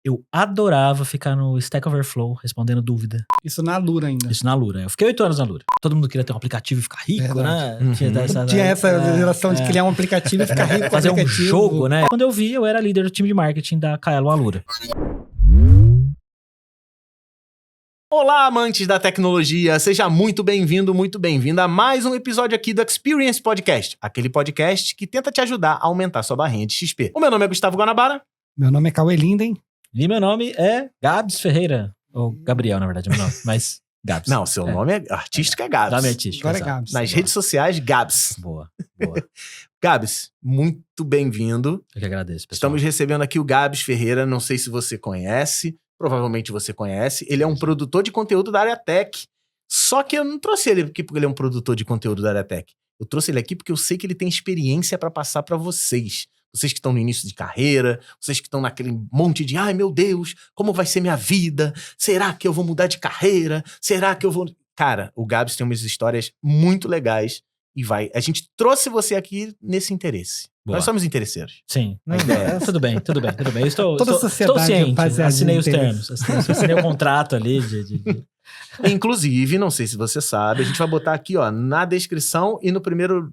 Eu adorava ficar no Stack Overflow respondendo dúvida. Isso na Lura ainda. Isso na Lura. Eu fiquei 8 anos na Lura. Todo mundo queria ter um aplicativo e ficar rico, Verdade. né? Tinha essa geração de criar um aplicativo e ficar rico com fazer um aplicativo. jogo, né? Quando eu vi, eu era líder do time de marketing da Kaelo Alura. Olá, amantes da tecnologia, seja muito bem-vindo, muito bem-vinda a mais um episódio aqui do Experience Podcast, aquele podcast que tenta te ajudar a aumentar sua barrinha de XP. O meu nome é Gustavo Guanabara. Meu nome é Cauê Linden. E meu nome é Gabs Ferreira. Ou Gabriel, na verdade, é meu nome. Mas Gabs. Não, seu nome é artístico, é Gabs. Nome artístico. Agora é Gabs. Nas redes sociais, Gabs. Boa. Gabs, muito bem-vindo. Eu que agradeço, pessoal. Estamos recebendo aqui o Gabs Ferreira, não sei se você conhece, provavelmente você conhece. Ele é um produtor de conteúdo da área tech. Só que eu não trouxe ele aqui porque ele é um produtor de conteúdo da área tech. Eu trouxe ele aqui porque eu sei que ele tem experiência para passar para vocês. Vocês que estão no início de carreira, vocês que estão naquele monte de ai meu Deus, como vai ser minha vida? Será que eu vou mudar de carreira? Será que eu vou... Cara, o Gabs tem umas histórias muito legais e a gente trouxe você aqui nesse interesse. Boa. Nós somos interesseiros. Sim. A ideia é Tudo bem. Eu estou sociedade ciente. Assinei os termos. Assinei o contrato ali Inclusive, não sei se você sabe, a gente vai botar aqui ó, na descrição e no primeiro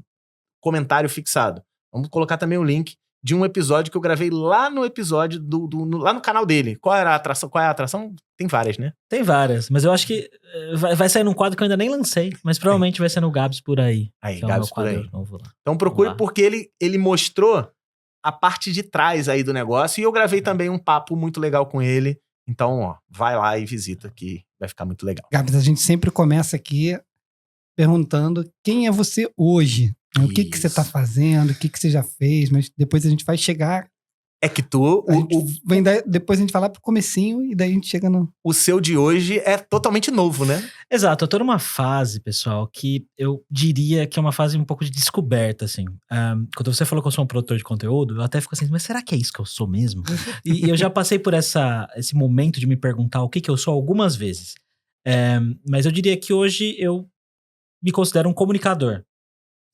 comentário fixado. Vamos colocar também o link de um episódio que eu gravei lá no episódio lá no canal dele. Qual era a atração? Qual é a atração? Tem várias, né? Tem várias, mas eu acho que vai sair num quadro que eu ainda nem lancei, mas provavelmente vai ser no Gabs por aí. Aí, que Gabs é o meu por aí. quadro novo lá. Então procure porque ele mostrou a parte de trás aí do negócio e eu gravei também um papo muito legal com ele. Então, ó, vai lá e visita que vai ficar muito legal. Gabs, a gente sempre começa aqui perguntando quem é você hoje? O que você tá fazendo? O que você já fez? Mas depois a gente vai chegar... É que tu... Depois a gente vai lá pro comecinho e daí a gente chega no... O seu de hoje é totalmente novo, né? Exato, eu tô numa fase, pessoal, que eu diria que é uma fase um pouco de descoberta, assim. Quando você falou que eu sou um produtor de conteúdo, eu até fico assim, mas será que é isso que eu sou mesmo? E eu já passei por esse momento de me perguntar o que eu sou algumas vezes. Mas eu diria que hoje eu me considero um comunicador,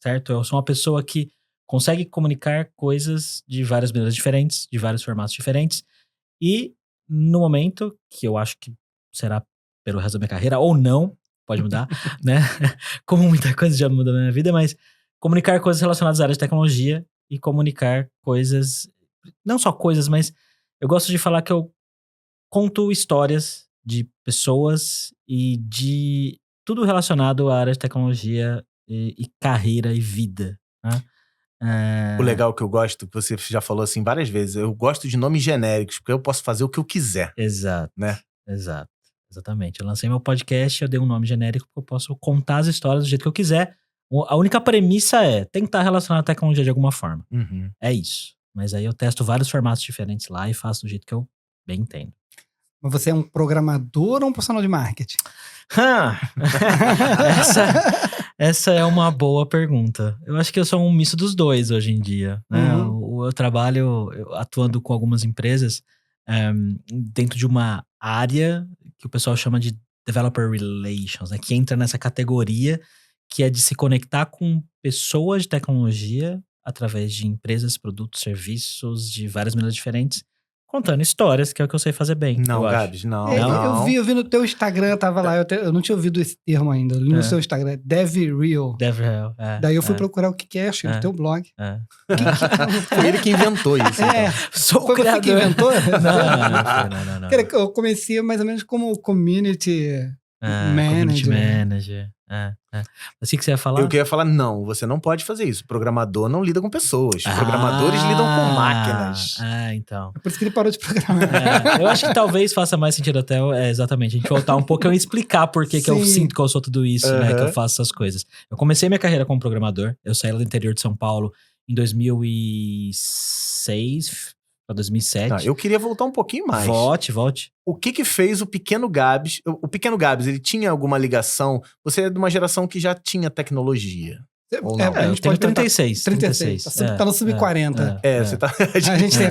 certo? Eu sou uma pessoa que consegue comunicar coisas de várias maneiras diferentes, de vários formatos diferentes. E no momento, que eu acho que será pelo resto da minha carreira, ou não, pode mudar, né? Como muita coisa já muda na minha vida, mas comunicar coisas relacionadas à área de tecnologia e comunicar coisas, não só coisas, mas eu gosto de falar que eu conto histórias de pessoas e de tudo relacionado à área de tecnologia e carreira e vida, né? O legal que eu gosto, que você já falou assim várias vezes, eu gosto de nomes genéricos, porque eu posso fazer o que eu quiser. Exato. Né? Exato. Exatamente. Eu lancei meu podcast, eu dei um nome genérico, porque eu posso contar as histórias do jeito que eu quiser. A única premissa é tentar relacionar a tecnologia de alguma forma. Uhum. É isso. Mas aí eu testo vários formatos diferentes lá e faço do jeito que eu bem entendo. Mas você é um programador ou um profissional de marketing? Essa é uma boa pergunta. Eu acho que eu sou um misto dos dois hoje em dia, né? Eu trabalho atuando com algumas empresas dentro de uma área que o pessoal chama de Developer Relations, né? Que entra nessa categoria que é de se conectar com pessoas de tecnologia através de empresas, produtos, serviços de várias maneiras diferentes, contando histórias, que é o que eu sei fazer bem. Não, Gabs, não. Eu vi no teu Instagram, tava lá, eu não tinha ouvido esse termo ainda. Eu li no seu Instagram, DevRel. DevRel, Daí eu fui procurar o que é, achei no teu blog. Foi ele que inventou isso. Sou Foi o criador. você que inventou? Não. Eu comecei mais ou menos como community Community manager. Mas o que você ia falar? Eu queria falar, não, você não pode fazer isso. Programador não lida com pessoas. Programadores lidam com máquinas. Então. É por isso que ele parou de programar. Eu acho que talvez faça mais sentido até, exatamente, a gente voltar um pouco e eu explicar por que eu sinto que eu sou tudo isso, né, que eu faço essas coisas. Eu comecei minha carreira como programador, eu saí lá do interior de São Paulo em 2006 para 2007. Eu queria voltar um pouquinho mais. Volte. O que fez o Pequeno Gabs? O Pequeno Gabs, ele tinha alguma ligação? Você é de uma geração que já tinha tecnologia. Ou não? Eu tenho 36. 36. Tá no sub-40. Você tá... A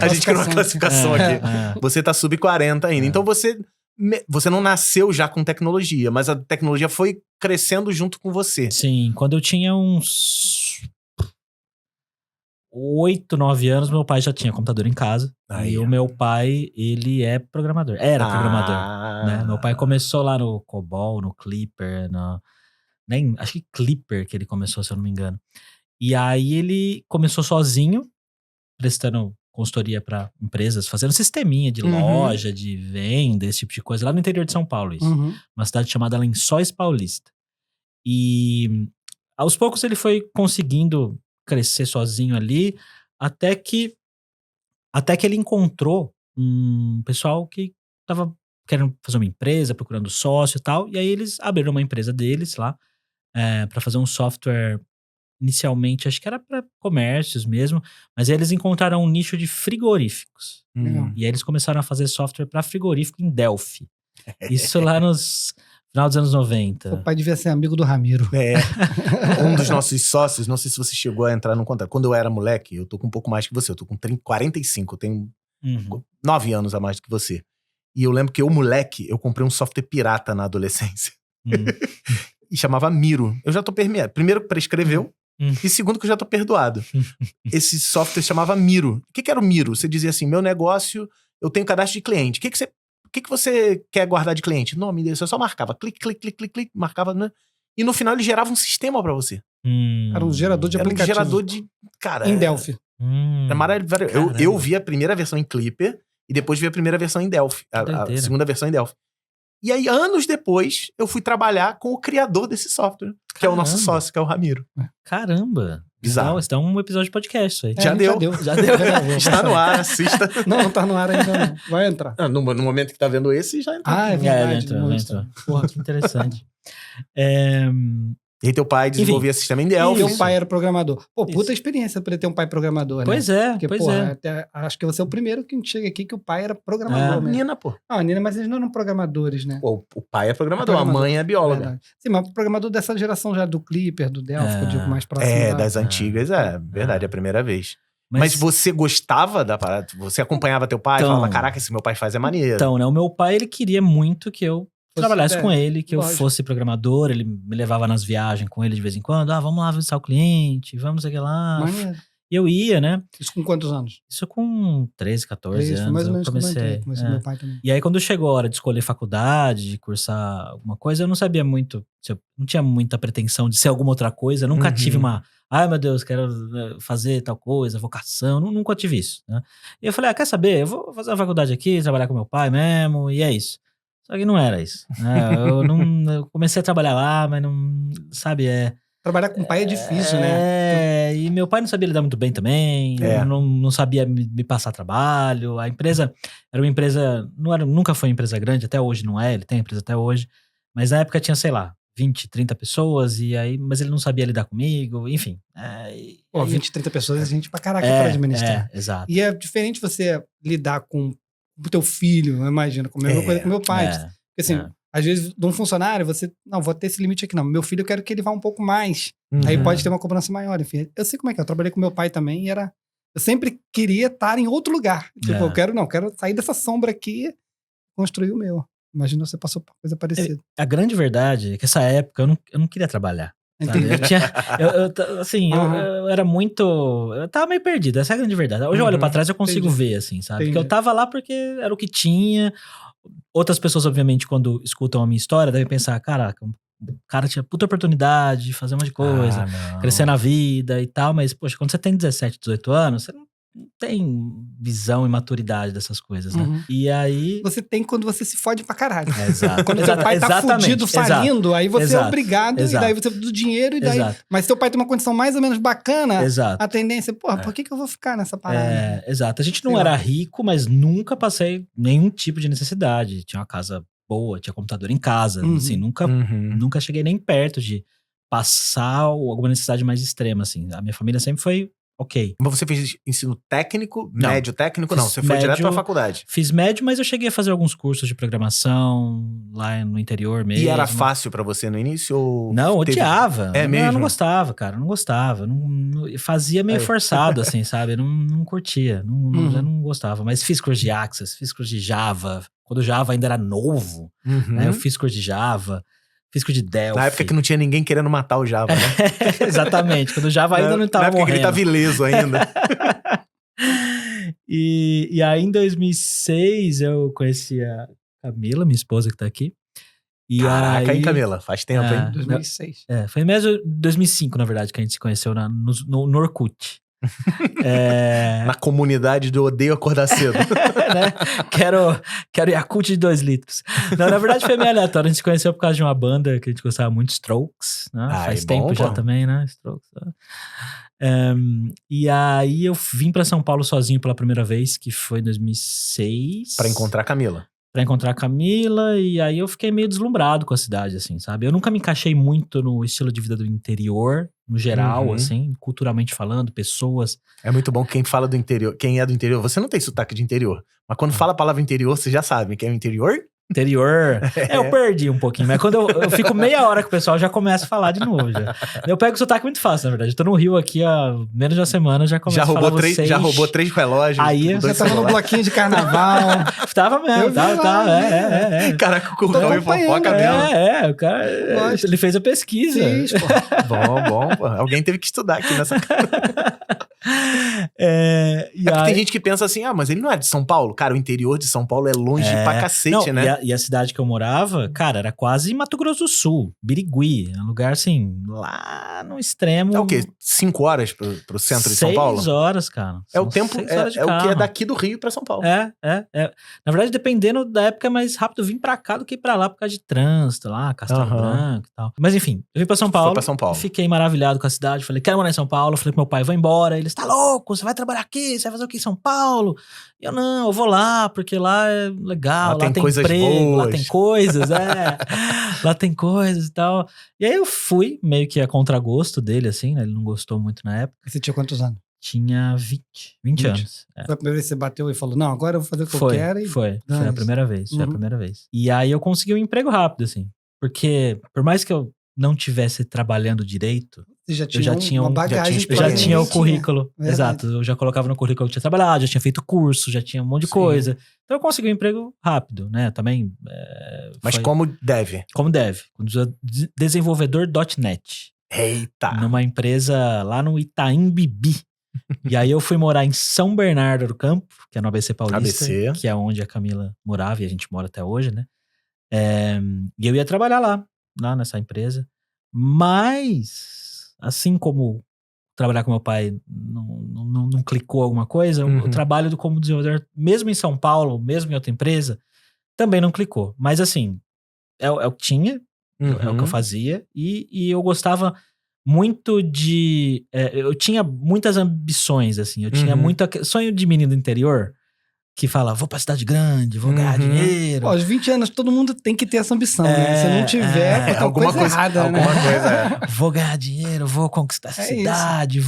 gente criou uma classificação aqui. Você tá sub-40 ainda. Então você não nasceu já com tecnologia, mas a tecnologia foi crescendo junto com você. Sim, quando eu tinha uns 8, 9 anos, meu pai já tinha computador em casa. Aí, E ó. o meu pai, ele é programador. Era programador. Né? Meu pai começou lá no COBOL, no Clipper, acho que Clipper que ele começou, se eu não me engano. E aí ele começou sozinho, prestando consultoria para empresas, fazendo sisteminha de loja, de venda, esse tipo de coisa, lá no interior de São Paulo, isso. Uhum. Uma cidade chamada Lençóis Paulista. E aos poucos ele foi conseguindo crescer sozinho ali, até que ele encontrou um pessoal que tava querendo fazer uma empresa, procurando sócio e tal, e aí eles abriram uma empresa deles lá, para fazer um software. Inicialmente, acho que era para comércios mesmo, mas aí eles encontraram um nicho de frigoríficos. Legal. E aí eles começaram a fazer software para frigorífico em Delphi. Isso lá nos final dos anos 90. Seu pai devia ser amigo do Ramiro. Um dos nossos sócios, não sei se você chegou a entrar no contrato. Quando eu era moleque, eu tô com um pouco mais que você, eu tô com 45, eu tenho 9 anos a mais do que você. E eu lembro que eu comprei um software pirata na adolescência. E chamava Miro. Eu já tô permeado. Primeiro, prescreveu. E segundo, que eu já tô perdoado. Esse software chamava Miro. O que era o Miro? Você dizia assim, meu negócio, eu tenho cadastro de cliente. O que você quer guardar de cliente? Nome dele. Você só marcava. Clique, marcava, né? E no final ele gerava um sistema pra você. Era um gerador de aplicativo. Era um gerador de... Cara... Em Delphi. É maravilhoso. Eu vi a primeira versão em Clipper e depois vi a primeira versão em Delphi. A segunda versão em Delphi. E aí, anos depois, eu fui trabalhar com o criador desse software, que é o nosso sócio, que é o Ramiro. Caramba! Bizarro. Isso dá um episódio de podcast, isso aí. Já deu. Está no ar, assista. Não tá no ar ainda não. Vai entrar. No momento que tá vendo esse, já entrou. É verdade. Entrou. Porra, que interessante. E aí teu pai desenvolvia sistema em Delphi. E meu pai era programador. Pô, puta experiência pra ele ter um pai programador, né? Pois é, Porque, acho que você é o primeiro que chega aqui que o pai era programador mesmo. Nina, pô. Ah, Nina, mas eles não eram programadores, né? Pô, o pai é programador, a mãe é bióloga. Verdade. Sim, mas programador dessa geração já do Clipper, do Delphi, que eu digo mais próximo. Das antigas, verdade, é a primeira vez. Mas você gostava da parada? Você acompanhava teu pai? Falava, caraca, esse meu pai faz é maneiro. Então, né, o meu pai, ele queria muito que eu trabalhasse com ele, que eu fosse programador, ele me levava nas viagens com ele de vez em quando, vamos lá visitar o cliente, vamos sei lá. Maneiro. E eu ia, né? Isso com quantos anos? Isso com 13, 14 anos. Mais ou menos eu comecei. Meu pai também. E aí quando chegou a hora de escolher faculdade, de cursar alguma coisa, eu não sabia muito, não tinha muita pretensão de ser alguma outra coisa, eu nunca tive ai meu Deus, quero fazer tal coisa, vocação, nunca tive isso, né? E eu falei, quer saber, eu vou fazer a faculdade aqui, trabalhar com meu pai mesmo, e é isso. Só que não era isso, né? Eu comecei a trabalhar lá, mas não, sabe, Trabalhar com pai é difícil, né? E meu pai não sabia lidar muito bem também, não sabia me passar trabalho. A empresa era uma empresa, nunca foi uma empresa grande, até hoje não é, ele tem empresa até hoje, mas na época tinha, sei lá, 20, 30 pessoas, mas ele não sabia lidar comigo, enfim. 20, 30 pessoas é gente pra caraca pra administrar. Exato. E é diferente você lidar com o teu filho, eu imagino, com a mesma coisa com meu pai. Porque assim, às vezes, de um funcionário, você, não, vou ter esse limite aqui, não. Meu filho, eu quero que ele vá um pouco mais. Aí pode ter uma cobrança maior, enfim. Eu sei como é que é, eu trabalhei com meu pai também e eu sempre queria estar em outro lugar. Tipo, eu quero sair dessa sombra aqui e construir o meu. Imagina você passou por coisa parecida. A grande verdade é que essa época eu não queria trabalhar. Sabe? Eu era muito... Eu tava meio perdido, essa é a grande verdade. Hoje eu olho pra trás e eu consigo ver, assim, sabe? Porque eu tava lá porque era o que tinha. Outras pessoas, obviamente, quando escutam a minha história, devem pensar, caraca, o cara tinha puta oportunidade de fazer um monte de coisa, crescer na vida e tal, mas, poxa, quando você tem 17, 18 anos, você não tem visão e maturidade dessas coisas, né? E aí... Você tem quando você se fode pra caralho. Exato. Quando seu pai tá fudido, falindo, aí você é obrigado, e daí você do dinheiro, e daí... Mas seu pai tem uma condição mais ou menos bacana, a tendência, por que eu vou ficar nessa parada? Exato. A gente não era rico, mas nunca passei nenhum tipo de necessidade. Tinha uma casa boa, tinha computador em casa, assim, nunca cheguei nem perto de passar alguma necessidade mais extrema, assim. A minha família sempre foi ok. Mas você fez ensino técnico, médio técnico? Não, você foi direto pra faculdade. Fiz médio, mas eu cheguei a fazer alguns cursos de programação lá no interior mesmo. E era fácil pra você no início? Ou não, odiava. Mesmo? Eu não gostava, cara, não gostava. Fazia meio forçado, assim, sabe? Não curtia, eu não gostava. Mas fiz curso de Access, fiz curso de Java. Quando o Java ainda era novo, né? Eu fiz curso de Java. Físico de Delphi. Na época que não tinha ninguém querendo matar o Java, né? Exatamente, quando o Java ainda não tava morrendo. Na época que ele tava ileso ainda. E aí, em 2006, eu conheci a Camila, minha esposa que tá aqui. E Caraca, aí, hein, Camila? Faz tempo, hein? 2006. foi mesmo 2005, na verdade, que a gente se conheceu no Orkut. Na comunidade do Odeio Acordar Cedo. Né? Quero Yakult de 2 litros. Não, na verdade foi meio aleatório. A gente se conheceu por causa de uma banda que a gente gostava muito, Strokes. Né? Faz tempo já também, né? Strokes. E aí eu vim pra São Paulo sozinho pela primeira vez, que foi em 2006. Pra encontrar a Camila. Pra encontrar a Camila, e aí eu fiquei meio deslumbrado com a cidade, assim, sabe? Eu nunca me encaixei muito no estilo de vida do interior, no geral, assim, culturalmente falando, pessoas. É muito bom quem fala do interior, quem é do interior, você não tem sotaque de interior, mas quando fala a palavra interior, você já sabe que é o interior. Interior. Eu perdi um pouquinho, mas quando eu fico meia hora com o pessoal, já começo a falar de novo. Já. Eu pego o sotaque muito fácil, na verdade. Eu tô no Rio aqui há menos de uma semana, já começo a falar vocês. Já roubou 3 relógios. Aí você tava no bloquinho de carnaval. Tava mesmo, tava. Caraca, o Currão e fofoca mesmo. O cara, ele fez a pesquisa. Fiz, pô. Bom, pô. Alguém teve que estudar aqui nessa porque tem gente que pensa assim, mas ele não é de São Paulo? Cara, o interior de São Paulo é longe pra cacete, né? E a cidade que eu morava, cara, era quase Mato Grosso do Sul, Birigui. É um lugar, assim, lá no extremo. É o quê? 5 horas pro centro de São Paulo? 6 horas, cara. É o tempo, é o que é daqui do Rio pra São Paulo. Na verdade, dependendo da época, é mais rápido vir pra cá do que ir pra lá por causa de trânsito lá, Castelo Branco e tal. Mas enfim, eu vim pra São Paulo. Foi pra São Paulo. Fiquei maravilhado com a cidade. Falei, quero morar em São Paulo. Falei pro meu pai, vou embora. Ele, tá louco? Você vai trabalhar aqui? Você vai fazer o que em São Paulo? E eu, não, eu vou lá, porque lá é legal. Lá tem coisas emprego, boas. lá tem coisas, lá tem coisas e tal. E aí eu fui meio que a contragosto dele, assim, né? Ele não gostou muito na época. Você tinha quantos anos? Tinha 20 anos. Foi a primeira vez que você bateu e falou, não, agora eu vou fazer o que eu quero. Foi a primeira vez, foi a primeira vez. E aí eu consegui um emprego rápido, assim. Porque, por mais que eu não tivesse trabalhando direito, você já eu já tinha uma bagagem. Eu já tinha o currículo. Exato, eu já colocava no currículo que eu tinha trabalhado, já tinha feito curso, já tinha um monte de coisa. Então eu consegui um emprego rápido, né? Também. Mas como deve? Como deve. Desenvolvedor .NET. Eita! Numa empresa lá no Itaim Bibi. E aí eu fui morar em São Bernardo do Campo, que é no ABC Paulista, que é onde a Camila morava e a gente mora até hoje, né? E eu ia trabalhar lá nessa empresa. Mas, assim como trabalhar com meu pai não clicou alguma coisa, o trabalho como desenvolvedor, mesmo em São Paulo, mesmo em outra empresa, também não clicou. Mas assim, é o que tinha, é o que eu fazia, e eu gostava muito de... eu tinha muitas ambições, assim, eu tinha muito sonho de menino do interior, que fala, vou pra cidade grande, vou ganhar dinheiro. Aos 20 anos, todo mundo tem que ter essa ambição, né? Se não tiver, alguma coisa errada, né? Vou ganhar dinheiro, vou conquistar essa cidade,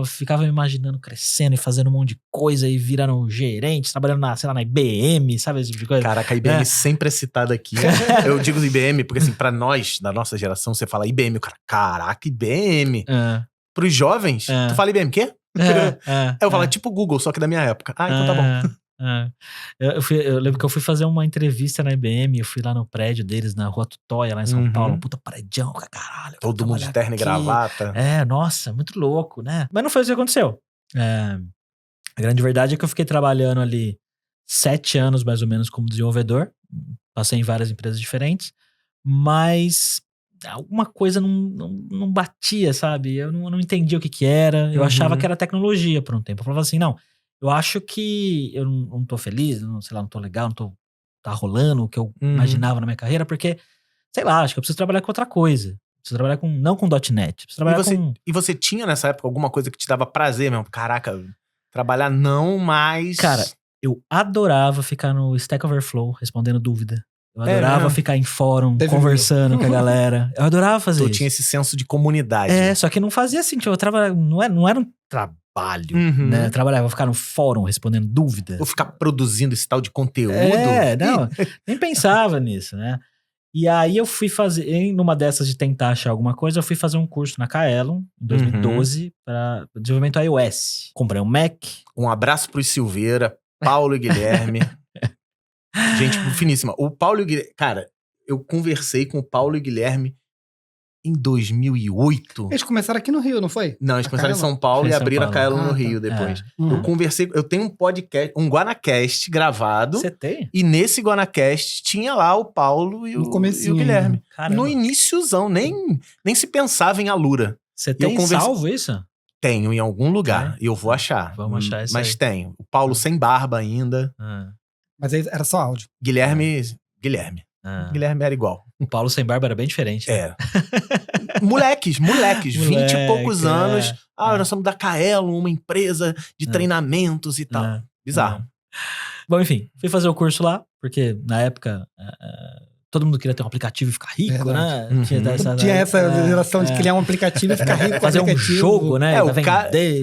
ficava me imaginando crescendo e fazendo um monte de coisa e virando gerente, trabalhando na IBM, sabe esse tipo de coisa? Caraca, a IBM sempre é citada aqui. Eu digo IBM porque, assim, pra nós, da nossa geração, você fala IBM, o cara, caraca, IBM. Pros jovens, tu fala IBM, quê? Eu falo, tipo Google, só que da minha época. Então tá bom. Eu lembro que eu fui fazer uma entrevista na IBM, eu fui lá no prédio deles, na Rua Tutóia, lá em São Paulo, um puta prédião, caralho. Todo mundo de terno e gravata. Nossa, muito louco, né? Mas não foi isso que aconteceu. A grande verdade é que eu fiquei trabalhando ali 7 anos, mais ou menos, como desenvolvedor. Passei em várias empresas diferentes, mas alguma coisa não batia, sabe? Eu não entendia o que era. Eu achava que era tecnologia por um tempo. Eu falava assim, não, eu acho que eu não tô feliz, não tô legal, tá rolando o que eu imaginava na minha carreira, porque, sei lá, acho que eu preciso trabalhar com outra coisa. Preciso trabalhar não com .NET. Preciso trabalhar E você tinha nessa época alguma coisa que te dava prazer mesmo? Caraca, trabalhar não, mas... Cara, eu adorava ficar no Stack Overflow respondendo dúvida. Eu adorava ficar em fórum, conversando com a galera. Eu adorava fazer isso. Tu tinha esse senso de comunidade. Só que não fazia assim, tipo, eu trabalhava, não era um trabalho, né? Eu trabalhava, ficar no fórum respondendo dúvida. Ou ficar produzindo esse tal de conteúdo. Nem pensava nisso, né? E aí eu fui fazer, numa dessas de tentar achar alguma coisa, eu fui fazer um curso na Kaelon, em 2012, para desenvolvimento iOS. Comprei um Mac. Um abraço pros Silveira, Paulo e Guilherme. Gente finíssima. O Paulo e o Guilherme, cara, eu conversei com o Paulo e o Guilherme em 2008. Eles começaram aqui no Rio, não foi? Não, eles começaram em São Paulo e abriram a Kaelon no Rio depois. Eu conversei, eu tenho um podcast, um Guanacast gravado. Você tem? E nesse Guanacast tinha lá o Paulo e o Guilherme. Caramba. No iníciozão, nem se pensava em Alura. Você tem salvo isso? Tenho em algum lugar, e eu vou achar. Vamos achar isso Mas aí. tenho. O Paulo sem barba ainda. Mas aí era só áudio. Guilherme era igual. O Paulo sem barba era bem diferente. Né? Era. Moleques, 20 e poucos anos. Nós somos da Kaelon, uma empresa de treinamentos e tal. Bizarro. Bom, enfim, fui fazer o curso lá, porque na época todo mundo queria ter um aplicativo e ficar rico, né? Tinha essa geração de criar um aplicativo e ficar rico. Fazer um jogo, né?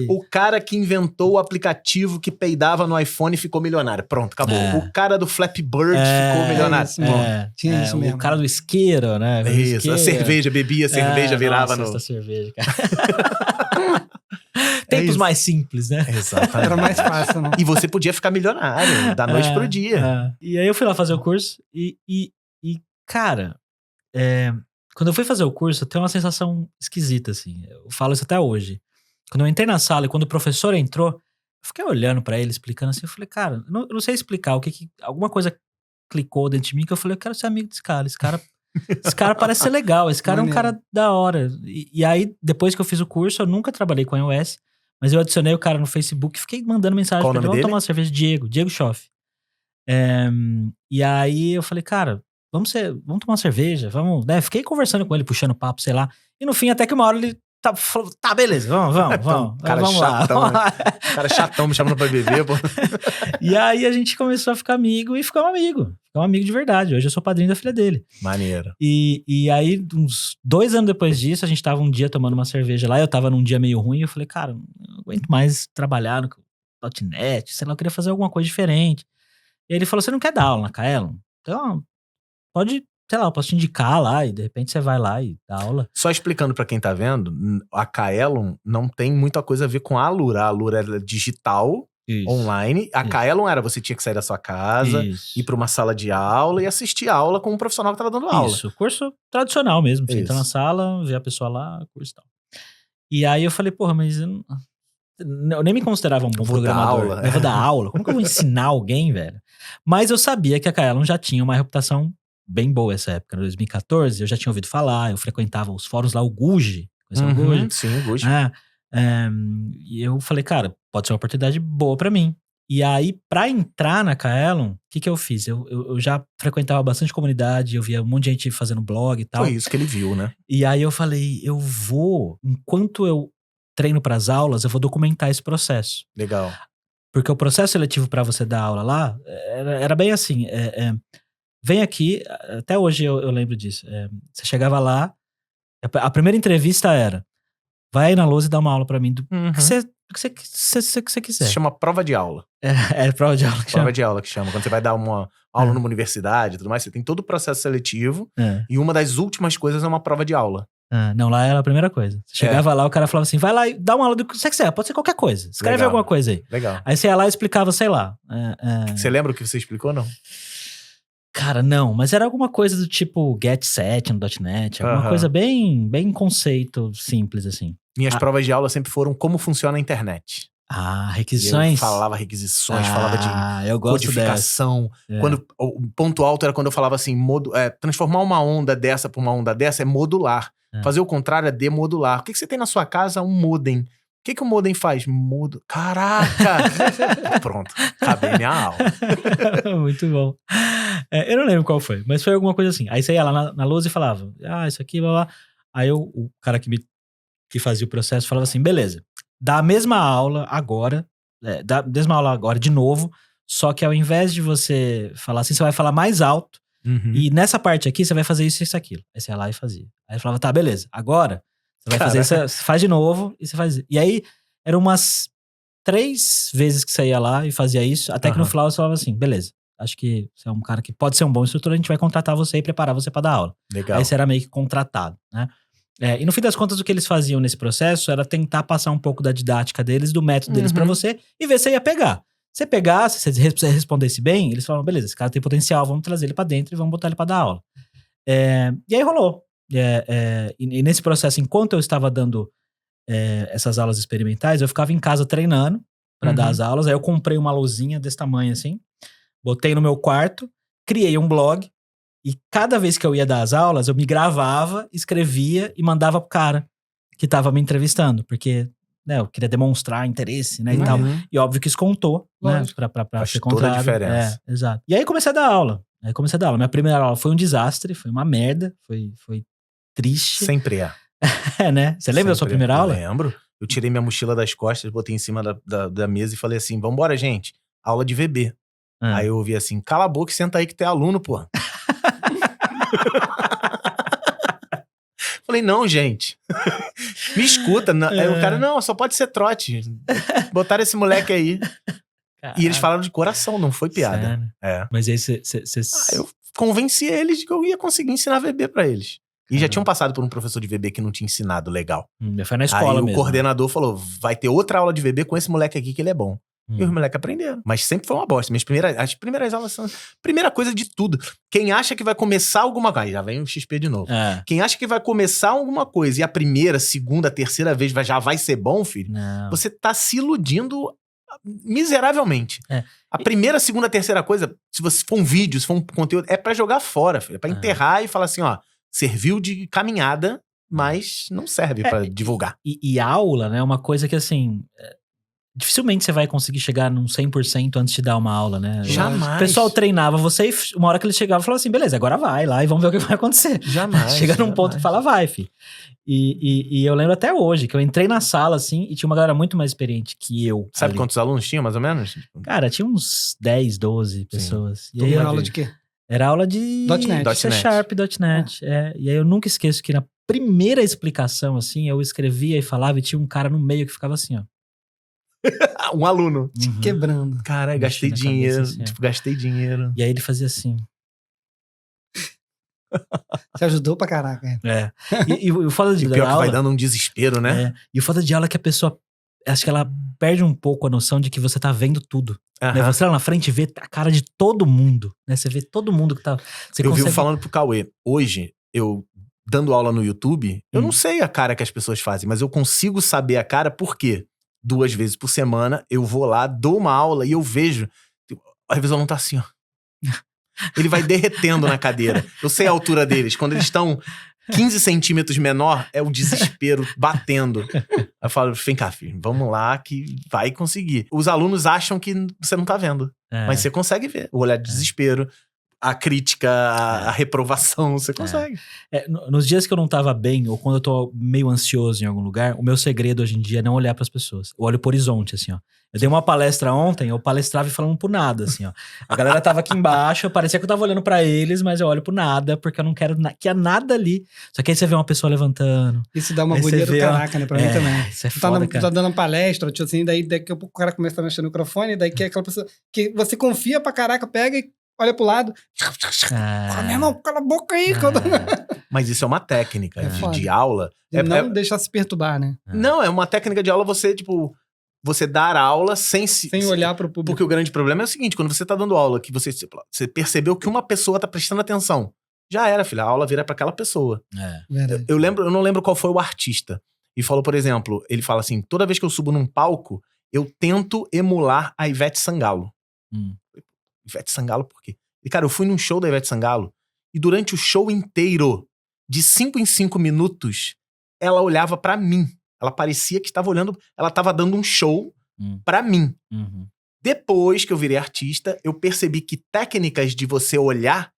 O cara que inventou o aplicativo que peidava no iPhone e ficou milionário. Pronto, acabou. O cara do Flappy Bird ficou milionário. Tinha isso mesmo. O cara do isqueiro, né? Isso, a cerveja, bebia cerveja, virava essa cerveja, cara. Tempos mais simples, né? Exatamente. Era mais fácil, não? E você podia ficar milionário, da noite pro dia. E aí eu fui lá fazer o curso e cara, quando eu fui fazer o curso, eu tenho uma sensação esquisita, assim. Eu falo isso até hoje. Quando eu entrei na sala e quando o professor entrou, eu fiquei olhando pra ele, explicando assim. Eu falei, cara, eu não sei explicar o que alguma coisa clicou dentro de mim que eu falei, eu quero ser amigo desse cara. Esse cara parece ser legal. Esse cara é um cara da hora. E aí, depois que eu fiz o curso, eu nunca trabalhei com iOS, mas eu adicionei o cara no Facebook e fiquei mandando mensagem pra ele. Vamos tomar uma cerveja. Diego Schoff. E aí eu falei, cara, vamos tomar uma cerveja, vamos, né? Fiquei conversando com ele, puxando papo, sei lá. E no fim, até que uma hora ele falou, tá, beleza, vamos. Cara vamos chatão, lá. né? Cara chatão me chamando pra beber, pô. E aí a gente começou a ficar amigo e ficamos amigo de verdade. Hoje eu sou padrinho da filha dele. Maneiro. E aí, uns 2 anos depois disso, a gente tava um dia tomando uma cerveja lá, eu tava num dia meio ruim, eu falei, cara, não aguento mais trabalhar no .NET, sei lá, eu queria fazer alguma coisa diferente. E aí ele falou, você não quer dar aula na Kaelon? Então, pode, sei lá, eu posso te indicar lá e de repente você vai lá e dá aula. Só explicando pra quem tá vendo, a Kaelon não tem muita coisa a ver com a Alura. A Alura era digital, online. A Kaelon era, você tinha que sair da sua casa, ir pra uma sala de aula e assistir a aula com um profissional que tava dando aula. Isso, curso tradicional mesmo. Você entra na sala, vê a pessoa lá, curso e tal. E aí eu falei, porra, mas eu nem me considerava um bom programador. Eu vou dar aula. Como que eu vou ensinar alguém, velho? Mas eu sabia que a Kaelon já tinha uma reputação bem boa essa época. Em 2014, eu já tinha ouvido falar, eu frequentava os fóruns lá, o Guji. Conheceu o Guji? Sim, o Guji. E eu falei, cara, pode ser uma oportunidade boa pra mim. E aí, pra entrar na Kaelon, o que eu fiz? Eu já frequentava bastante comunidade, eu via um monte de gente fazendo blog e tal. Foi isso que ele viu, né? E aí eu falei, enquanto eu treino pras aulas, eu vou documentar esse processo. Legal. Porque o processo seletivo pra você dar aula lá, era bem assim, vem aqui, até hoje eu lembro disso, você chegava lá, a primeira entrevista era, vai aí na lousa e dá uma aula pra mim do que você quiser. Se chama prova de aula. Prova de aula que chama. Prova de aula que chama. Quando você vai dar uma aula numa universidade e tudo mais, você tem todo o processo seletivo e uma das últimas coisas é uma prova de aula. Não, lá era a primeira coisa. Você chegava lá, o cara falava assim, vai lá e dá uma aula do que você quiser, pode ser qualquer coisa. Escreve alguma coisa aí. Legal. Aí você ia lá e explicava, sei lá. Você lembra o que você explicou, não? Cara, não, mas era alguma coisa do tipo get set no .NET, alguma coisa bem conceito simples, assim. Minhas provas de aula sempre foram como funciona a internet. Requisições. Eu falava requisições, falava de eu gosto codificação. Quando, o ponto alto era quando eu falava assim, transformar uma onda dessa por uma onda dessa é modular. Fazer o contrário é demodular. O que você tem na sua casa? Um modem. O que o modem faz? Caraca! Pronto, acabei minha aula. Muito bom. Eu não lembro qual foi, mas foi alguma coisa assim. Aí você ia lá na lousa e falava, isso aqui, blá, blá. Aí o cara que fazia o processo falava assim, beleza, dá a mesma aula agora, de novo, só que ao invés de você falar assim, você vai falar mais alto, e nessa parte aqui você vai fazer isso e isso aquilo. Aí você ia lá e fazia. Aí falava, tá, beleza, agora você vai fazer isso, você faz de novo e você faz. E aí eram umas 3 vezes que você ia lá e fazia isso, até que no final você falava assim, beleza, acho que você é um cara que pode ser um bom instrutor, a gente vai contratar você e preparar você pra dar aula. Legal. Aí você era meio que contratado, né? E no fim das contas, o que eles faziam nesse processo era tentar passar um pouco da didática deles, do método deles pra você, e ver se você ia pegar. Se você pegasse, se você respondesse bem, eles falavam, beleza, esse cara tem potencial, vamos trazer ele pra dentro e vamos botar ele pra dar aula. E aí rolou. E nesse processo, enquanto eu estava dando essas aulas experimentais, eu ficava em casa treinando pra dar as aulas. Aí eu comprei uma lousinha desse tamanho assim, botei no meu quarto, criei um blog. E cada vez que eu ia dar as aulas, eu me gravava, escrevia e mandava pro cara que tava me entrevistando. Porque, né, eu queria demonstrar interesse, né, e tal. E óbvio que isso contou, né, pra ser contado. Faz toda a diferença. Exato. E aí comecei a dar aula. Minha primeira aula foi um desastre, foi uma merda, foi triste. Sempre é. Né? Você lembra da sua primeira aula? Lembro. Eu tirei minha mochila das costas, botei em cima da mesa e falei assim, vambora, gente. Aula de VB. Aí eu ouvi assim, cala a boca e senta aí que tem aluno, pô. Falei, não, gente. Me escuta. Aí o cara, não, só pode ser trote. Botaram esse moleque aí. Caralho. E eles falaram de coração, não foi piada. Mas aí você... eu convenci eles de que eu ia conseguir ensinar VB pra eles. E já tinham passado por um professor de VB que não tinha ensinado legal. Foi na escola mesmo. Aí o coordenador falou, vai ter outra aula de VB com esse moleque aqui que ele é bom. E os moleques aprenderam. Mas sempre foi uma bosta. As primeiras aulas são... Primeira coisa de tudo. Quem acha que vai começar alguma coisa... Aí já vem o XP de novo. Quem acha que vai começar alguma coisa e a primeira, segunda, terceira vez já vai ser bom, filho, você tá se iludindo miseravelmente. A primeira, segunda, terceira coisa, se você for um vídeo, se for um conteúdo, é pra jogar fora, filho. É pra enterrar e falar assim, ó, serviu de caminhada, mas não serve pra divulgar. E aula, né, é uma coisa que, assim... Dificilmente você vai conseguir chegar num 100% antes de dar uma aula, né? Jamais. O pessoal treinava você e uma hora que ele chegava, falava assim, beleza, agora vai lá e vamos ver o que vai acontecer. Jamais. Chega num ponto que fala, vai, filho. E eu lembro até hoje, que eu entrei na sala, assim, e tinha uma galera muito mais experiente que eu. Sabe quantos alunos tinha, mais ou menos? Cara, tinha uns 10, 12 pessoas. E aí era aula de quê? Era aula de C Sharp, .NET. E aí eu nunca esqueço que na primeira explicação, assim, eu escrevia e falava e tinha um cara no meio que ficava assim, ó. Um aluno. Quebrando. Caralho, gastei dinheiro. Assim, gastei dinheiro. E aí ele fazia assim. Você ajudou pra caraca. E o foda de pior aula... que vai dando um desespero, né? E o foda de aula é que a pessoa... Acho que ela perde um pouco a noção de que você tá vendo tudo. Né? Você lá na frente vê a cara de todo mundo. Né? Você vê todo mundo que tá... Eu vivo falando pro Cauê. Hoje, eu dando aula no YouTube, eu não sei a cara que as pessoas fazem, mas eu consigo saber a cara por quê? 2 vezes por semana, eu vou lá, dou uma aula e eu vejo. A revisão não tá assim, ó. Ele vai derretendo na cadeira. Eu sei a altura deles. Quando eles estão 15 centímetros menor, é o desespero batendo. Aí eu falo, vem cá, filho, vamos lá que vai conseguir. Os alunos acham que você não tá vendo. Mas você consegue ver. O olhar de desespero, a crítica, a reprovação, você consegue. Nos dias que eu não tava bem, ou quando eu tô meio ansioso em algum lugar, o meu segredo hoje em dia é não olhar pras pessoas. Eu olho pro horizonte, assim, ó. Eu dei uma palestra ontem, eu palestrava e falando pro nada, assim, ó. A galera tava aqui embaixo, parecia que eu tava olhando pra eles, mas eu olho pro nada, porque eu não quero que há nada ali. Só que aí você vê uma pessoa levantando. Isso dá uma agonia do caraca, né? Pra mim também. Isso é foda, cara. Tá dando uma palestra, tipo assim, daí daqui a pouco o cara começa a mexer no microfone, daí que é aquela pessoa que você confia pra caraca, pega e olha pro lado. Meu irmão, cala a boca aí. Mas isso é uma técnica de aula. Não deixar se perturbar, né? Não, é uma técnica de aula você, tipo... Você dar aula sem olhar pro público. Porque o grande problema é o seguinte, quando você tá dando aula, que você percebeu que uma pessoa tá prestando atenção, já era, filha, a aula vira pra aquela pessoa. Eu não lembro qual foi o artista. E falou, por exemplo, ele fala assim, toda vez que eu subo num palco, eu tento emular a Ivete Sangalo. Ivete Sangalo por quê? E, cara, eu fui num show da Ivete Sangalo e durante o show inteiro, de 5 em 5 minutos, ela olhava pra mim. Ela parecia que estava olhando... Ela estava dando um show pra mim. Depois que eu virei artista, eu percebi que técnicas de você olhar,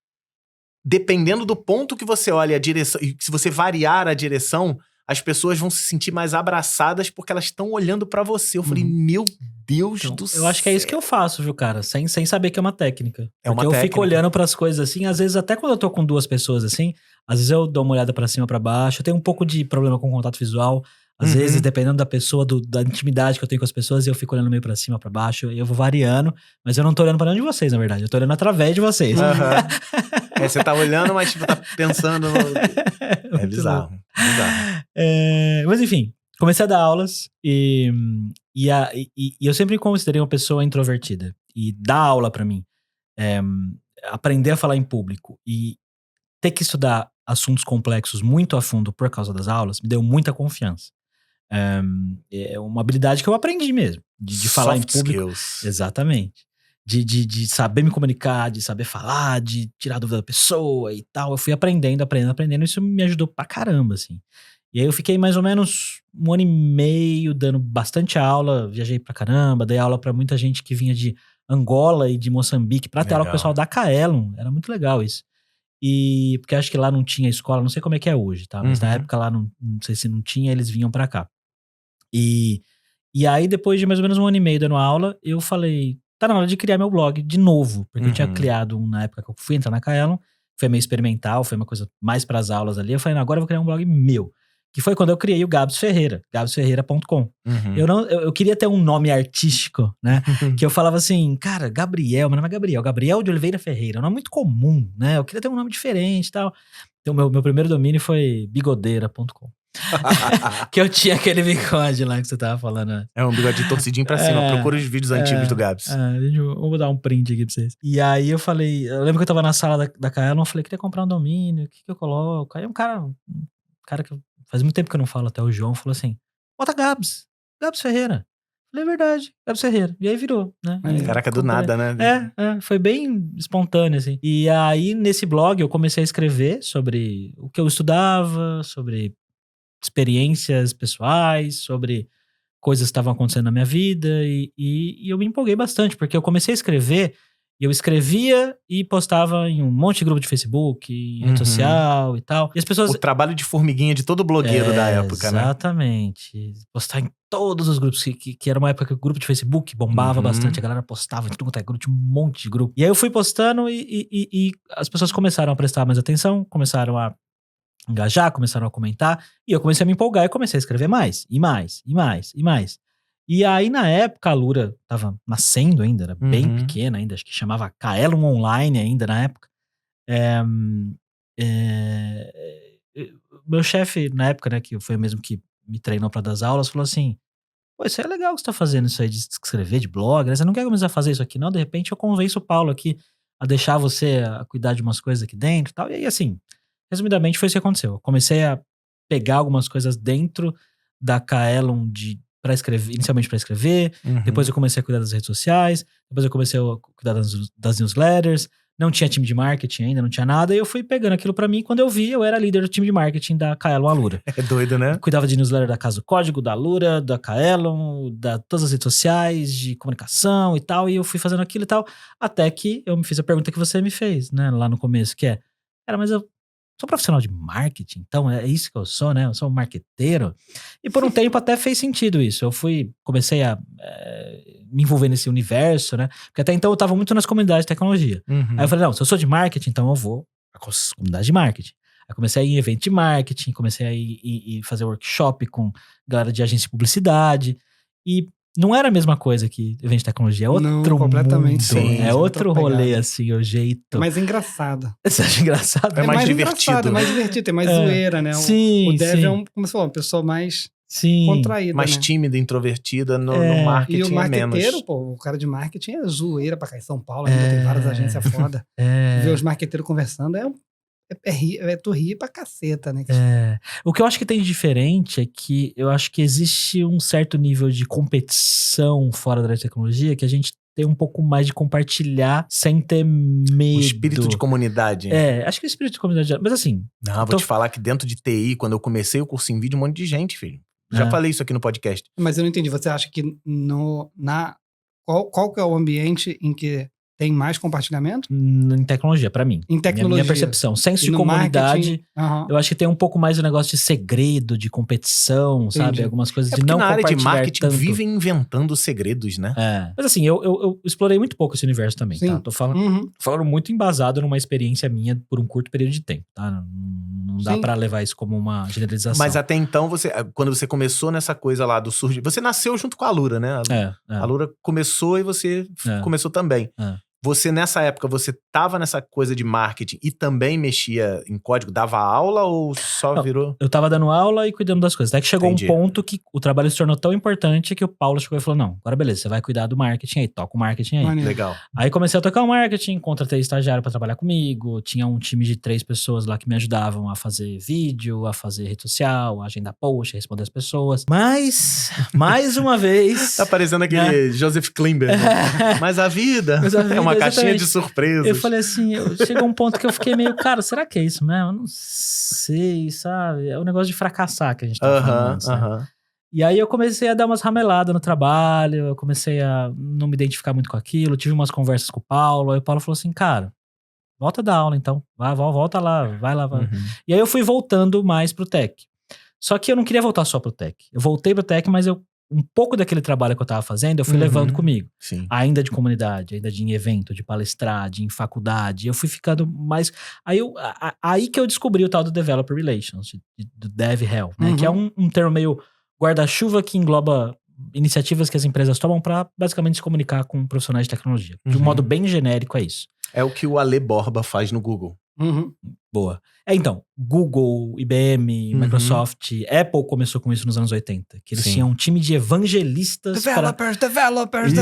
dependendo do ponto que você olha a direção... E se você variar a direção, as pessoas vão se sentir mais abraçadas porque elas estão olhando pra você. Eu falei, meu Deus do céu. Eu acho que é isso que eu faço, viu, cara? Sem saber que é uma técnica. Porque eu técnica. fico olhando pras coisas assim, às vezes até quando eu tô com 2 pessoas assim, às vezes eu dou uma olhada pra cima, pra baixo, eu tenho um pouco de problema com contato visual. Às vezes, dependendo da pessoa, da intimidade que eu tenho com as pessoas, eu fico olhando meio pra cima, pra baixo, eu vou variando, mas eu não tô olhando pra nenhum de vocês, na verdade. Eu tô olhando através de vocês. Você tá olhando, mas tipo, tá pensando... É bizarro. Mas enfim, comecei a dar aulas e eu sempre me considerei uma pessoa introvertida. E dar aula pra mim, aprender a falar em público e ter que estudar assuntos complexos muito a fundo por causa das aulas me deu muita confiança. É uma habilidade que eu aprendi mesmo. De falar em público. Skills. Exatamente. De saber me comunicar, de saber falar, de tirar a dúvida da pessoa e tal. Eu fui aprendendo. Isso me ajudou pra caramba, assim. E aí eu fiquei mais ou menos 1 ano e meio dando bastante aula. Viajei pra caramba, dei aula pra muita gente que vinha de Angola e de Moçambique pra ter aula com o pessoal da Kaelon. Era muito legal isso. E porque acho que lá não tinha escola, não sei como é que é hoje, tá? Mas na época lá, não sei se não tinha, eles vinham pra cá. E aí, depois de mais ou menos 1 ano e meio dando aula, eu falei, tá na hora de criar meu blog de novo. Porque eu tinha criado na época que eu fui entrar na Kaelon, foi meio experimental, foi uma coisa mais pras aulas ali. Eu falei, não, agora eu vou criar um blog meu. Que foi quando eu criei o Gabs Ferreira, gabsferreira.com. Eu queria ter um nome artístico, né? Que eu falava assim, cara, Gabriel, meu nome é Gabriel, Gabriel de Oliveira Ferreira, um nome muito comum, né? Eu queria ter um nome diferente e tal. Então, meu primeiro domínio foi bigodeira.com. Que eu tinha aquele bigode lá que você tava falando, né? É um bigode torcidinho pra cima. Procura os vídeos antigos do Gabs. Eu vou dar um print aqui pra vocês. E aí eu falei, eu lembro que eu tava na sala da Kaelon, eu falei, queria comprar um domínio, o que eu coloco? Aí um cara que faz muito tempo que eu não falo, até o João, falou assim, bota Gabs Ferreira. Falei, é verdade, Gabs Ferreira. E aí virou, né? Caraca, do nada, né? Foi bem espontâneo, assim. E aí, nesse blog, eu comecei a escrever sobre o que eu estudava, sobre experiências pessoais, sobre coisas que estavam acontecendo na minha vida. E eu me empolguei bastante, porque eu comecei a escrever, e eu escrevia e postava em um monte de grupo de Facebook, em rede social e tal. E as pessoas... O trabalho de formiguinha de todo blogueiro da época, né? Exatamente. Postar em todos os grupos, que era uma época que o grupo de Facebook bombava bastante, a galera postava em tudo quanto é grupo, tinha um monte de grupo. E aí eu fui postando e as pessoas começaram a prestar mais atenção, começaram a engajar, começaram a comentar, e eu comecei a me empolgar e comecei a escrever mais, e mais, e mais, e mais. E aí, na época, a Alura tava nascendo ainda, era bem pequena ainda, acho que chamava Kaelon Online ainda na época. Meu chefe, na época, né, que foi o mesmo que me treinou pra dar as aulas, falou assim, pô, isso é legal que você tá fazendo isso aí de escrever, de blog, né? Você não quer começar a fazer isso aqui, não? De repente eu convenço o Paulo aqui a deixar você a cuidar de umas coisas aqui dentro e tal. E aí, assim, resumidamente, foi isso que aconteceu. Eu comecei a pegar algumas coisas dentro da Kaelon pra escrever, inicialmente pra escrever, depois eu comecei a cuidar das redes sociais, depois eu comecei a cuidar das newsletters, não tinha time de marketing ainda, não tinha nada, e eu fui pegando aquilo pra mim, quando eu vi, eu era líder do time de marketing da Kaelon Alura. É doido, né? Cuidava de newsletter da Casa do Código, da Alura, da Kaelon, todas as redes sociais, de comunicação e tal, e eu fui fazendo aquilo e tal, até que eu me fiz a pergunta que você me fez, né, lá no começo, que é, mas eu sou profissional de marketing, então é isso que eu sou, né? Eu sou um marqueteiro. E por um tempo até fez sentido isso. Eu comecei a me envolver nesse universo, né? Porque até então eu tava muito nas comunidades de tecnologia. Aí eu falei, não, se eu sou de marketing, então eu vou para as comunidades de marketing. Aí comecei a ir em evento de marketing, comecei a ir fazer workshop com galera de agência de publicidade. E não era a mesma coisa que evento de tecnologia, é outro mundo. Completamente. Sim, é outro rolê, assim, o jeito. É mais engraçado. Você acha engraçado? É mais divertido. É mais divertido, tem mais zoeira, né? Sim, o Dev sim. é como você falou, uma pessoa mais sim, contraída, mais né? tímida, introvertida, no marketing e o marqueteiro, é menos. pô, o cara de marketing é zoeira pra cá. Em São Paulo ainda tem várias agências foda. Ver os marqueteiros conversando tu rir pra caceta, né? O que eu acho que tem de diferente é que eu acho que existe um certo nível de competição fora da tecnologia que a gente tem um pouco mais de compartilhar sem ter medo. O espírito de comunidade. Acho que o espírito de comunidade... Mas assim... Não, vou te falar que dentro de TI, quando eu comecei o curso em vídeo, um monte de gente, filho. Já falei isso aqui no podcast. Mas eu não entendi. Você acha que qual que é o ambiente em que tem mais compartilhamento? Em tecnologia, pra mim. Em tecnologia. Minha percepção. Senso de comunidade, eu acho que tem um pouco mais o negócio de segredo, de competição, Entendi. sabe? Algumas coisas de porque não na área de compartilhar marketing tanto. vivem inventando segredos, né? Mas assim, eu explorei muito pouco esse universo também, Sim. tá? Tô falando muito embasado numa experiência minha por um curto período de tempo, tá? Não dá pra levar isso como uma generalização. Mas até então, quando você começou nessa coisa lá do surgir... Você nasceu junto com a Alura, né? A Alura começou e você começou também. Você, nessa época, você tava nessa coisa de marketing e também mexia em código? Dava aula ou só Não, virou? Eu tava dando aula e cuidando das coisas. Até que chegou Entendi. um ponto que o trabalho se tornou tão importante que o Paulo chegou e falou, não, agora beleza, você vai cuidar do marketing aí, toca o marketing aí. Maneiro. Legal. Aí comecei a tocar o marketing, contratei estagiário pra trabalhar comigo, tinha um time de 3 pessoas lá que me ajudavam a fazer vídeo, a fazer rede social, a agendar post, a responder as pessoas. Mas, mais uma vez... Tá parecendo aquele Joseph Klimber, né? Mas a vida Mas a vida, é uma caixinha exatamente. de surpresas. Eu falei assim, chegou um ponto que eu fiquei meio, cara, será que é isso mesmo? Eu não sei, sabe? É o negócio de fracassar que a gente tava falando antes, né? E aí eu comecei a dar umas rameladas no trabalho, eu comecei a não me identificar muito com aquilo, tive umas conversas com o Paulo, aí o Paulo falou assim, cara, volta a dar aula então, volta lá, vai lá. Vai. E aí eu fui voltando mais pro tech. Só que eu não queria voltar só pro tech. Eu voltei pro tech, mas um pouco daquele trabalho que eu tava fazendo, eu fui levando comigo. Sim. Ainda de comunidade, ainda de em evento, de palestrar, de em faculdade. Eu fui ficando mais... Aí que eu descobri o tal do Developer Relations, do DevRel, né? Que é um termo meio guarda-chuva que engloba iniciativas que as empresas tomam para basicamente se comunicar com profissionais de tecnologia. De um modo bem genérico, é isso. É o que o Ale Borba faz no Google. Boa. Então, Google, IBM, Microsoft, Apple começou com isso nos anos 80. Que eles tinham um time de evangelistas Developers.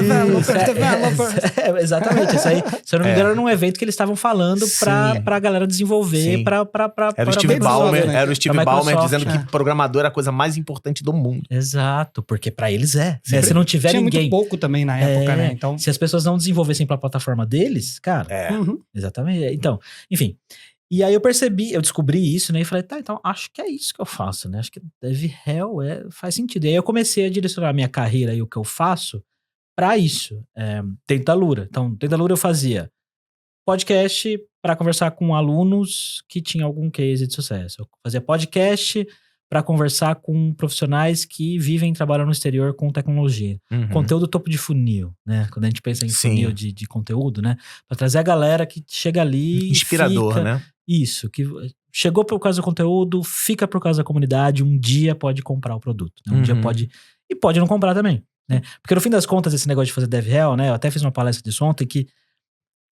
Exatamente. Isso aí, se eu não me engano, era num evento que eles estavam falando pra galera desenvolver, Era o Steve Ballmer, dizendo que programador era a coisa mais importante do mundo. Exato, porque pra eles é. Se não tiver Tinha ninguém... muito pouco também na época, né? Então... Se as pessoas não desenvolvessem pra plataforma deles, cara... Exatamente. Então, enfim... E aí eu descobri isso, né? E falei, tá, então acho que é isso que eu faço, né? Acho que DevRel faz sentido. E aí eu comecei a direcionar a minha carreira e o que eu faço pra isso. Tentalura. Então, Tentalura eu fazia podcast pra conversar com alunos que tinham algum case de sucesso. Eu fazia podcast pra conversar com profissionais que vivem e trabalham no exterior com tecnologia. Conteúdo topo de funil, né? Quando a gente pensa em funil de conteúdo, né? Pra trazer a galera que chega ali... Inspirador, né? Isso, que chegou por causa do conteúdo, fica por causa da comunidade, um dia pode comprar o produto, né? Um dia pode... E pode não comprar também, né? Porque no fim das contas, esse negócio de fazer DevRel, né? Eu até fiz uma palestra disso ontem que,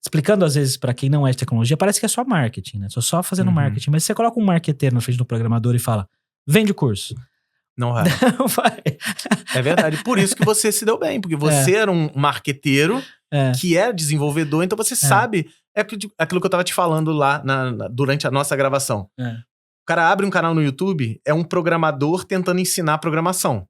explicando às vezes pra quem não é de tecnologia, parece que é só marketing, né? Só fazendo marketing. Mas você coloca um marqueteiro na frente do programador e fala, vende o curso. Não vai. Não vai. É verdade. Por isso que você se deu bem, porque você era um marqueteiro que é desenvolvedor, então você sabe... É aquilo que eu tava te falando lá durante a nossa gravação. O cara abre um canal no YouTube, é um programador tentando ensinar programação.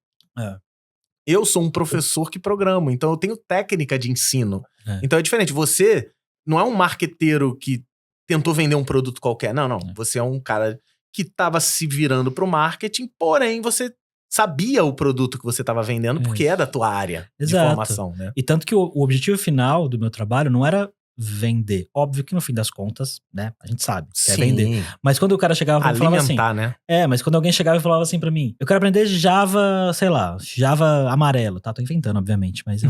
Eu sou um professor que programo, então eu tenho técnica de ensino. Então é diferente. Você não é um marqueteiro que tentou vender um produto qualquer. Não. Você é um cara que tava se virando pro marketing, porém você sabia o produto que você estava vendendo porque é da tua área de formação, né? E tanto que o objetivo final do meu trabalho não era vender. Óbvio que no fim das contas, né, a gente sabe que é vender. Mas quando o cara chegava e falava assim... né? Mas quando alguém chegava e falava assim pra mim, eu quero aprender Java, sei lá, Java amarelo, tá? Tô inventando, obviamente, mas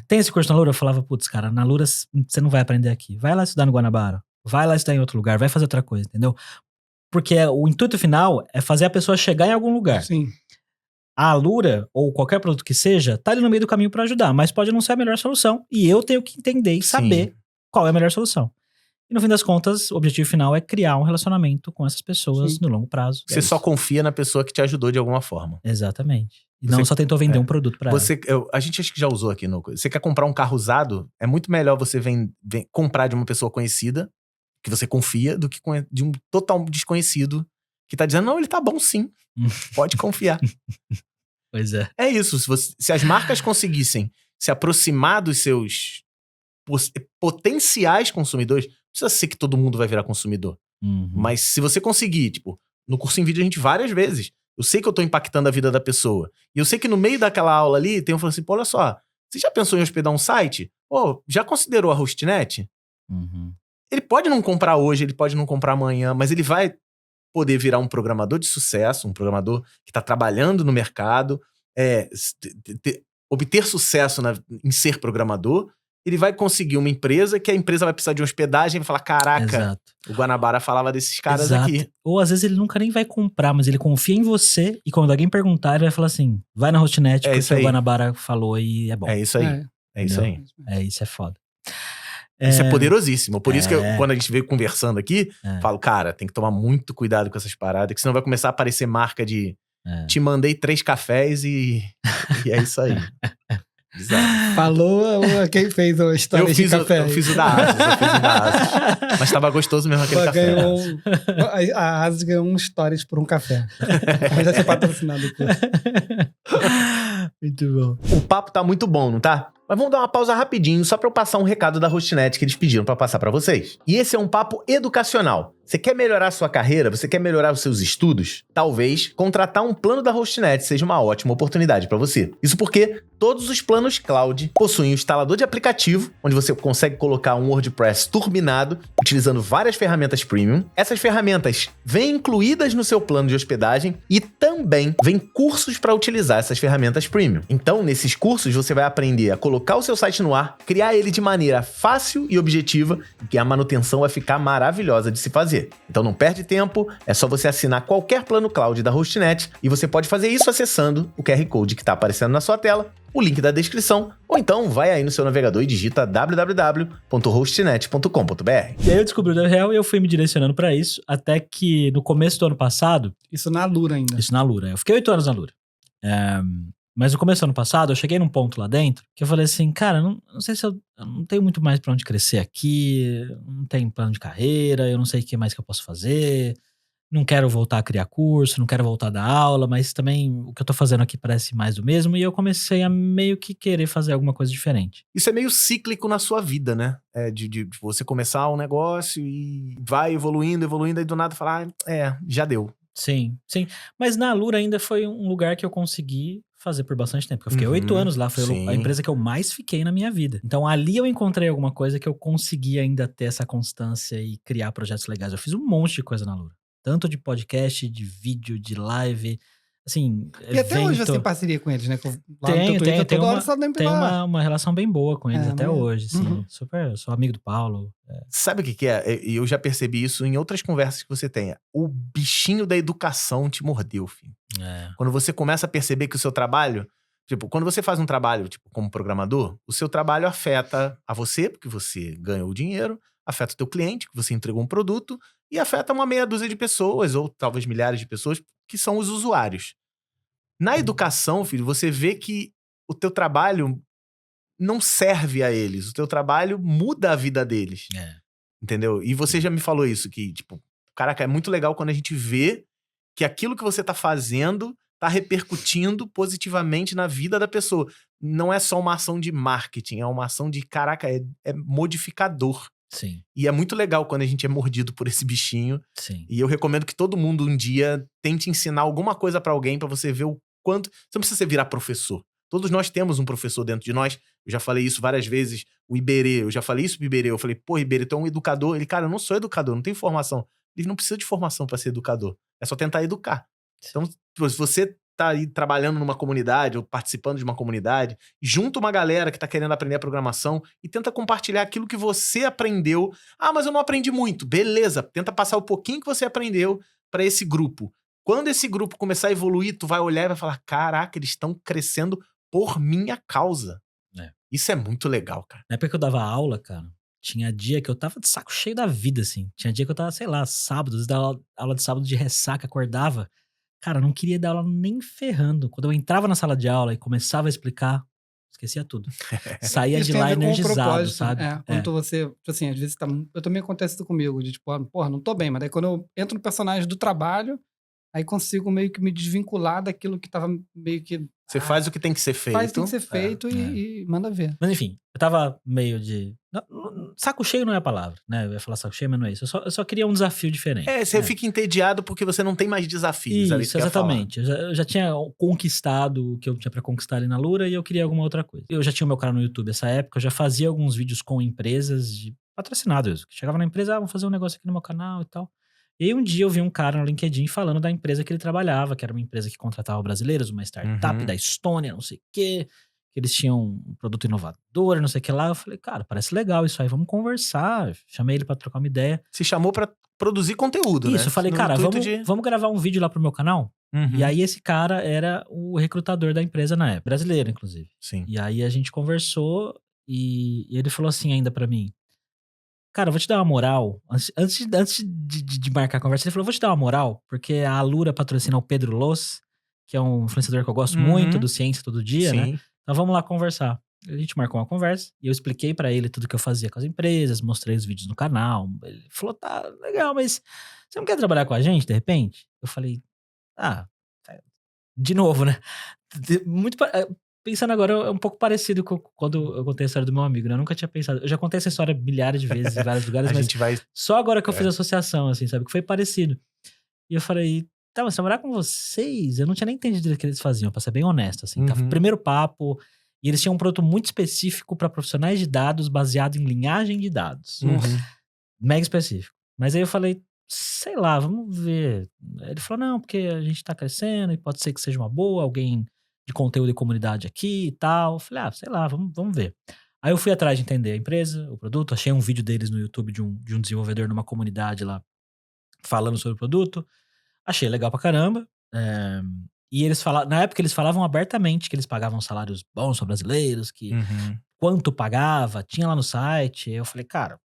tem esse curso na Lura? Eu falava, putz, cara, na Lura você não vai aprender aqui. Vai lá estudar no Guanabara. Vai lá estudar em outro lugar. Vai fazer outra coisa, entendeu? Porque o intuito final é fazer a pessoa chegar em algum lugar. Sim. A Alura, ou qualquer produto que seja, tá ali no meio do caminho pra ajudar, mas pode não ser a melhor solução. E eu tenho que entender e saber qual é a melhor solução. E no fim das contas, o objetivo final é criar um relacionamento com essas pessoas no longo prazo. Você só confia na pessoa que te ajudou de alguma forma. Exatamente. E não só tentou vender um produto pra ela. A gente acho que já usou aqui. Você quer comprar um carro usado, é muito melhor você comprar de uma pessoa conhecida, que você confia, do que de um total desconhecido que tá dizendo, não, ele tá bom sim. Pode confiar. Pois é. É isso. Se as marcas conseguissem se aproximar dos seus potenciais consumidores, não precisa ser que todo mundo vai virar consumidor. Mas se você conseguir, tipo, no curso em vídeo a gente várias vezes, eu sei que eu tô impactando a vida da pessoa. E eu sei que no meio daquela aula ali, tem um falando assim, pô, olha só, você já pensou em hospedar um site? Pô, já considerou a Hostnet? Ele pode não comprar hoje, ele pode não comprar amanhã, mas ele vai poder virar um programador de sucesso, um programador que está trabalhando no mercado, obter sucesso em ser programador. Ele vai conseguir uma empresa que a empresa vai precisar de hospedagem e vai falar, caraca, o Guanabara falava desses caras aqui. Ou às vezes ele nunca nem vai comprar, mas ele confia em você e quando alguém perguntar, ele vai falar assim, vai na Hostnet porque o Guanabara falou e é bom. É isso aí. É isso aí. Isso é foda. Isso é poderosíssimo. Por isso que quando a gente veio conversando aqui, falo, cara, tem que tomar muito cuidado com essas paradas, que senão vai começar a aparecer marca de te mandei 3 cafés e é isso aí. Exato. Falou quem fez a história de café. Eu fiz o da Asus. Mas tava gostoso mesmo aquele café. A Asus ganhou um stories por um café. Vai ser patrocinado aqui. Muito bom. O papo tá muito bom, não tá? Mas vamos dar uma pausa rapidinho só pra eu passar um recado da Hostnet que eles pediram pra passar pra vocês. E esse é um papo educacional. Você quer melhorar a sua carreira? Você quer melhorar os seus estudos? Talvez contratar um plano da Hostnet seja uma ótima oportunidade pra você. Isso porque todos os planos cloud possuem um instalador de aplicativo, onde você consegue colocar um WordPress turbinado, utilizando várias ferramentas premium. Essas ferramentas vêm incluídas no seu plano de hospedagem e também vêm cursos para utilizar essas ferramentas premium. Então, nesses cursos, você vai aprender a colocar o seu site no ar, criar ele de maneira fácil e objetiva, e que a manutenção vai ficar maravilhosa de se fazer. Então não perde tempo, é só você assinar qualquer plano cloud da Hostnet e você pode fazer isso acessando o QR Code que está aparecendo na sua tela, o link da descrição, ou então vai aí no seu navegador e digita www.hostnet.com.br. E aí eu descobri o DevRel e eu fui me direcionando para isso, até que no começo do ano passado... Isso na Lura ainda. Isso na Lura. Eu fiquei 8 anos na Lura. Mas no começo do ano passado, eu cheguei num ponto lá dentro que eu falei assim, cara, não sei se eu não tenho muito mais pra onde crescer aqui, não tenho plano de carreira, eu não sei o que mais que eu posso fazer, não quero voltar a criar curso, não quero voltar a dar aula, mas também o que eu tô fazendo aqui parece mais do mesmo, e eu comecei a meio que querer fazer alguma coisa diferente. Isso é meio cíclico na sua vida, né? De você começar um negócio e vai evoluindo, aí do nada falar, já deu. Sim. Mas na Lura ainda foi um lugar que eu consegui fazer por bastante tempo. Eu fiquei 8 anos lá, foi a empresa que eu mais fiquei na minha vida. Então ali eu encontrei alguma coisa que eu consegui ainda ter essa constância e criar projetos legais. Eu fiz um monte de coisa na Lura. Tanto de podcast, de vídeo, de live, assim, e até hoje você tem parceria com eles, né? Tem uma relação bem boa com eles até hoje, sim. Super, sou amigo do Paulo. Sabe o que é? E eu já percebi isso em outras conversas que você tenha. O bichinho da educação te mordeu, filho. Quando você começa a perceber que o seu trabalho... Tipo, quando você faz um trabalho, tipo, como programador, o seu trabalho afeta a você, porque você ganhou o dinheiro, afeta o teu cliente, que você entregou um produto, e afeta uma meia dúzia de pessoas, ou talvez milhares de pessoas, que são os usuários. Na educação, filho, você vê que o teu trabalho não serve a eles. O teu trabalho muda a vida deles. Entendeu? E você já me falou isso, que, tipo, caraca, é muito legal quando a gente vê que aquilo que você tá fazendo tá repercutindo positivamente na vida da pessoa. Não é só uma ação de marketing, é uma ação de, caraca, é modificador. Sim. E é muito legal quando a gente é mordido por esse bichinho. Sim. E eu recomendo que todo mundo um dia tente ensinar alguma coisa pra alguém, pra você ver o quanto... Você não precisa virar professor. Todos nós temos um professor dentro de nós. Eu já falei isso várias vezes. O Iberê, eu já falei isso pro Iberê. Eu falei, pô, Iberê, tu é um educador. Ele, cara, eu não sou educador, não tenho formação. Ele não precisa de formação pra ser educador. É só tentar educar. Então, se você tá aí trabalhando numa comunidade ou participando de uma comunidade, junta uma galera que tá querendo aprender a programação e tenta compartilhar aquilo que você aprendeu. Ah, mas eu não aprendi muito. Beleza, tenta passar o pouquinho que você aprendeu pra esse grupo. Quando esse grupo começar a evoluir, tu vai olhar e vai falar, caraca, eles estão crescendo por minha causa. Isso é muito legal, cara. Na época que eu dava aula, cara, tinha dia que eu tava de saco cheio da vida, assim. Tinha dia que eu tava, sei lá, sábado, às vezes dava aula de sábado de ressaca, acordava. Cara, não queria dar aula nem ferrando. Quando eu entrava na sala de aula e começava a explicar, esquecia tudo. Saía de lá energizado, sabe? Quando você, assim, às vezes eu também acontece isso comigo, de tipo, porra, não tô bem, mas daí quando eu entro no personagem do trabalho, aí consigo meio que me desvincular daquilo que tava meio que... Você faz o que tem que ser feito. Faz o que tem que ser feito e manda ver. Mas enfim, eu tava meio de... Saco cheio não é a palavra, né? Eu ia falar saco cheio, mas não é isso. Eu só queria um desafio diferente. Você fica entediado porque você não tem mais desafios. Isso, exatamente. Eu já tinha conquistado o que eu tinha pra conquistar ali na Lura e eu queria alguma outra coisa. Eu já tinha o meu canal no YouTube nessa época, eu já fazia alguns vídeos com empresas patrocinados. Chegava na empresa, vamos fazer um negócio aqui no meu canal e tal. E aí um dia eu vi um cara no LinkedIn falando da empresa que ele trabalhava, que era uma empresa que contratava brasileiros, uma startup da Estônia, não sei o quê, que eles tinham um produto inovador, não sei o que lá. Eu falei, cara, parece legal isso aí, vamos conversar. Chamei ele pra trocar uma ideia. Se chamou pra produzir conteúdo, né? Isso, eu falei, cara, vamos gravar um vídeo lá pro meu canal? E aí esse cara era o recrutador da empresa na época, brasileiro, inclusive. Sim. E aí a gente conversou e ele falou assim ainda pra mim, cara, eu vou te dar uma moral. Antes de marcar a conversa, ele falou, vou te dar uma moral, porque a Alura patrocina o Pedro Loss, que é um influenciador que eu gosto muito, do Ciência Todo Dia, Sim. né? Então vamos lá conversar. A gente marcou uma conversa e eu expliquei pra ele tudo que eu fazia com as empresas, mostrei os vídeos no canal. Ele falou, tá, legal, mas você não quer trabalhar com a gente, de repente? Eu falei, de novo, né? Muito... Pensando agora, é um pouco parecido com quando eu contei a história do meu amigo, né? Eu nunca tinha pensado. Eu já contei essa história milhares de vezes em vários lugares, mas só agora que eu fiz a associação, assim, sabe? Que foi parecido. E eu falei, tá, mas trabalhar com vocês, eu não tinha nem entendido o que eles faziam, pra ser bem honesto, assim. Tá? Primeiro papo, e eles tinham um produto muito específico pra profissionais de dados, baseado em linhagem de dados. Mega específico. Mas aí eu falei, sei lá, vamos ver. Ele falou, não, porque a gente tá crescendo e pode ser que seja uma boa, alguém de conteúdo e comunidade aqui e tal. Eu falei, sei lá, vamos ver. Aí eu fui atrás de entender a empresa, o produto, achei um vídeo deles no YouTube de um desenvolvedor numa comunidade lá, falando sobre o produto. Achei legal pra caramba. E eles falavam, na época eles falavam abertamente que eles pagavam salários bons para brasileiros, que quanto pagava, tinha lá no site. Eu falei, cara,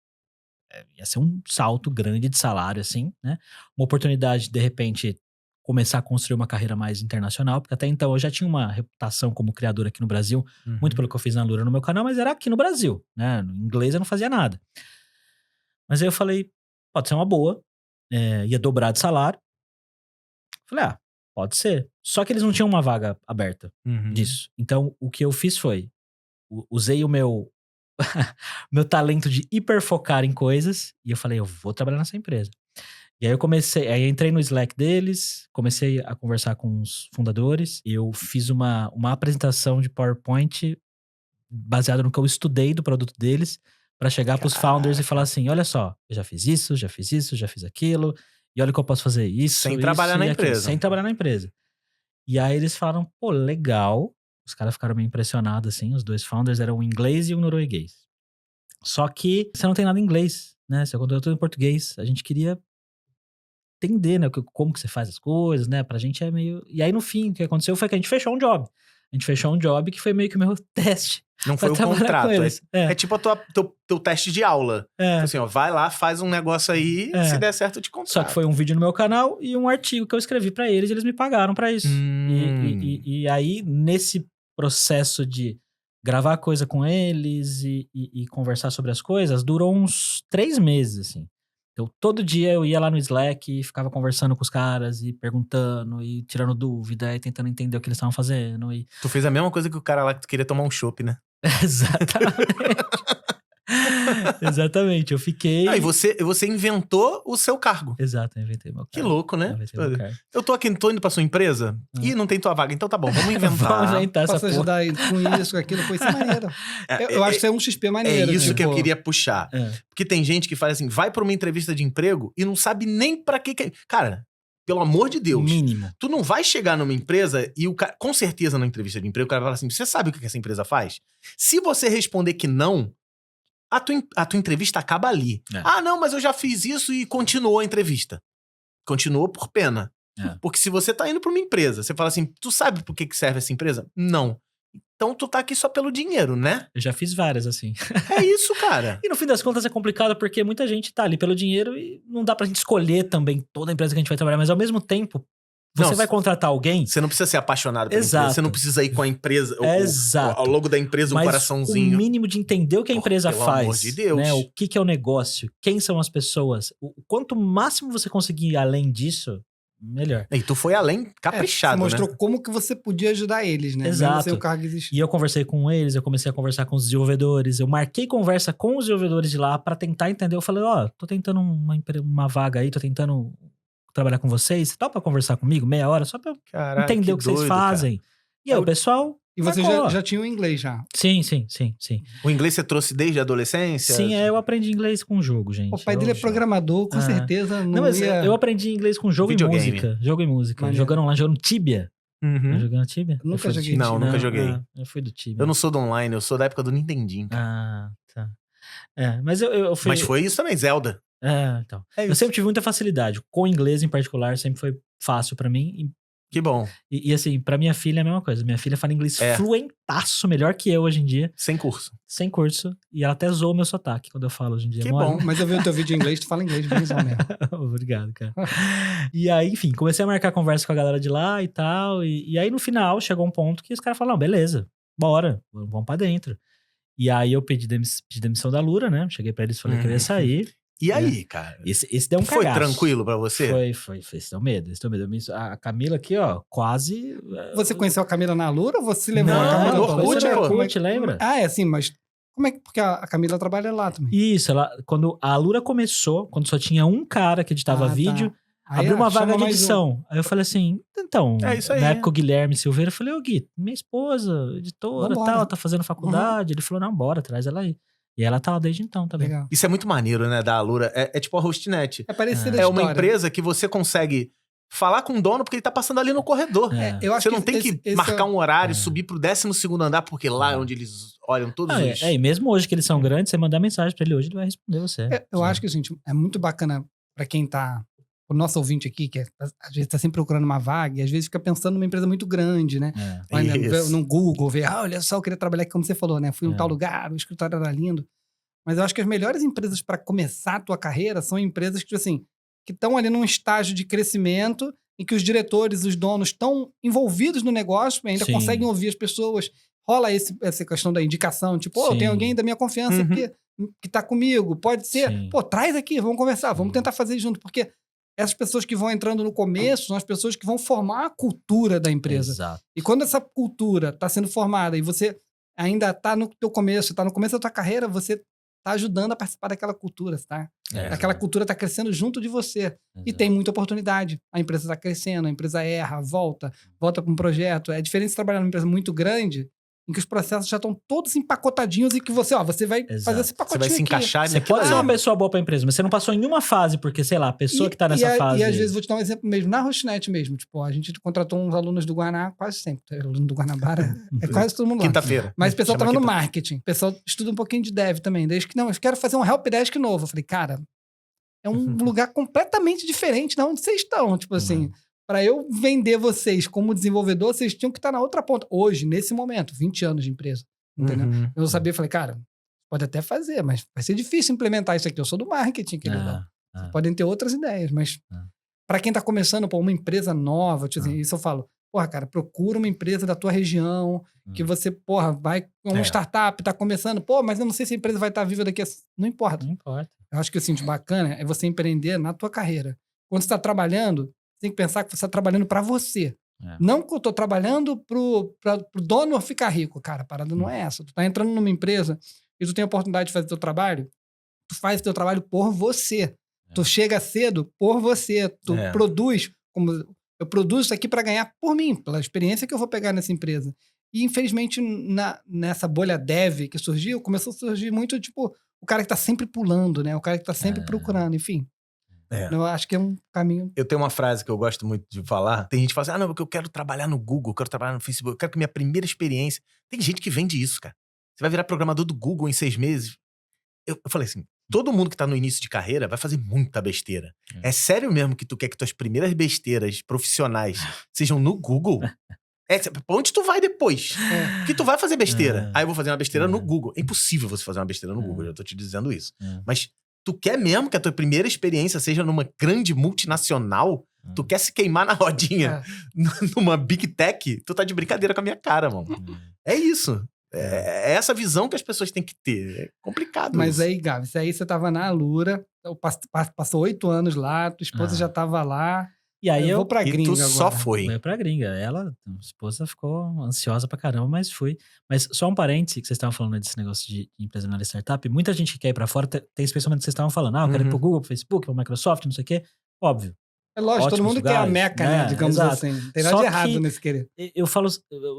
ia ser um salto grande de salário, assim, né? Uma oportunidade, de repente, começar a construir uma carreira mais internacional, porque até então eu já tinha uma reputação como criador aqui no Brasil, muito pelo que eu fiz na Alura no meu canal, mas era aqui no Brasil, né? No inglês eu não fazia nada. Mas aí eu falei, pode ser uma boa, ia dobrar de salário. Falei, pode ser. Só que eles não tinham uma vaga aberta disso. Então, o que eu fiz foi, usei o meu talento de hiperfocar em coisas, e eu falei, eu vou trabalhar nessa empresa. E aí eu entrei no Slack deles, comecei a conversar com os fundadores, eu fiz uma apresentação de PowerPoint baseada no que eu estudei do produto deles, para chegar pros founders e falar assim, olha só, eu já fiz isso, já fiz aquilo, e olha que eu posso fazer isso, sem trabalhar na empresa. Sem trabalhar na empresa. E aí eles falaram, pô, legal. Os caras ficaram meio impressionados, assim, os dois founders eram um inglês e um norueguês. Só que você não tem nada em inglês, né? Você contou tudo em português. A gente queria entender, né, como que você faz as coisas, né? Pra gente é meio... E aí, no fim, o que aconteceu foi que a gente fechou um job. A gente fechou um job que foi meio que o meu teste. Não foi o contrato. É tipo teu teste de aula. Assim, ó, vai lá, faz um negócio aí, se der certo, eu te contrato. Só que foi um vídeo no meu canal e um artigo que eu escrevi pra eles, e eles me pagaram pra isso. E aí, nesse processo de gravar coisa com eles e conversar sobre as coisas, durou uns 3 meses, assim. Então, todo dia eu ia lá no Slack e ficava conversando com os caras e perguntando e tirando dúvida e tentando entender o que eles estavam fazendo. Tu fez a mesma coisa que o cara lá que tu queria tomar um chopp, né? Exatamente. Exatamente, eu fiquei... E você inventou o seu cargo. Exato, eu inventei meu cargo. Que louco, né? Eu tô indo pra sua empresa e não tem tua vaga, então tá bom, vamos inventar. Vamos inventar essa Posso ajudar com isso, com aquilo, foi isso maneiro. Eu acho que isso é um XP maneiro. É isso né? que eu queria puxar. Porque tem gente que fala assim, vai pra uma entrevista de emprego e não sabe nem pra que... Cara, pelo amor de Deus. Mínimo. Tu não vai chegar numa empresa e o cara... Com certeza, na entrevista de emprego, o cara vai falar assim, você sabe o que essa empresa faz? Se você responder que não, a tua entrevista acaba ali. Não, mas eu já fiz isso e continuou a entrevista. Continuou por pena. Porque se você tá indo pra uma empresa, você fala assim, tu sabe por que serve essa empresa? Não. Então tu tá aqui só pelo dinheiro, né? Eu já fiz várias, assim. É isso, cara. E no fim das contas é complicado porque muita gente tá ali pelo dinheiro e não dá pra gente escolher também toda a empresa que a gente vai trabalhar, mas ao mesmo tempo, você vai contratar alguém... Você não precisa ser apaixonado pela empresa, você não precisa ir com a empresa, ao logo da empresa, um coraçãozinho. O mínimo de entender o que a empresa faz, pelo amor de Deus. Né? O que é o negócio, quem são as pessoas. Quanto máximo você conseguir ir além disso, melhor. E tu foi além, caprichado, você mostrou né? como que você podia ajudar eles, né? Exato. Sem o cargo existir. E eu conversei com eles, eu comecei a conversar com os desenvolvedores, eu marquei conversa com os desenvolvedores de lá pra tentar entender. Eu falei, tô tentando uma vaga aí, tô tentando trabalhar com vocês, você topa conversar comigo meia hora só pra eu entender o que vocês fazem. Cara. E aí o pessoal... E você já tinha o inglês já? Sim. O inglês você trouxe desde a adolescência? Sim, eu aprendi inglês com jogo, gente. O pai dele é programador, com certeza não mas ia... eu aprendi inglês com jogo e música. Jogo e música. Maneiro. Jogando online, jogando Tibia. Jogando Tibia? Nunca joguei. Não, nunca joguei. Eu fui do Tibia. Eu não sou do online, eu sou da época do Nintendinho. Tá. Mas eu fui... Mas foi isso também, Zelda. Então. Eu sempre tive muita facilidade. Com inglês, em particular, sempre foi fácil pra mim. Que bom. E assim, pra minha filha é a mesma coisa. Minha filha fala inglês fluentaço, melhor que eu hoje em dia. Sem curso. Sem curso. E ela até zoa o meu sotaque quando eu falo hoje em dia. Que bom. Mas eu vi o teu vídeo em inglês, tu fala inglês bemzão mesmo. Obrigado, cara. E aí, enfim, comecei a marcar conversa com a galera de lá e tal. E aí, no final, chegou um ponto que os caras falaram, não, beleza, bora, vamos pra dentro. E aí, eu pedi demissão da Lura, né? Cheguei pra eles e falei que eu ia sair. E aí, cara? Esse deu um Foi cagaço. tranquilo pra você? Foi. Esse deu medo. A Camila aqui, ó, quase... Você conheceu a Camila na Lura ou você levou a Camila? no Orkut, pô. Orkut, lembra? Ah, é sim, mas como é que... Porque a Camila trabalha lá também. Isso, quando a Lura começou, quando só tinha um cara que editava vídeo, Aí abriu uma vaga de mais edição. Aí eu falei assim, então, É isso aí. na época o Guilherme Silveira, eu falei, ô Gui, minha esposa, editora e tal, tá fazendo faculdade. Ele falou, não, bora, traz ela aí. E ela tá lá desde então também. Legal. Isso é muito maneiro, né, da Alura. É tipo a Hostnet. É parecida É a uma história. empresa que você consegue falar com o dono porque ele tá passando ali no corredor. Eu acho Você não tem que marcar um horário, subir pro 12º andar, porque lá é onde eles olham todos os... E mesmo hoje que eles são grandes, você mandar mensagem pra ele hoje, ele vai responder você. Eu acho que, gente, é muito bacana pra quem tá... O nosso ouvinte aqui, que às vezes tá sempre procurando uma vaga, e às vezes fica pensando numa empresa muito grande, né? Vai no Google, ver, olha só, eu queria trabalhar aqui, como você falou, né? Fui em tal lugar, o escritório era lindo. Mas eu acho que as melhores empresas para começar a tua carreira são empresas que, assim, que estão ali num estágio de crescimento em que os diretores, os donos estão envolvidos no negócio, ainda conseguem ouvir as pessoas. Rola essa questão da indicação, tipo, tem alguém da minha confiança que tá comigo, pode ser, traz aqui, vamos conversar, vamos tentar fazer junto, porque essas pessoas que vão entrando no começo são as pessoas que vão formar a cultura da empresa. Exato. E quando essa cultura está sendo formada e você ainda está no teu começo, está no começo da tua carreira, você está ajudando a participar daquela cultura, tá? Aquela cultura está crescendo junto de você. Exato. E tem muita oportunidade. A empresa está crescendo, a empresa erra, volta para um projeto. É diferente de trabalhar numa empresa muito grande, em que os processos já estão todos empacotadinhos e que você vai fazer esse pacotinho. Você vai se encaixar. Você pode ser uma pessoa boa pra empresa, mas você não passou em uma fase, porque, sei lá, a pessoa que tá nessa fase... E às vezes, vou te dar um exemplo mesmo, na Hostnet mesmo, tipo, a gente contratou uns alunos do Guaraná, quase sempre, aluno do Guanabara, é quase todo mundo lá. Quinta-feira. Mas o pessoal tava no marketing, o pessoal estuda um pouquinho de dev também, desde que, não, eu quero fazer um helpdesk novo. Eu falei, cara, é um lugar completamente diferente de onde vocês estão, tipo assim... Para eu vender vocês como desenvolvedor, vocês tinham que estar na outra ponta. Hoje, nesse momento, 20 anos de empresa. Entendeu? Eu não sabia, falei, cara, pode até fazer, mas vai ser difícil implementar isso aqui. Eu sou do marketing, querido. Podem ter outras ideias, mas para quem tá começando, uma empresa nova, tipo assim, isso eu falo, cara, procura uma empresa da tua região, que você, vai uma startup, tá começando, mas eu não sei se a empresa vai estar viva daqui a... Não importa. Não importa. Eu acho que assim, de bacana é você empreender na tua carreira. Quando você tá trabalhando, você tem que pensar que você está trabalhando para você. Não que eu estou trabalhando pro dono ficar rico. Cara, a parada não é essa. Tu tá entrando numa empresa e tu tem a oportunidade de fazer teu trabalho, tu faz teu trabalho por você. Tu chega cedo por você. Tu produz, como eu produzo isso aqui para ganhar por mim, pela experiência que eu vou pegar nessa empresa. E, infelizmente, nessa bolha dev que surgiu, começou a surgir muito, tipo, o cara que tá sempre pulando, né? O cara que tá sempre procurando, enfim. Eu acho que é um caminho... Eu tenho uma frase que eu gosto muito de falar. Tem gente que fala assim, não, porque eu quero trabalhar no Google, eu quero trabalhar no Facebook, eu quero que minha primeira experiência... Tem gente que vende isso, cara. Você vai virar programador do Google em 6 meses. Eu falei assim, todo mundo que tá no início de carreira vai fazer muita besteira. É sério mesmo que tu quer que tuas primeiras besteiras profissionais sejam no Google? Pra onde tu vai depois? Que tu vai fazer besteira. Aí eu vou fazer uma besteira no Google. É impossível você fazer uma besteira no Google, eu tô te dizendo isso. Mas... Tu quer mesmo que a tua primeira experiência seja numa grande multinacional? Tu quer se queimar na rodinha numa Big Tech? Tu tá de brincadeira com a minha cara, mano. É isso. É essa visão que as pessoas têm que ter. É complicado. Mas isso. aí, Gabi, aí você tava na Alura, passou 8 anos lá, tua esposa já tava lá. E aí eu vou pra gringa agora. Só foi. Foi pra gringa. Ela, a esposa, ficou ansiosa pra caramba, mas fui. Mas só um parêntese, que vocês estavam falando desse negócio de empresa na startup. Muita gente que quer ir pra fora, tem esse pensamento que vocês estavam falando. Eu quero ir pro Google, pro Facebook, pro Microsoft, não sei o quê. Óbvio. É lógico, todo mundo quer a meca, né? Digamos assim. Não tem nada de errado nesse querer. Eu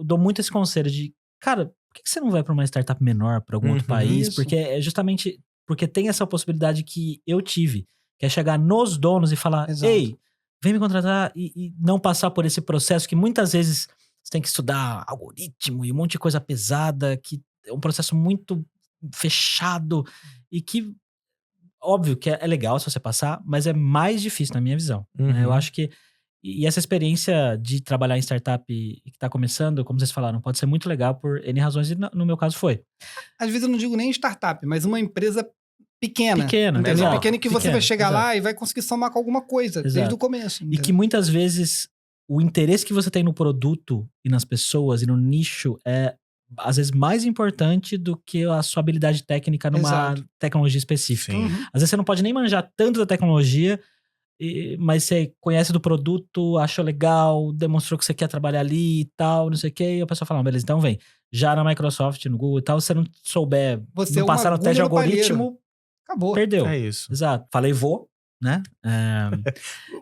dou muito esse conselho de, cara, por que você não vai pra uma startup menor, pra algum outro país? Isso. Porque é justamente porque tem essa possibilidade que eu tive, que é chegar nos donos e falar, ei, vem me contratar e não passar por esse processo que muitas vezes você tem que estudar algoritmo e um monte de coisa pesada, que é um processo muito fechado e que, óbvio que é legal se você passar, mas é mais difícil na minha visão. Né? Eu acho que E essa experiência de trabalhar em startup que tá começando, como vocês falaram, pode ser muito legal por N razões, e no meu caso foi. Às vezes eu não digo nem startup, mas uma empresa pequena. Pequena, entendeu? exato. Pequena que você vai chegar exato. lá e vai conseguir somar com alguma coisa, Exato. desde o começo. E que muitas vezes o interesse que você tem no produto e nas pessoas e no nicho é, às vezes, mais importante do que a sua habilidade técnica numa tecnologia específica. Às vezes você não pode nem manjar tanto da tecnologia, mas você conhece do produto, achou legal, demonstrou que você quer trabalhar ali e tal, não sei o quê, e a pessoa fala, beleza, então vem. Já na Microsoft, no Google e tal, se você não souber, você não passar no teste de algoritmo, acabou. Perdeu. É isso. Exato. Falei né?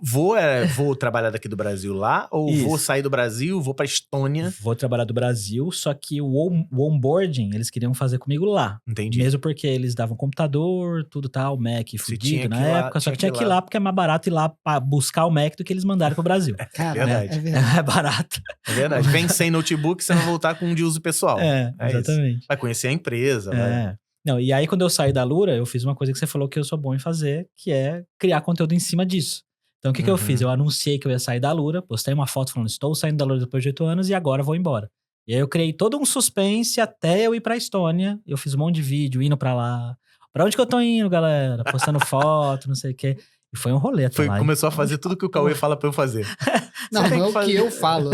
Vou trabalhar daqui do Brasil lá, ou vou sair do Brasil, vou pra Estônia? Vou trabalhar do Brasil, só que o onboarding eles queriam fazer comigo lá. Entendi. Mesmo porque eles davam computador, tudo tal, Mac fudido na época, só que tinha que ir lá porque é mais barato ir lá pra buscar o Mac do que eles mandarem pro Brasil. Cara, verdade. É barato. É verdade. Vem sem notebook, você vai voltar com um de uso pessoal. Exatamente. Isso. Vai conhecer a empresa. Vai... Não, e aí quando eu saí da Lura, eu fiz uma coisa que você falou que eu sou bom em fazer, que é criar conteúdo em cima disso. Então o que eu fiz? Eu anunciei que eu ia sair da Lura, postei uma foto falando, estou saindo da Lura depois de 8 anos e agora vou embora. E aí eu criei todo um suspense até eu ir pra Estônia. Eu fiz um monte de vídeo indo pra lá. Pra onde que eu tô indo, galera? Postando foto, não sei o quê. E foi um rolê até lá. Começou a fazer tudo que o Cauê fala pra eu fazer. Não é o que eu falo.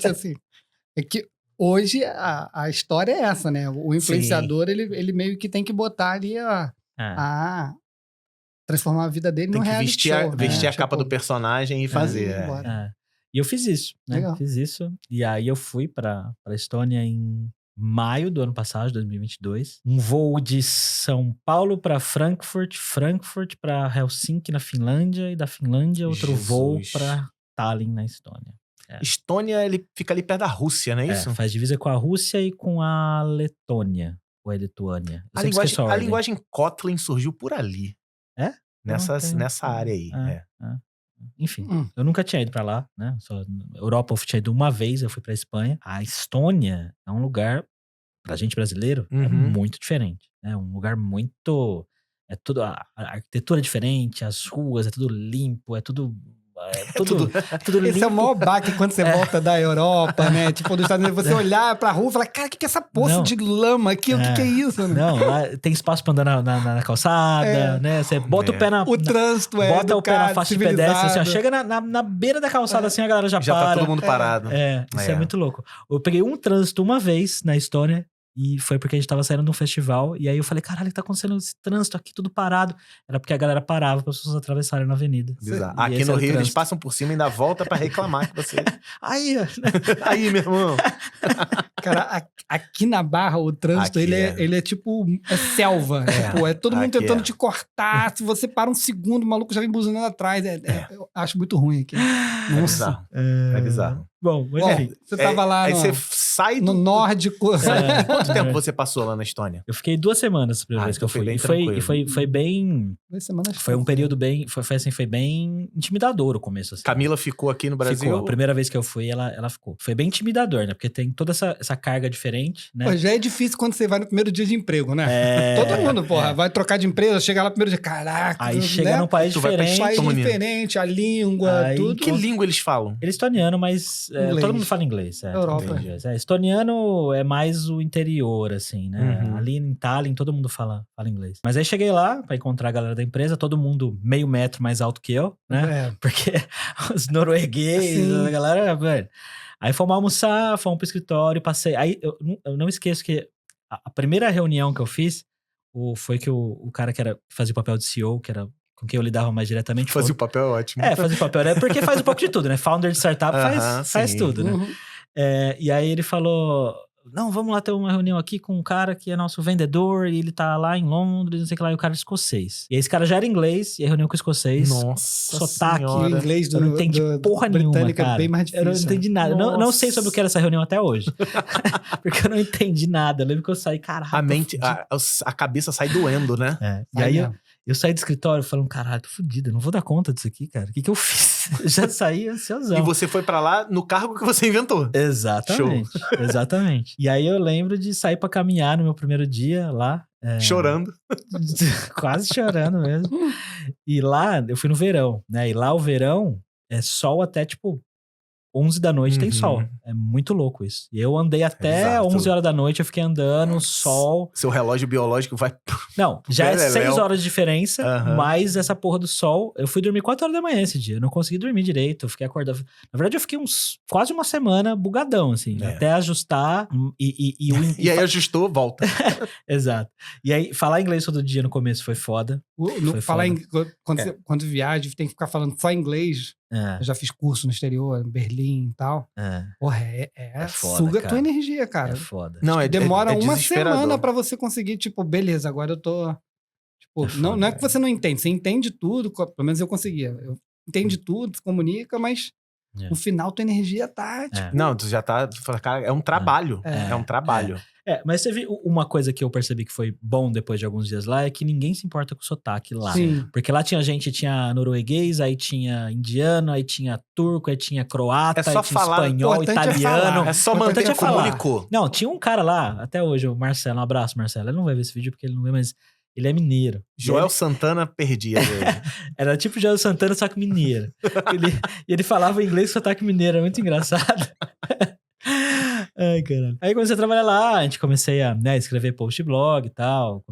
Assim, é que hoje a história é essa, né? O influenciador, ele meio que tem que botar ali transformar a vida dele no reality show. Tem que vestir a capa do personagem e fazer. E eu fiz isso, né? Legal. Fiz isso. E aí eu fui pra Estônia em maio do ano passado, 2022. Um voo de São Paulo pra Frankfurt pra Helsinki, na Finlândia. E da Finlândia, outro voo pra Tallinn, na Estônia. Estônia, ele fica ali perto da Rússia, não é isso? Faz divisa com a Rússia e com a Letônia. Ou a Lituânia. A linguagem Kotlin surgiu por ali. É? Nessa área aí. Enfim, eu nunca tinha ido pra lá, né? Só Europa eu tinha ido uma vez, eu fui pra Espanha. A Estônia é um lugar, pra gente brasileiro, é muito diferente. É um lugar muito... É tudo... A arquitetura é diferente, as ruas, é tudo limpo, é tudo limpo. Esse é o maior baque quando você volta da Europa, né? Tipo, dos Estados Unidos, você olhar pra rua e falar, cara, o que é essa poça de lama aqui? O que é isso? Né? Não, lá tem espaço pra andar na calçada, né? Você bota o pé na... O trânsito bota o pé na faixa de pedestre, assim, ó, chega na beira da calçada, assim, a galera já para. Já tá todo mundo parado. Isso é muito louco. Eu peguei um trânsito uma vez na Estônia, e foi porque a gente tava saindo de um festival, e aí eu falei, caralho, tá acontecendo esse trânsito aqui, tudo parado. Era porque a galera parava para as pessoas atravessarem na avenida. Bizarro. Aqui no Rio eles passam por cima e ainda volta pra reclamar que você... Aí, meu irmão. Cara, aqui na Barra, o trânsito, ele é tipo selva. Tipo, é todo mundo tentando te cortar. Se você para um segundo, o maluco já vem buzinando atrás. Eu acho muito ruim aqui. É bizarro. É bizarro. Bom, enfim. Você tava lá aí você sai no nórdico. Quanto tempo você passou lá na Estônia? Eu fiquei 2 semanas a primeira vez que eu fui. Foi bem... 2 semanas. Foi um período bem... Foi bem intimidador o começo. Assim. Camila ficou aqui no Brasil? Ficou. A primeira vez que eu fui, ela ficou. Foi bem intimidador, né? Porque tem toda essa carga diferente, né? Pô, já é difícil quando você vai no primeiro dia de emprego, né? Todo mundo, vai trocar de empresa, chega lá no primeiro dia, caraca. Aí chega num país diferente. País diferente, a língua, tudo. Que língua eles falam? Eles estoniano, mas todo mundo fala inglês. Europa. Estoniano é mais o interior, assim, né? Ali em Tallinn, todo mundo fala inglês. Mas aí cheguei lá pra encontrar a galera da empresa, todo mundo meio metro mais alto que eu, né? Porque os noruegueses, a galera, velho. Aí fomos almoçar, fomos pro escritório, passei. Aí eu não esqueço que a primeira reunião que eu fiz foi que o cara que fazia o papel de CEO, que era com quem eu lidava mais diretamente. Fazia o papel ótimo. Fazia o papel, né? Porque faz um pouco de tudo, né? Founder de startup faz tudo, né? E aí ele falou, não, vamos lá ter uma reunião aqui com um cara que é nosso vendedor e ele tá lá em Londres, não sei o que lá, e o cara é escocês. E aí esse cara já era inglês, e a reunião com o escocês. Nossa sotaque. O inglês eu não entendi porra nenhuma, cara. É bem mais difícil. Eu não entendi nada. Não sei sobre o que era essa reunião até hoje. Porque eu não entendi nada. Eu lembro que eu saí, caralho. A mente, a cabeça sai doendo, né? E aí eu saí do escritório falando, caralho, tô fudido, eu não vou dar conta disso aqui, cara. O que eu fiz? Eu já saí ansiosão. E você foi pra lá no cargo que você inventou. Exatamente. Show. Exatamente. E aí eu lembro de sair pra caminhar no meu primeiro dia lá. Chorando. Quase chorando mesmo. E lá, eu fui no verão, né? E lá o verão é sol até, tipo, 11 da noite tem sol. É muito louco isso. E eu andei até 11 horas da noite, eu fiquei andando, sol. Seu relógio biológico vai... Não, já é 6 horas de diferença, mas essa porra do sol... Eu fui dormir 4 horas da manhã esse dia. Eu não consegui dormir direito, eu fiquei acordado. Na verdade, eu fiquei quase uma semana bugadão, assim. Até ajustar e aí ajustou, volta. Exato. E aí, falar inglês todo dia no começo foi foda. Quando viaja, tem que ficar falando só inglês. Eu já fiz curso no exterior, em Berlim e tal. Porra, foda, suga a tua energia, cara. É foda. Não, demora uma semana pra você conseguir, tipo, beleza, agora eu tô... Tipo, foda, não é que você não entende, você entende tudo, pelo menos eu conseguia. Eu entende tudo, se comunica, mas no final tua energia tá, tipo... Não, tu já tá... Cara, é um trabalho. É um trabalho. Mas teve uma coisa que eu percebi que foi bom depois de alguns dias lá, é que ninguém se importa com o sotaque lá. Sim. Porque lá tinha norueguês, aí tinha indiano, aí tinha turco, aí tinha croata, aí tinha espanhol, italiano. É só manter comunicou. Não, tinha um cara lá, até hoje, o Marcelo, um abraço, Marcelo. Ele não vai ver esse vídeo porque ele não vê, mas ele é mineiro. Joel Santana perdia dele. Era tipo Joel Santana, só que mineiro. ele falava inglês com sotaque mineiro, é muito engraçado. Ai, caralho. Aí comecei a trabalhar lá, a gente comecei a escrever post-blog e tal,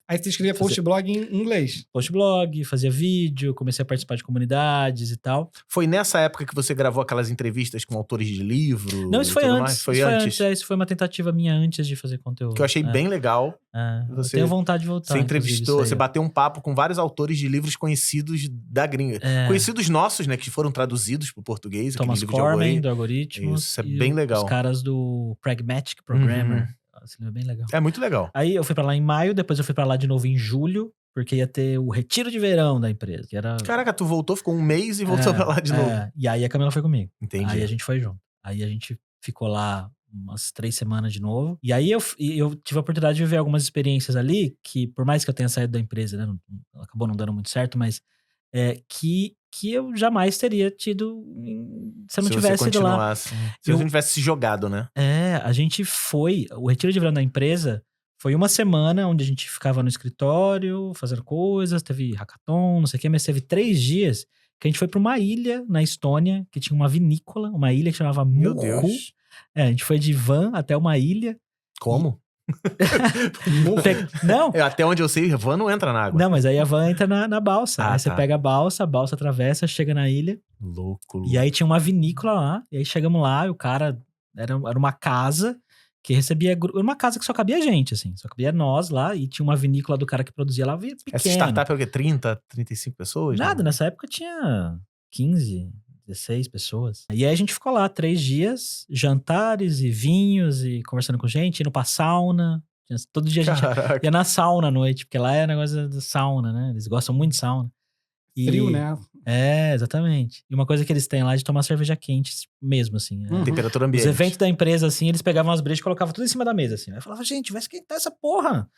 Aí você escrevia post-blog em inglês? Post-blog, fazia vídeo, comecei a participar de comunidades e tal. Foi nessa época que você gravou aquelas entrevistas com autores de livro? Não, isso foi antes. Foi antes. Isso foi uma tentativa minha antes de fazer conteúdo. Que eu achei bem legal. Eu tenho vontade de voltar. Você entrevistou, você bateu um papo com vários autores de livros conhecidos da gringa. Conhecidos nossos, né, que foram traduzidos pro português. Thomas Corman, do Algoritmos. Isso é bem legal. Os caras do Pragmatic Programmer. Esse livro é bem legal. É muito legal. Aí eu fui pra lá em maio, depois eu fui pra lá de novo em julho, porque ia ter o retiro de verão da empresa. Que era... Caraca, tu voltou, ficou um mês e voltou pra lá de novo. E aí a Camila foi comigo. Entendi. Aí a gente foi junto. Aí a gente ficou lá umas 3 semanas de novo. E aí eu tive a oportunidade de viver algumas experiências ali, que por mais que eu tenha saído da empresa, né, acabou não dando muito certo, mas que eu jamais teria tido se eu não tivesse ido lá. Se eu não tivesse se jogado, né? A gente foi... O retiro de verão da empresa foi uma semana onde a gente ficava no escritório, fazendo coisas, teve hackathon, não sei o quê, mas teve 3 dias que a gente foi pra uma ilha na Estônia, que tinha uma vinícola, uma ilha que chamava Muhu. Meu Deus. A gente foi de van até uma ilha. Como? Não. Até onde eu sei, a van não entra na água. Não, mas aí a van entra na balsa. Aí você pega a balsa atravessa, chega na ilha. Louco. E aí tinha uma vinícola lá. E aí chegamos lá e o cara... Era uma casa que recebia... Era uma casa que só cabia gente, assim. Só cabia nós lá. E tinha uma vinícola do cara que produzia lá. Pequeno. Essa startup é o quê? 30, 35 pessoas? Nada, nessa época tinha 15... 16 pessoas. E aí a gente ficou lá 3 dias, jantares e vinhos e conversando com gente, indo pra sauna. Todo dia a gente ia na sauna à noite, porque lá é negócio da sauna, né? Eles gostam muito de sauna. Frio, né? Exatamente. E uma coisa que eles têm lá é de tomar cerveja quente mesmo, assim. Temperatura ambiente. Os eventos da empresa, assim, eles pegavam as brejas e colocavam tudo em cima da mesa, assim. Aí eu falava, gente, vai esquentar essa porra.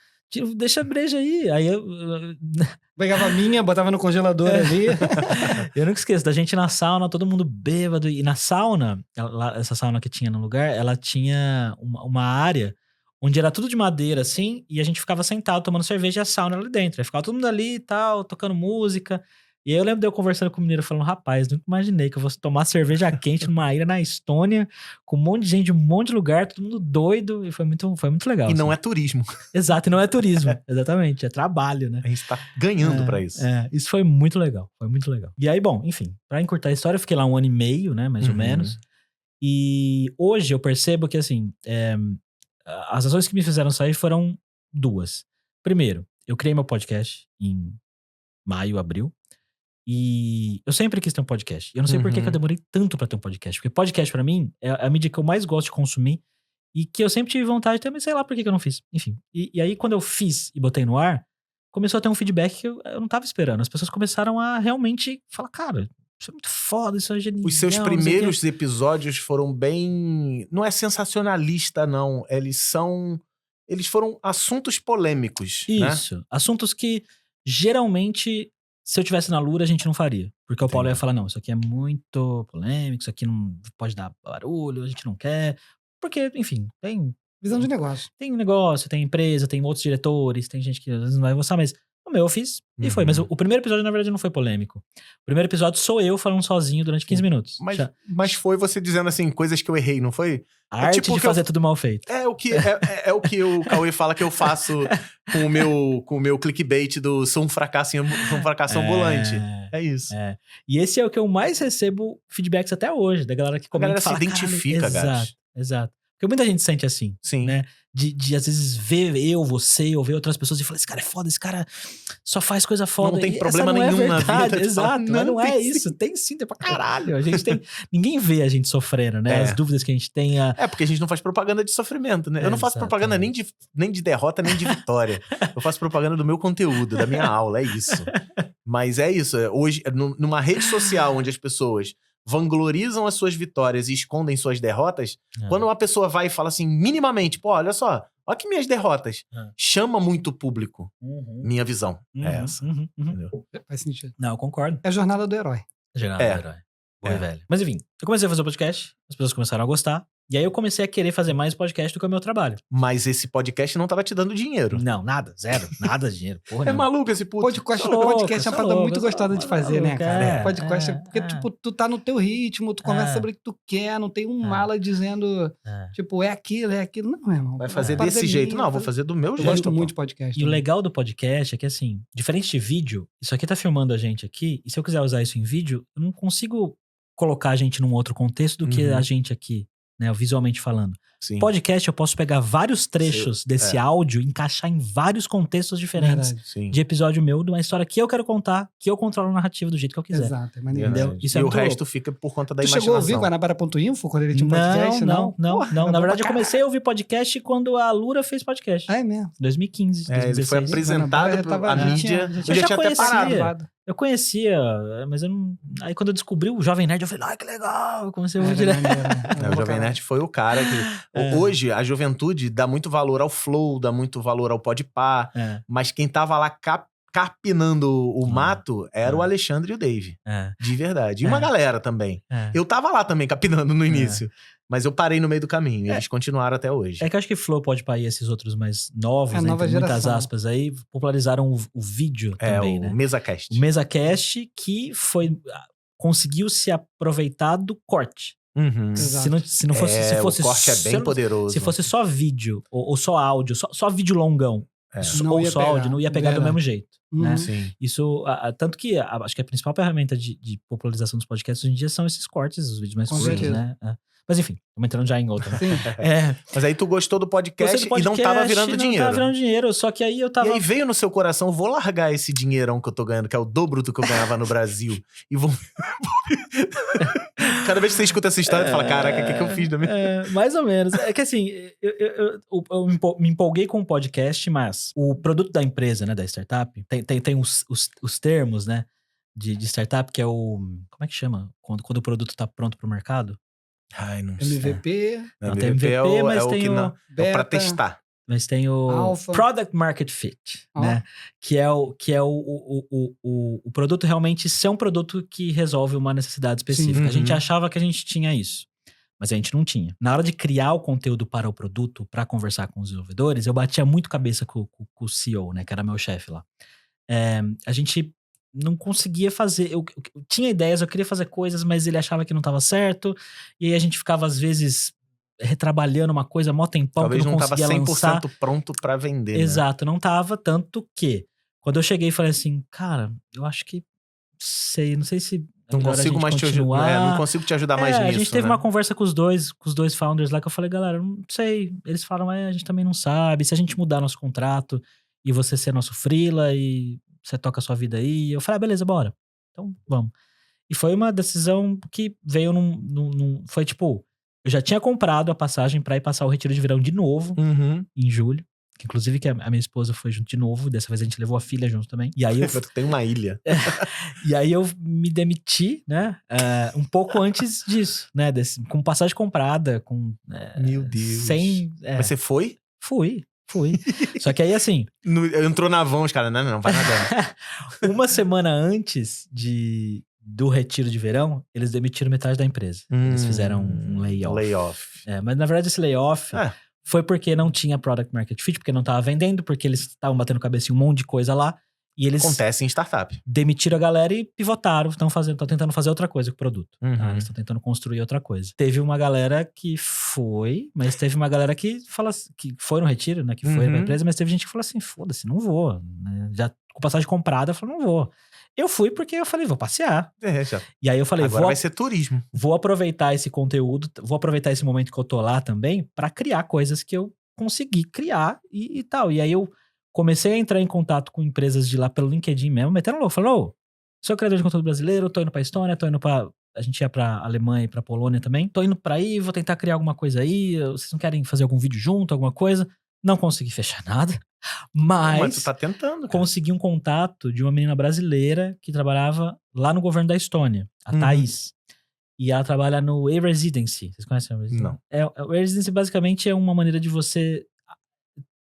Deixa a breja aí. Aí eu... Pegava a minha, botava no congelador ali. Eu nunca esqueço da gente na sauna, todo mundo bêbado. E na sauna, essa sauna que tinha no lugar, ela tinha uma área onde era tudo de madeira, assim, e a gente ficava sentado tomando cerveja e a sauna ali dentro. Aí ficava todo mundo ali e tal, tocando música. E aí eu lembro de eu conversando com o mineiro, falando, rapaz, nunca imaginei que eu fosse tomar cerveja quente numa ilha na Estônia, com um monte de gente de um monte de lugar, todo mundo doido, e foi muito legal. E assim. não é turismo. Exato, e não é turismo, exatamente, é trabalho, né? A gente tá ganhando pra isso. Isso foi muito legal, foi muito legal. E aí, bom, enfim, pra encurtar a história, eu fiquei lá 1 ano e meio, né, mais ou menos, e hoje eu percebo que, assim, as ações que me fizeram sair foram 2. Primeiro, eu criei meu podcast em maio, abril, e eu sempre quis ter um podcast. Eu não sei por que eu demorei tanto pra ter um podcast. Porque podcast, pra mim, é a mídia que eu mais gosto de consumir. E que eu sempre tive vontade de ter, mas sei lá por que eu não fiz. Enfim. E aí, quando eu fiz e botei no ar, começou a ter um feedback que eu não tava esperando. As pessoas começaram a realmente falar, cara, isso é muito foda, isso é genial. Os seus primeiros episódios foram bem... Não é sensacionalista, não. Eles foram assuntos polêmicos, Isso. Né? Assuntos que, geralmente... Se eu tivesse na Lura, a gente não faria. Porque o Paulo ia falar, não, isso aqui é muito polêmico, isso aqui não pode dar barulho, a gente não quer. Porque, enfim, tem... Visão de negócio. Tem negócio, tem empresa, tem outros diretores, tem gente que às vezes não vai gostar, mas O meu eu fiz e foi. Mas o primeiro episódio, na verdade, não foi polêmico. O primeiro episódio sou eu falando sozinho durante 15 minutos. Mas foi você dizendo assim, coisas que eu errei, não foi? A arte de fazer tudo mal feito. É o que o Cauê fala que eu faço com o meu clickbait do sou um fracasso ambulante. É isso. E esse é o que eu mais recebo feedbacks até hoje, da galera que comenta. A galera se identifica, gato. Exato. Porque muita gente sente assim. Sim. Né? De às vezes ver você ou ver outras pessoas e falar, esse cara é foda, esse cara só faz coisa foda. Não tem problema nenhum na vida. Exato, mas não é isso. Tem sim, tem pra caralho. A gente tem... Ninguém vê a gente sofrendo, né? As dúvidas que a gente tem. Porque a gente não faz propaganda de sofrimento, né? Eu não faço propaganda nem de derrota, nem de vitória. Eu faço propaganda do meu conteúdo, da minha aula, é isso. Mas é isso. Hoje, numa rede social onde as pessoas vanglorizam as suas vitórias e escondem suas derrotas, quando uma pessoa vai e fala assim, minimamente, pô, olha só, olha que minhas derrotas, chama muito o público. Minha visão é essa. Entendeu? Faz sentido. Não, eu concordo. É a jornada do herói. Jornada do herói. Boa, velho. Mas enfim, eu comecei a fazer o podcast, as pessoas começaram a gostar, e aí eu comecei a querer fazer mais podcast do que o meu trabalho. Mas esse podcast não tava te dando dinheiro. Não, nada, zero, nada de dinheiro. Porra, maluco esse puto. Podcast é uma parada muito gostosa de fazer, né, cara? Podcast porque, tipo, tu tá no teu ritmo, tu conversa sobre o que tu quer, não tem um mala dizendo, tipo, é aquilo. Não, meu irmão. Vai fazer desse jeito. Não, vou fazer do meu jeito. Eu gosto muito de podcast. E o legal do podcast é que, assim, diferente de vídeo, isso aqui tá filmando a gente aqui, e se eu quiser usar isso em vídeo, eu não consigo colocar a gente num outro contexto do que a gente aqui, né, visualmente falando. Sim. Podcast, eu posso pegar vários trechos desse áudio e encaixar em vários contextos diferentes de episódio meu, de uma história que eu quero contar, que eu controlo a narrativa do jeito que eu quiser. Exato, é maneiro. Entendeu? Isso e é o resto fica por conta da imaginação. Tu chegou a ouvir Guanabara.info quando ele tinha um podcast? Não. Na verdade, eu comecei a ouvir podcast quando a Lura fez podcast. É mesmo? 2015, 2016. Ele foi apresentado pra mídia. Eu já tinha até parado. Eu conhecia, mas eu não... Aí quando eu descobri o Jovem Nerd, eu falei, que legal. Eu comecei a ouvir direto. O Jovem Nerd foi o cara que... Hoje, a juventude dá muito valor ao Flow, dá muito valor ao Podpah. Mas quem tava lá carpinando o mato era o Alexandre e o Dave. De verdade. E uma galera também. Eu tava lá também capinando no início. Mas eu parei no meio do caminho. E eles continuaram até hoje. É que eu acho que Flow, Podpah e esses outros mais novos, né, nova entre muitas geração. aspas aí, popularizaram o vídeo também, o né? MesaCast. O MesaCast que conseguiu se aproveitar do corte. Se não fosse, se fosse o corte é bem poderoso. Se fosse só vídeo, ou só áudio, só vídeo longão, ou só áudio, não ia pegar do mesmo jeito. Né? Sim. Isso, tanto que acho que a principal ferramenta de popularização dos podcasts hoje em dia são esses cortes, os vídeos mais curtos, né? Mas enfim, estamos entrando já em outra. Mas aí tu gostou do podcast e não tava virando dinheiro. Não tava virando dinheiro, só que aí eu tava... E aí veio no seu coração, vou largar esse dinheirão que eu tô ganhando, que é o dobro do que eu ganhava no Brasil, e vou... Cada vez que você escuta essa história, tu fala, caraca, o que eu fiz da minha... Mais ou menos. É que assim, eu me empolguei com o podcast, mas o produto da empresa, né, da startup, tem os termos, né, de startup, que é o... Como é que chama? Quando o produto tá pronto pro mercado? Ai, não sei. MVP. Não, tem MVP, mas tem o... É pra testar. Mas tem o Alpha. Product Market Fit, né? Que é o produto realmente ser um produto que resolve uma necessidade específica. A gente achava que a gente tinha isso, mas a gente não tinha. Na hora de criar o conteúdo para o produto, para conversar com os desenvolvedores, eu batia muito cabeça com o CEO, né? Que era meu chefe lá. A gente não conseguia fazer... Eu tinha ideias, eu queria fazer coisas, mas ele achava que não estava certo. E aí a gente ficava, às vezes... retrabalhando uma coisa mó tempão que não conseguia lançar. Talvez não tava 100% pronto pra vender, Exato, não tava, tanto que quando eu cheguei e falei assim, cara, eu acho que não sei se não consigo mais te ajudar, não consigo te ajudar mais nisso, a gente teve uma conversa com os dois founders lá, que eu falei, galera, não sei, eles falam, a gente também não sabe, se a gente mudar nosso contrato e você ser nosso freela e você toca a sua vida aí, eu falei, beleza, bora, então vamos. E foi uma decisão que veio foi tipo, eu já tinha comprado a passagem pra ir passar o retiro de verão de novo, em julho. Que inclusive que a minha esposa foi junto de novo. Dessa vez a gente levou a filha junto também. E aí Tem uma ilha. E aí eu me demiti, né? Um pouco antes disso, né? Com passagem comprada, com... Meu Deus. Mas você foi? Fui. Só que aí assim... Entrou na van, os caras, não, vai nadando. Uma semana antes do retiro de verão, eles demitiram metade da empresa. Eles fizeram um layoff. Mas na verdade esse layoff foi porque não tinha product market fit, porque não tava vendendo, porque eles estavam batendo cabeça em um monte de coisa lá, E eles Acontece em startup. demitiram a galera e pivotaram. Estão tentando fazer outra coisa com o produto. Tá? Uhum. Eles estão tentando construir outra coisa. Teve uma galera que foi, mas teve uma galera que fala que foi no retiro, né? Que foi pra empresa, mas teve gente que falou assim, foda-se, não vou. Né? Já com passagem comprada, falou, não vou. Eu fui porque eu falei, vou passear. Já. E aí eu falei, Agora vai ser turismo. Vou aproveitar esse conteúdo, vou aproveitar esse momento que eu tô lá também pra criar coisas que eu consegui criar e tal. E aí eu comecei a entrar em contato com empresas de lá pelo LinkedIn mesmo, metendo louco. Falou, sou criador de conteúdo brasileiro, tô indo pra Estônia, tô indo pra... A gente ia pra Alemanha e pra Polônia também. Tô indo pra aí, vou tentar criar alguma coisa aí. Vocês não querem fazer algum vídeo junto, alguma coisa? Não consegui fechar nada. Mas tu tá tentando, cara. Consegui um contato de uma menina brasileira que trabalhava lá no governo da Estônia, a Thaís. E ela trabalha no e-Residency. Vocês conhecem o e-Residency? Não. O e-Residency basicamente é uma maneira de você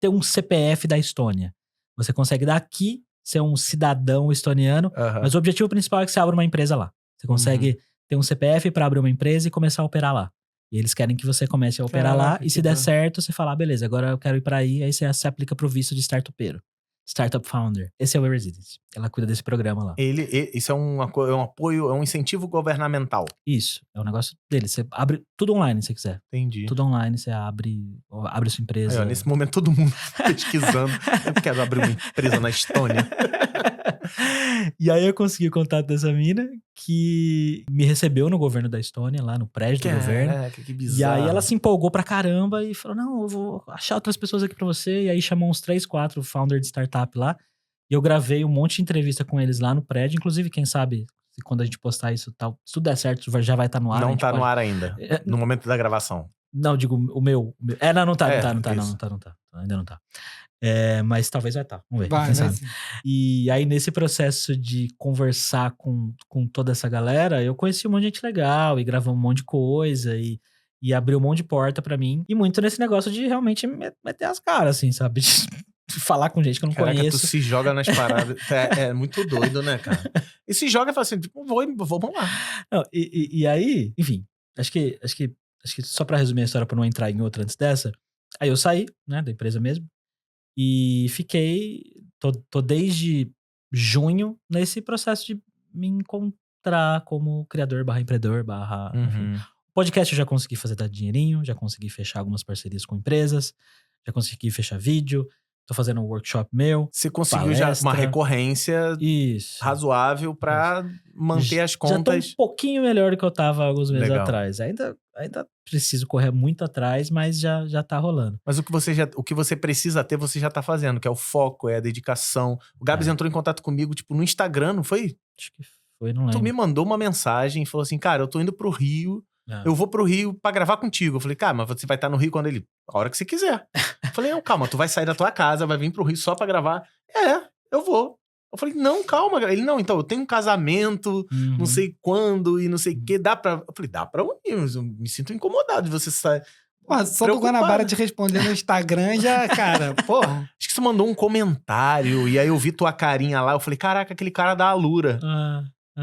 ter um CPF da Estônia. Você consegue daqui ser um cidadão estoniano, mas o objetivo principal é que você abra uma empresa lá. Você consegue ter um CPF para abrir uma empresa e começar a operar lá. E eles querem que você comece a operar lá, e se der certo, você fala, beleza, agora eu quero ir para aí você aplica pro visto de startupeiro. Startup Founder. Esse é o e-Residency. Ela cuida desse programa lá. Isso é um apoio, é um incentivo governamental. Isso. É um negócio dele. Você abre tudo online, se você quiser. Entendi. Tudo online, você abre sua empresa. Aí, ó, nesse momento, todo mundo pesquisando. Eu quero abrir uma empresa na Estônia. E aí eu consegui o contato dessa mina que me recebeu no governo da Estônia, lá no prédio do governo. Caraca, que bizarro. E aí ela se empolgou pra caramba e falou, não, eu vou achar outras pessoas aqui pra você. E aí chamou uns 3, 4 founders de startup lá. E eu gravei um monte de entrevista com eles lá no prédio. Inclusive, quem sabe, quando a gente postar isso, tal, se tudo der certo, já vai estar no ar. Não tá no ar ainda, no momento da gravação. Não, digo, o meu. Não tá. Ainda não tá. Mas talvez vai estar. Vamos ver. Vai, sabe? E aí, nesse processo de conversar com toda essa galera, eu conheci um monte de gente legal e gravamos um monte de coisa e abriu um monte de porta pra mim. E muito nesse negócio de realmente meter as caras, assim, sabe? De falar com gente que eu não conheço. Tu se joga nas paradas. É muito doido, né, cara? E se joga e fala assim, tipo, vamos lá. Não, e aí, enfim, acho que só pra resumir a história, pra não entrar em outra antes dessa, aí eu saí, né, da empresa mesmo. E fiquei, tô desde junho nesse processo de me encontrar como criador / empreendedor / enfim. Podcast eu já consegui fazer dar dinheirinho, já consegui fechar algumas parcerias com empresas, já consegui fechar vídeo, tô fazendo um workshop meu. Você conseguiu já uma recorrência razoável pra manter as contas. Já tô um pouquinho melhor do que eu tava alguns meses atrás. Ainda preciso correr muito atrás, mas já tá rolando. Mas o que você precisa ter, você já tá fazendo, que é o foco, é a dedicação. O Gabs entrou em contato comigo, tipo, no Instagram, não foi? Acho que foi, não lembro. Tu me mandou uma mensagem e falou assim, cara, eu tô indo pro Rio, eu vou pro Rio pra gravar contigo. Eu falei, cara, mas você vai estar no Rio quando ele... A hora que você quiser. Eu falei, não, calma, tu vai sair da tua casa, vai vir pro Rio só pra gravar. Eu vou. Eu falei, não, calma. Ele, não, então, eu tenho um casamento, não sei quando e não sei o que, dá pra... Eu falei, dá pra unir, eu me sinto incomodado de você sair... Só do Guanabara te responder no Instagram já, cara, porra. Acho que você mandou um comentário e aí eu vi tua carinha lá, eu falei, caraca, aquele cara da Alura.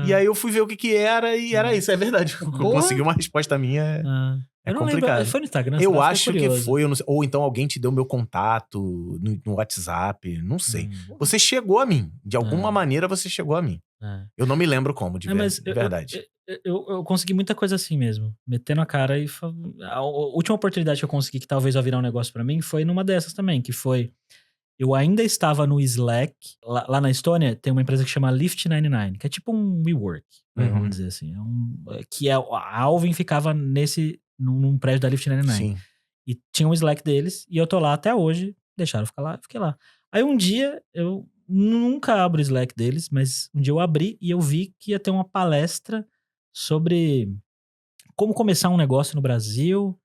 E aí eu fui ver o que era e era isso, é verdade. Conseguir uma resposta minha é complicado. Lembro, foi no Instagram. Eu acho que foi, eu não sei, ou então alguém te deu meu contato no WhatsApp, não sei. Você chegou a mim, de alguma maneira você chegou a mim. Eu não me lembro como, de verdade. Eu consegui muita coisa assim mesmo, metendo a cara e... A última oportunidade que eu consegui, que talvez vai virar um negócio pra mim, foi numa dessas também, que foi... Eu ainda estava no Slack. Lá na Estônia tem uma empresa que chama Lift 99, que é tipo um WeWork, vamos dizer assim. A Alvin ficava num prédio da Lift 99. Sim. E tinha um Slack deles, e eu tô lá até hoje. Deixaram eu ficar lá, fiquei lá. Aí um dia, eu nunca abro o Slack deles, mas um dia eu abri e eu vi que ia ter uma palestra sobre como começar um negócio no Brasil...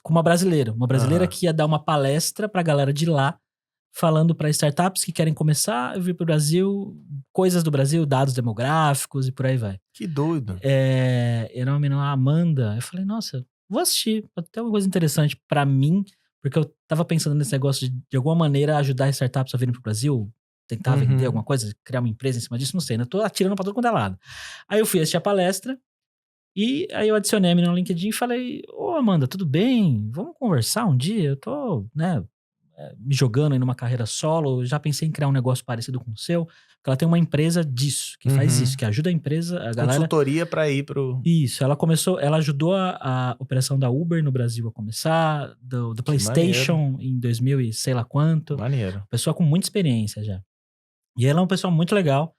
com uma brasileira que ia dar uma palestra pra galera de lá, falando pra startups que querem começar a vir pro Brasil, coisas do Brasil, dados demográficos e por aí vai. Que doido. Era uma menina lá, Amanda. Eu falei, nossa, vou assistir, pode ter uma coisa interessante pra mim, porque eu tava pensando nesse negócio de alguma maneira ajudar startups a virem pro Brasil, tentar vender alguma coisa, criar uma empresa em cima disso, não sei, né? Tô atirando pra todo quanto é lado. Aí eu fui assistir a palestra. E aí eu adicionei a menina no LinkedIn e falei, ô Amanda, tudo bem? Vamos conversar um dia? Eu tô, né, me jogando aí numa carreira solo, já pensei em criar um negócio parecido com o seu. Porque ela tem uma empresa disso, que faz isso, que ajuda a empresa, a galera... Consultoria pra ir pro... Isso, ela ajudou a operação da Uber no Brasil a começar, do PlayStation em 2000 e sei lá quanto. Maneiro. Pessoa com muita experiência já. E ela é uma pessoa muito legal.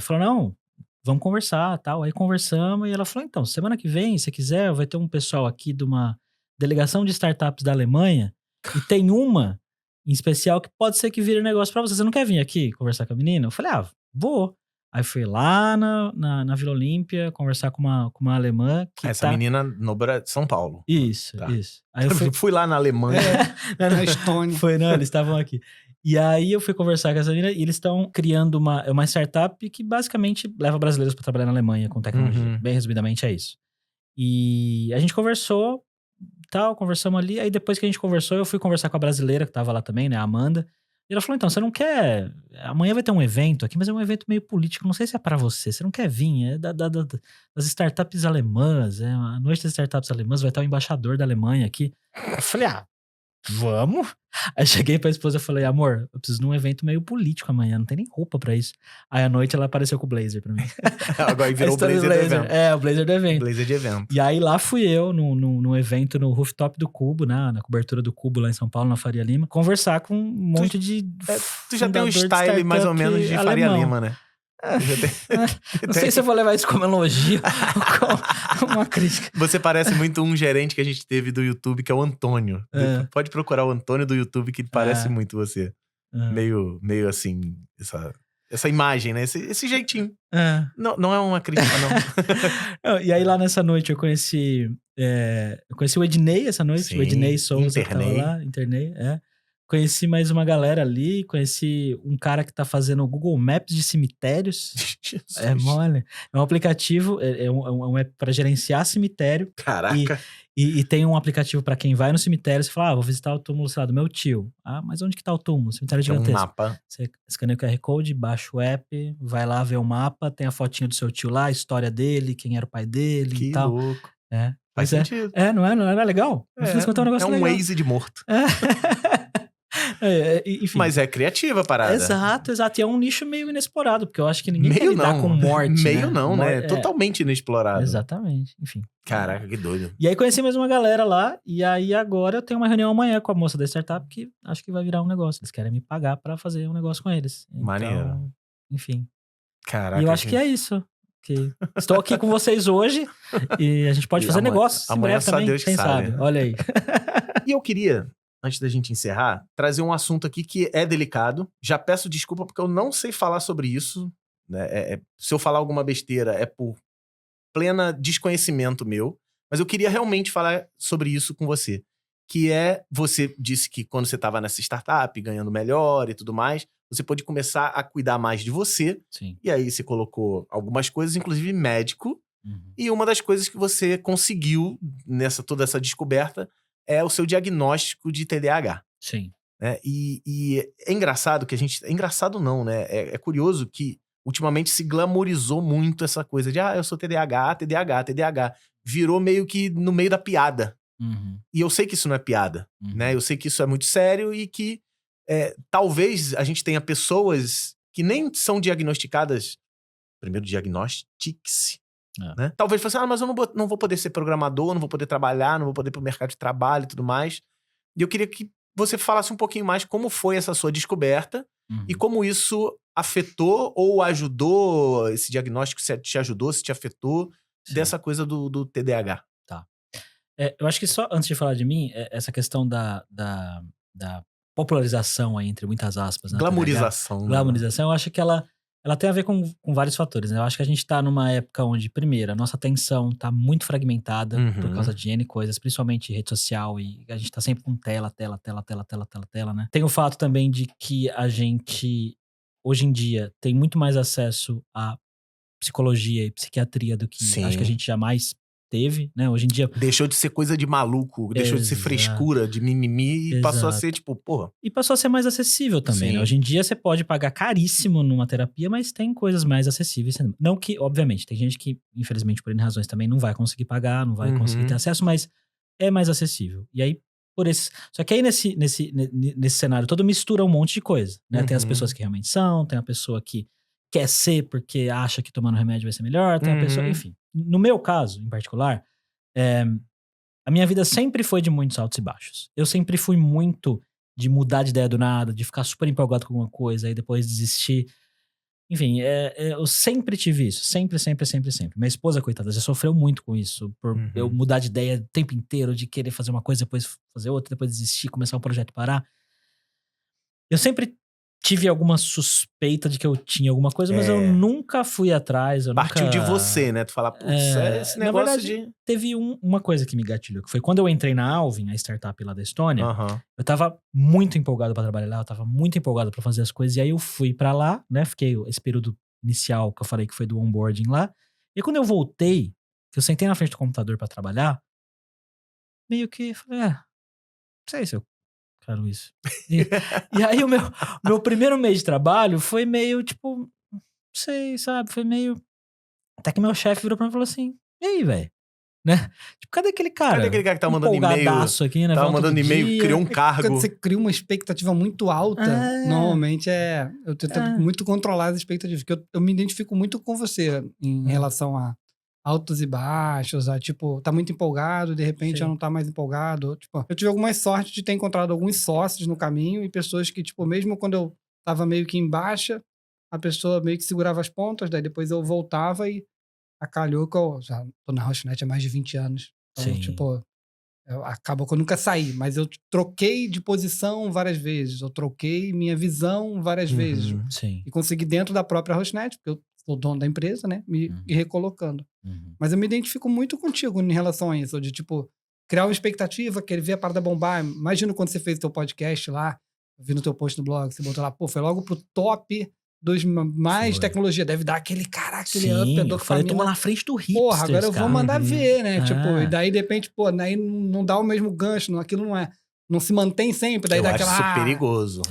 Falou, não, vamos conversar, tal. Aí conversamos e ela falou, então, semana que vem, se quiser, vai ter um pessoal aqui de uma delegação de startups da Alemanha e tem uma em especial que pode ser que vire negócio pra você. Você não quer vir aqui conversar com a menina? Eu falei, vou. Aí fui lá na Vila Olímpia conversar com uma alemã que essa menina no São Paulo. Isso, tá. Isso. Aí eu fui lá na Alemanha. Na Estônia. Eles estavam aqui. E aí eu fui conversar com essa menina e eles estão criando uma startup que basicamente leva brasileiros para trabalhar na Alemanha com tecnologia. Bem resumidamente é isso. E a gente conversou, conversamos ali. Aí depois que a gente conversou, eu fui conversar com a brasileira que tava lá também, né, a Amanda. E ela falou, então, você não quer... Amanhã vai ter um evento aqui, mas é um evento meio político, não sei se é pra você. Você não quer vir, é das startups alemãs, a noite das startups alemãs, vai estar o embaixador da Alemanha aqui. Eu falei, vamos? Aí cheguei pra esposa e falei, amor, eu preciso de um evento meio político amanhã, não tem nem roupa pra isso. Aí à noite ela apareceu com o blazer pra mim. Agora virou o blazer do evento. O blazer do evento. Blazer de evento. E aí lá fui eu, num evento no rooftop do Cubo, na cobertura do Cubo lá em São Paulo, na Faria Lima, conversar com um monte de tu já tem um style mais ou menos de Faria Lima, né? Não sei se eu vou levar isso como elogio ou como uma crítica. Você parece muito um gerente que a gente teve do YouTube, que é o Antônio. Pode procurar o Antônio do YouTube, que parece muito você. Meio assim, essa imagem, né? Esse jeitinho. Não é uma crítica, não. E aí lá nessa noite eu conheci o Ednei essa noite. Sim, o Ednei Souza que tava lá. Internei, Conheci mais uma galera ali, conheci um cara que tá fazendo o Google Maps de cemitérios. Mole. É um aplicativo, é um app para gerenciar cemitério. Caraca. E tem um aplicativo para quem vai no cemitério, você fala, vou visitar o túmulo, sei lá, do meu tio. Mas onde que tá o túmulo? O cemitério gigantesco. Um mapa. Você escaneia o QR Code, baixa o app, vai lá ver o mapa, tem a fotinha do seu tio lá, a história dele, quem era o pai dele que e tal. Que louco. Faz sentido. Não é legal? É um Waze de morto. Enfim. Mas é criativa a parada. Exato. E é um nicho meio inexplorado, porque eu acho que ninguém quer lidar com morte. Né? Totalmente inexplorado. Exatamente. Enfim. Caraca, que doido. E aí conheci mais uma galera lá, e aí agora eu tenho uma reunião amanhã com a moça da startup que acho que vai virar um negócio. Eles querem me pagar pra fazer um negócio com eles. Maneiro. Então, enfim. Caraca. E eu acho que é isso. Estou aqui com vocês hoje e a gente pode fazer negócio. Amanhã só também, Deus que quem sabe. Olha aí. E eu queria, antes da gente encerrar, trazer um assunto aqui que é delicado. Já peço desculpa porque eu não sei falar sobre isso. Né? Se eu falar alguma besteira é por plena desconhecimento meu. Mas eu queria realmente falar sobre isso com você. Que você disse que quando você estava nessa startup, ganhando melhor e tudo mais, você pôde começar a cuidar mais de você. Sim. E aí você colocou algumas coisas, inclusive médico. E uma das coisas que você conseguiu toda essa descoberta é o seu diagnóstico de TDAH. Sim. Né? E é engraçado que engraçado não, né? É curioso que ultimamente se glamorizou muito essa coisa de eu sou TDAH. Virou meio que no meio da piada. E eu sei que isso não é piada, né? Eu sei que isso é muito sério e que talvez a gente tenha pessoas que nem são diagnosticadas. Primeiro, diagnostique-se. Né? Talvez você mas eu não vou poder ser programador, não vou poder trabalhar, não vou poder ir pro mercado de trabalho e tudo mais. E eu queria que você falasse um pouquinho mais como foi essa sua descoberta e como isso afetou ou ajudou, esse diagnóstico, se te ajudou, se te afetou, dessa coisa do TDAH. Tá. Eu acho que só antes de falar de mim, essa questão da popularização aí, entre muitas aspas. Né, glamorização. TDAH, glamorização, eu acho que ela tem a ver com vários fatores, né? Eu acho que a gente tá numa época onde, primeiro, a nossa atenção tá muito fragmentada por causa de N coisas, principalmente rede social, e a gente tá sempre com tela, né? Tem o fato também de que a gente, hoje em dia, tem muito mais acesso a psicologia e psiquiatria do que acho que a gente jamais teve, né? Hoje em dia... Deixou de ser coisa de maluco, deixou de ser frescura, de mimimi, e passou a ser tipo, porra... E passou a ser mais acessível também, né? Hoje em dia você pode pagar caríssimo numa terapia, mas tem coisas mais acessíveis. Não que, obviamente, tem gente que, infelizmente, por N razões também não vai conseguir pagar, não vai conseguir ter acesso, mas é mais acessível. E aí, por esse... Só que aí nesse cenário todo mistura um monte de coisa, né? Tem as pessoas que realmente são, tem a pessoa que quer ser porque acha que tomando remédio vai ser melhor, tem a pessoa... Enfim, no meu caso, em particular, a minha vida sempre foi de muitos altos e baixos. Eu sempre fui muito de mudar de ideia do nada, de ficar super empolgado com alguma coisa e depois desistir. Enfim, eu sempre tive isso. Sempre. Minha esposa, coitada, já sofreu muito com isso. Por eu mudar de ideia o tempo inteiro, de querer fazer uma coisa, depois fazer outra, depois desistir, começar um projeto e parar. Eu sempre tive alguma suspeita de que eu tinha alguma coisa, mas eu nunca fui atrás. Partiu de você, né? Tu fala, putz, esse negócio na verdade, teve uma coisa que me gatilhou, que foi quando eu entrei na Alvin, a startup lá da Estônia, eu tava muito empolgado pra trabalhar lá, eu tava muito empolgado pra fazer as coisas, e aí eu fui pra lá, né? Fiquei esse período inicial que eu falei que foi do onboarding lá, e quando eu voltei, que eu sentei na frente do computador pra trabalhar, meio que falei, não sei se eu quero isso. E aí o meu primeiro mês de trabalho foi meio, tipo, não sei, sabe? Foi meio... Até que meu chefe virou pra mim e falou assim, e aí, velho? Né? Tipo, cadê aquele cara? Cadê aquele cara que tá mandando e-mail? Aqui, né? Tava mandando e-mail, criou um cargo. Quando você cria uma expectativa muito alta, normalmente eu tento muito controlar as expectativas. Porque eu me identifico muito com você em relação a altos e baixos, a tipo, tá muito empolgado, de repente já não tá mais empolgado. Tipo, eu tive algumas sortes de ter encontrado alguns sócios no caminho e pessoas que, tipo, mesmo quando eu tava meio que em baixa, a pessoa meio que segurava as pontas, daí depois eu voltava e acalhou que eu já tô na Rochinet há mais de 20 anos. Então, tipo, acabou que eu nunca saí, mas eu troquei de posição várias vezes, eu troquei minha visão várias vezes. E consegui dentro da própria Rochinet, porque eu sou dono da empresa, né? Me recolocando. Mas eu me identifico muito contigo em relação a isso, de tipo, criar uma expectativa, querer ver a parada bombar. Imagina quando você fez o teu podcast lá, eu vi no teu post no blog, você botou lá, pô, foi logo pro top dos mais tecnologia. Deve dar aquele, caraca, aquele up. Eu falei, toma na frente do hipsters, porra, agora eu vou mandar ver, né? Tipo, e daí, de repente, pô, daí não dá o mesmo gancho, aquilo não é... Não se mantém sempre, daí dá aquela... Eu acho isso perigoso.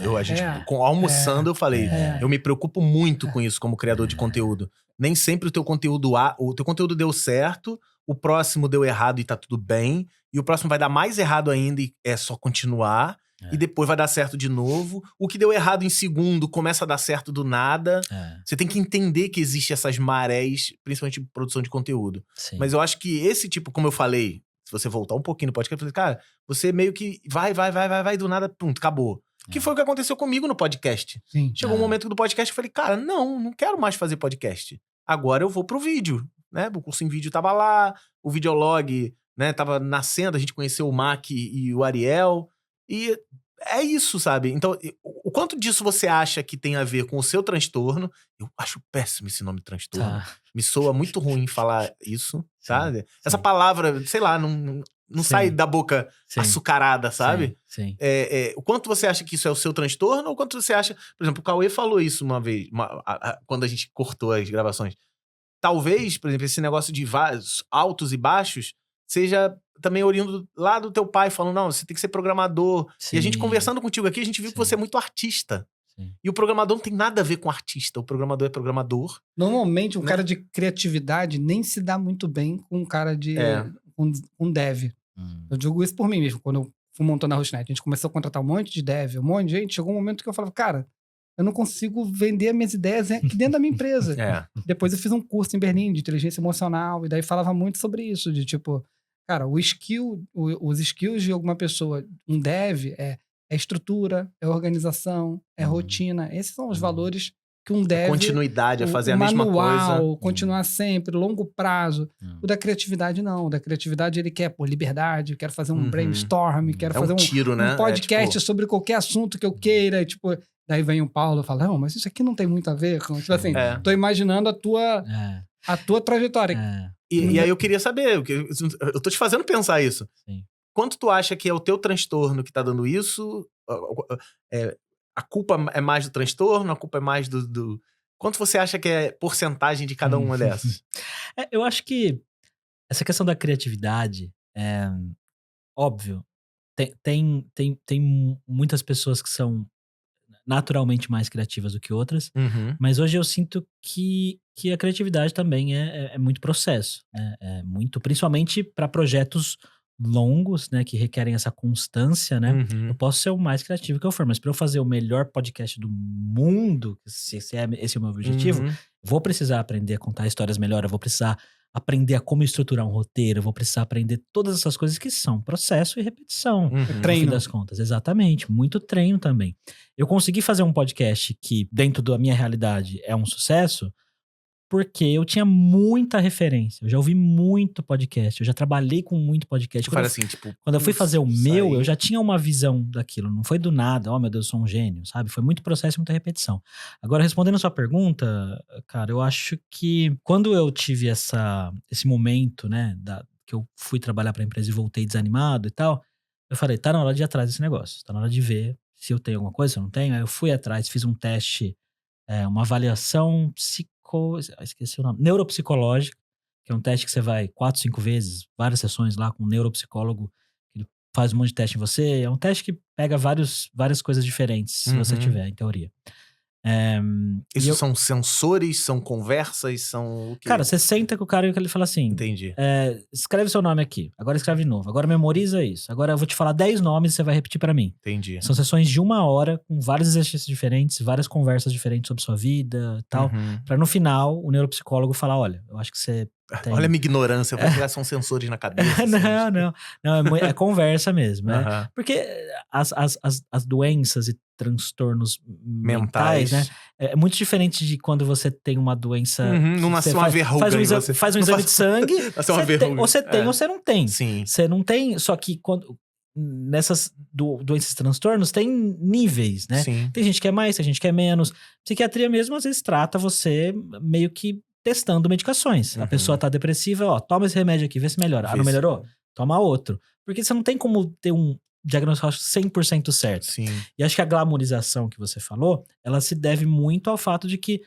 Almoçando, eu falei, eu me preocupo muito com isso como criador de conteúdo. Nem sempre o teu conteúdo deu certo, o próximo deu errado e tá tudo bem, e o próximo vai dar mais errado ainda e é só continuar, e depois vai dar certo de novo. O que deu errado em segundo começa a dar certo do nada. Você tem que entender que existem essas marés, principalmente em produção de conteúdo. Mas eu acho que esse tipo, como eu falei, se você voltar um pouquinho no podcast, eu falei, cara, você meio que vai, do nada, pronto, acabou. Que foi o que aconteceu comigo no podcast. Chegou um momento do podcast que eu falei, cara, não quero mais fazer podcast. Agora eu vou pro vídeo, né? O curso em vídeo tava lá, o videolog, né, tava nascendo, a gente conheceu o Mac e o Ariel, e é isso, sabe? Então, o quanto disso você acha que tem a ver com o seu transtorno? Eu acho péssimo esse nome transtorno. Me soa muito ruim falar isso, sabe? Essa palavra, sei lá, não sai da boca açucarada, sabe? O quanto você acha que isso é o seu transtorno, ou o quanto você acha... Por exemplo, o Cauê falou isso uma vez, quando a gente cortou as gravações. Talvez, por exemplo, esse negócio de altos e baixos seja também oriundo lá do teu pai, falando, não, você tem que ser programador. E a gente conversando contigo aqui, a gente viu que você é muito artista. E o programador não tem nada a ver com artista. O programador é programador. Normalmente, um cara de criatividade nem se dá muito bem com um cara de... com dev. Eu digo isso por mim mesmo. Quando eu fui montando a Rochinet, a gente começou a contratar um monte de dev, um monte de gente. Chegou um momento que eu falava, cara, eu não consigo vender as minhas ideias aqui dentro da minha empresa. Depois eu fiz um curso em Berlim de inteligência emocional, e daí falava muito sobre isso, de tipo, cara, os skills de alguma pessoa, um dev, é estrutura, é organização, é rotina. Esses são os valores que um dev... Continuidade, é fazer a mesma coisa. Continuar sempre, longo prazo. O da criatividade, não. O da criatividade, ele quer, liberdade, quero fazer um brainstorm, quero fazer um podcast sobre qualquer assunto que eu queira, e, tipo... Daí vem o Paulo e fala, não, mas isso aqui não tem muito a ver com... Tipo assim, tô imaginando a tua trajetória. E aí eu queria saber, eu tô te fazendo pensar isso. Quanto tu acha que é o teu transtorno que tá dando isso? A culpa é mais do transtorno? A culpa é mais do... Quanto você acha que é porcentagem de cada uma dessas? Eu acho que essa questão da criatividade, óbvio, tem muitas pessoas que são naturalmente mais criativas do que outras, mas hoje eu sinto que a criatividade também é muito processo, né? É muito, principalmente para projetos longos, né? Que requerem essa constância, né? Uhum. Eu posso ser o mais criativo que eu for, mas para eu fazer o melhor podcast do mundo, se esse é o meu objetivo, vou precisar aprender a contar histórias melhor, eu vou precisar aprender a como estruturar um roteiro, eu vou precisar aprender todas essas coisas que são processo e repetição, no fim Treino. das contas. Exatamente, muito treino também. Eu consegui fazer um podcast que, dentro da minha realidade, é um sucesso, porque eu tinha muita referência. Eu já ouvi muito podcast. Eu já trabalhei com muito podcast. Quando eu fui fazer o meu, eu já tinha uma visão daquilo. Não foi do nada. Oh, meu Deus, eu sou um gênio, sabe? Foi muito processo e muita repetição. Agora, respondendo a sua pergunta, cara, eu acho que quando eu tive esse momento, né, que eu fui trabalhar pra empresa e voltei desanimado e tal, eu falei, tá na hora de ir atrás desse negócio. Tá na hora de ver se eu tenho alguma coisa, se eu não tenho. Aí eu fui atrás, fiz um teste, uma avaliação esqueci o nome, neuropsicológica, que é um teste que você vai 4, 5 vezes, várias sessões lá com um neuropsicólogo, ele faz um monte de teste em você, é um teste que pega várias coisas diferentes, se você tiver, em teoria. Isso são sensores, são conversas, são o quê? Cara, você senta com o cara e ele fala assim, entendi. Escreve seu nome aqui, agora escreve de novo, agora memoriza isso, agora eu vou te falar 10 nomes e você vai repetir pra mim. Entendi. São sessões de 1 hora, com vários exercícios diferentes, várias conversas diferentes sobre sua vida e tal, pra no final o neuropsicólogo falar, olha, eu acho que você tem... Olha a minha ignorância, eu vou pegar são sensores na cabeça. Não, é conversa mesmo. Porque as doenças e transtornos mentais, né? É muito diferente de quando você tem uma doença... Não nasceu uma verruga faz um exame de sangue, ou você tem ou você não tem. Sim. Você não tem, só que nessas doenças e transtornos tem níveis, né? Sim. Tem gente que é mais, tem gente que é menos. Psiquiatria mesmo, às vezes, trata você meio que testando medicações. A pessoa tá depressiva, ó, toma esse remédio aqui, vê se melhora. Ah, não melhorou? Toma outro. Porque você não tem como ter um diagnóstico 100% certo. Sim. E acho que a glamorização que você falou, ela se deve muito ao fato de que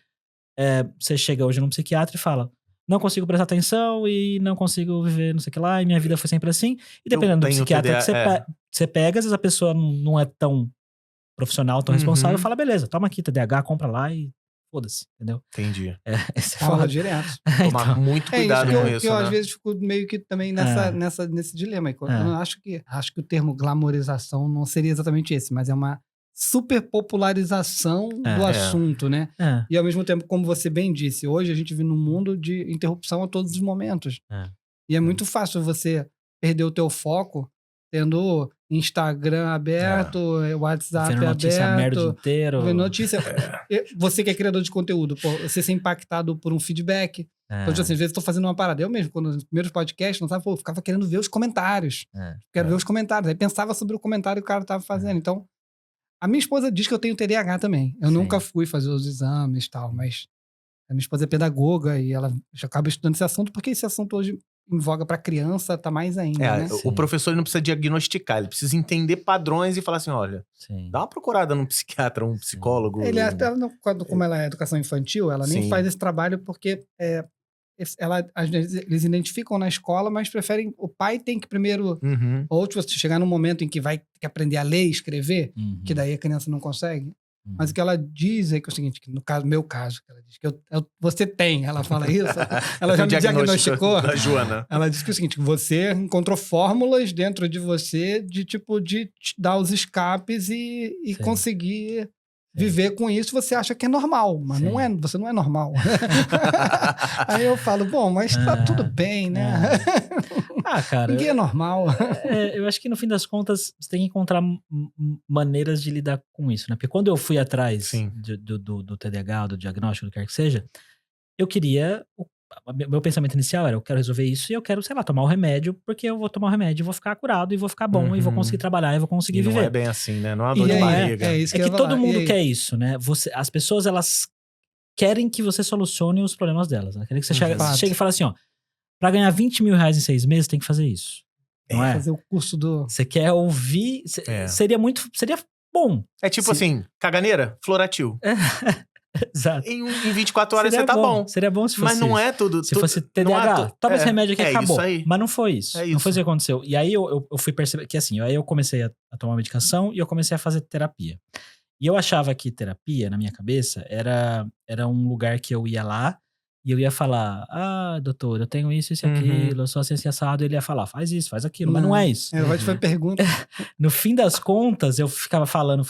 você chega hoje num psiquiatra e fala, não consigo prestar atenção e não consigo viver não sei o que lá, e minha vida foi sempre assim. E dependendo do psiquiatra que você pega, às vezes a pessoa não é tão profissional, tão responsável, fala, beleza, toma aqui TDAH, compra lá e foda-se, entendeu? Entendi. Fala direto. Tomar muito cuidado com isso, eu né? às vezes fico meio que também nesse dilema. Eu acho que o termo glamorização não seria exatamente esse, mas é uma super popularização do assunto, né? E ao mesmo tempo, como você bem disse, hoje a gente vive num mundo de interrupção a todos os momentos. E é muito fácil você perder o teu foco tendo Instagram aberto, WhatsApp vendo notícia aberto. Merda o dia inteiro. Vendo notícia. Você que é criador de conteúdo, você ser impactado por um feedback. Então, assim, às vezes eu tô fazendo uma parada. Eu mesmo, quando nos primeiros podcasts, não sabe, eu ficava querendo ver os comentários. Quero ver os comentários. Aí pensava sobre o comentário que o cara tava fazendo. Então, a minha esposa diz que eu tenho TDAH também. Eu nunca fui fazer os exames e tal, mas a minha esposa é pedagoga e ela já acaba estudando esse assunto, porque esse assunto hoje em voga para criança tá mais ainda, né? O professor não precisa diagnosticar, ele precisa entender padrões e falar assim, olha, dá uma procurada num psiquiatra, um psicólogo. Como ela é educação infantil, ela nem faz esse trabalho porque às vezes eles identificam na escola, mas preferem, o pai tem que primeiro, ou tipo, chegar num momento em que vai ter que aprender a ler e escrever, que daí a criança não consegue. Mas o que ela diz é que é o seguinte, que no meu caso, ela diz que você tem, ela fala isso, ela já me diagnosticou. Da Joana. Ela diz que é o seguinte, que você encontrou fórmulas dentro de você de tipo, de dar os escapes e conseguir viver com isso. Você acha que é normal, mas não é, você não é normal. Aí eu falo, bom, mas tá tudo bem, né? Cara, ninguém é normal. Eu acho que no fim das contas você tem que encontrar maneiras de lidar com isso, né? Porque quando eu fui atrás do TDAH, do diagnóstico, do que quer que seja, eu queria... Meu pensamento inicial era, eu quero resolver isso e eu quero, sei lá, tomar o remédio, porque eu vou tomar o remédio e vou ficar curado e vou ficar bom e vou conseguir trabalhar e vou conseguir viver. Não é bem assim, né? Não é uma dor de barriga. É que todo mundo quer isso, né? As pessoas, elas querem que você solucione os problemas delas, né? Querem que você chegue e fale assim, ó, pra ganhar 20 mil reais em 6 meses, tem que fazer isso. Não é? Fazer o curso do... Você quer ouvir... Seria bom. É tipo assim, caganeira, Floratil. Exato. Em 24 horas seria você tá bom. Seria bom se fosse Mas não isso. é tudo. Se fosse TDAH, toma esse remédio aqui e acabou. Isso aí. Mas não foi isso. Não foi isso que aconteceu. E aí eu fui perceber que assim, aí eu comecei a tomar medicação e eu comecei a fazer terapia. E eu achava que terapia, na minha cabeça, era um lugar que eu ia lá E eu ia falar, doutor, eu tenho isso e aquilo, eu sou assim, assado. Ele ia falar, faz isso, faz aquilo, mas não é isso. Eu vou te fazer pergunta. No fim das contas, eu ficava falando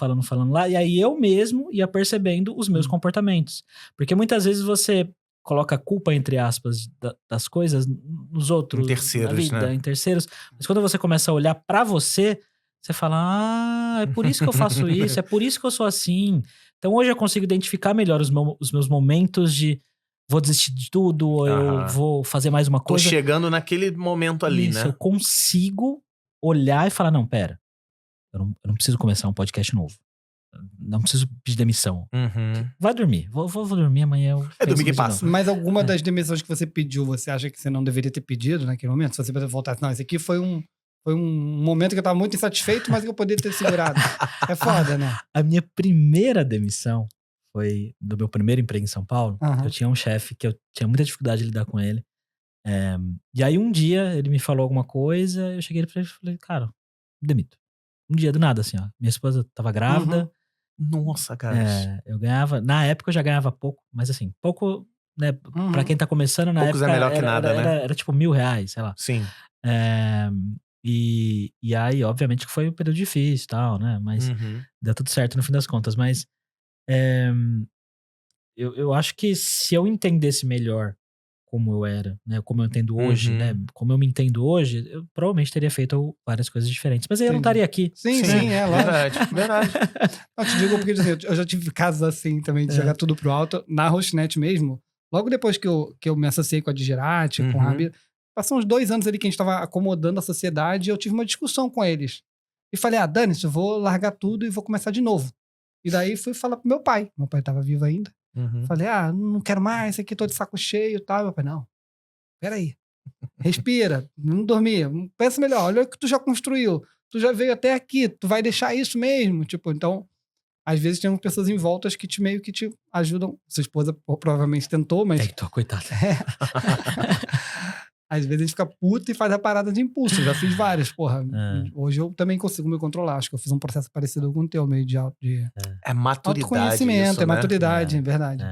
lá, e aí eu mesmo ia percebendo os meus comportamentos. Porque muitas vezes você coloca a culpa, entre aspas, das coisas nos outros, em terceiros, na vida, né? em terceiros. Mas quando você começa a olhar pra você, você fala, é por isso que eu faço isso, é por isso que eu sou assim. Então hoje eu consigo identificar melhor os meus momentos de vou desistir de tudo, ou eu vou fazer mais uma coisa. Tô chegando naquele momento ali, isso, né? eu consigo olhar e falar, não, pera, eu não preciso começar um podcast novo. Não preciso pedir demissão. Vai dormir. Vou dormir amanhã. É domingo que passa. Mas alguma das demissões que você pediu, você acha que você não deveria ter pedido naquele momento? Se você voltasse, não, esse aqui foi um momento que eu tava muito insatisfeito, mas que eu poderia ter segurado. É foda, né? A minha primeira demissão foi do meu primeiro emprego em São Paulo. Eu tinha um chefe que eu tinha muita dificuldade de lidar com ele. E aí um dia ele me falou alguma coisa, eu cheguei pra ele e falei, cara, me demito. Um dia do nada, assim, ó. Minha esposa tava grávida. Nossa, cara. Eu ganhava, na época eu já ganhava pouco, mas assim, pouco, né, pra quem tá começando na Poucos época. é melhor que nada, né? Era tipo R$1.000, sei lá. Sim. E aí, obviamente, que foi um período difícil e tal, né? Mas deu tudo certo no fim das contas. Mas eu acho que se eu entendesse melhor como eu era, né? Como eu entendo hoje, né? Como eu me entendo hoje, eu provavelmente teria feito várias coisas diferentes. Mas aí eu não estaria aqui. Sim, é lógico. Verdade. Eu te digo porque assim, eu já tive casos assim também, de jogar tudo pro alto. Na Hostnet mesmo, logo depois que eu me associei com a Digerati, com a Rabi, passou uns 2 anos ali que a gente tava acomodando a sociedade e eu tive uma discussão com eles. E falei, dane-se, eu vou largar tudo e vou começar de novo. E daí fui falar pro meu pai. Meu pai tava vivo ainda. Falei, não quero mais, isso aqui, tô de saco cheio e tal. Meu pai, não, peraí. Respira, não dormir. Pensa melhor, olha o que tu já construiu. Tu já veio até aqui, tu vai deixar isso mesmo? Tipo, então, às vezes tem pessoas em voltas que meio que te ajudam. Sua esposa provavelmente tentou, mas... Tentou, coitada. Às vezes a gente fica puto e faz a parada de impulso. Eu já fiz várias, porra. Hoje eu também consigo me controlar. Acho que eu fiz um processo parecido com o teu, meio de É maturidade. Autoconhecimento, isso, né? maturidade, verdade.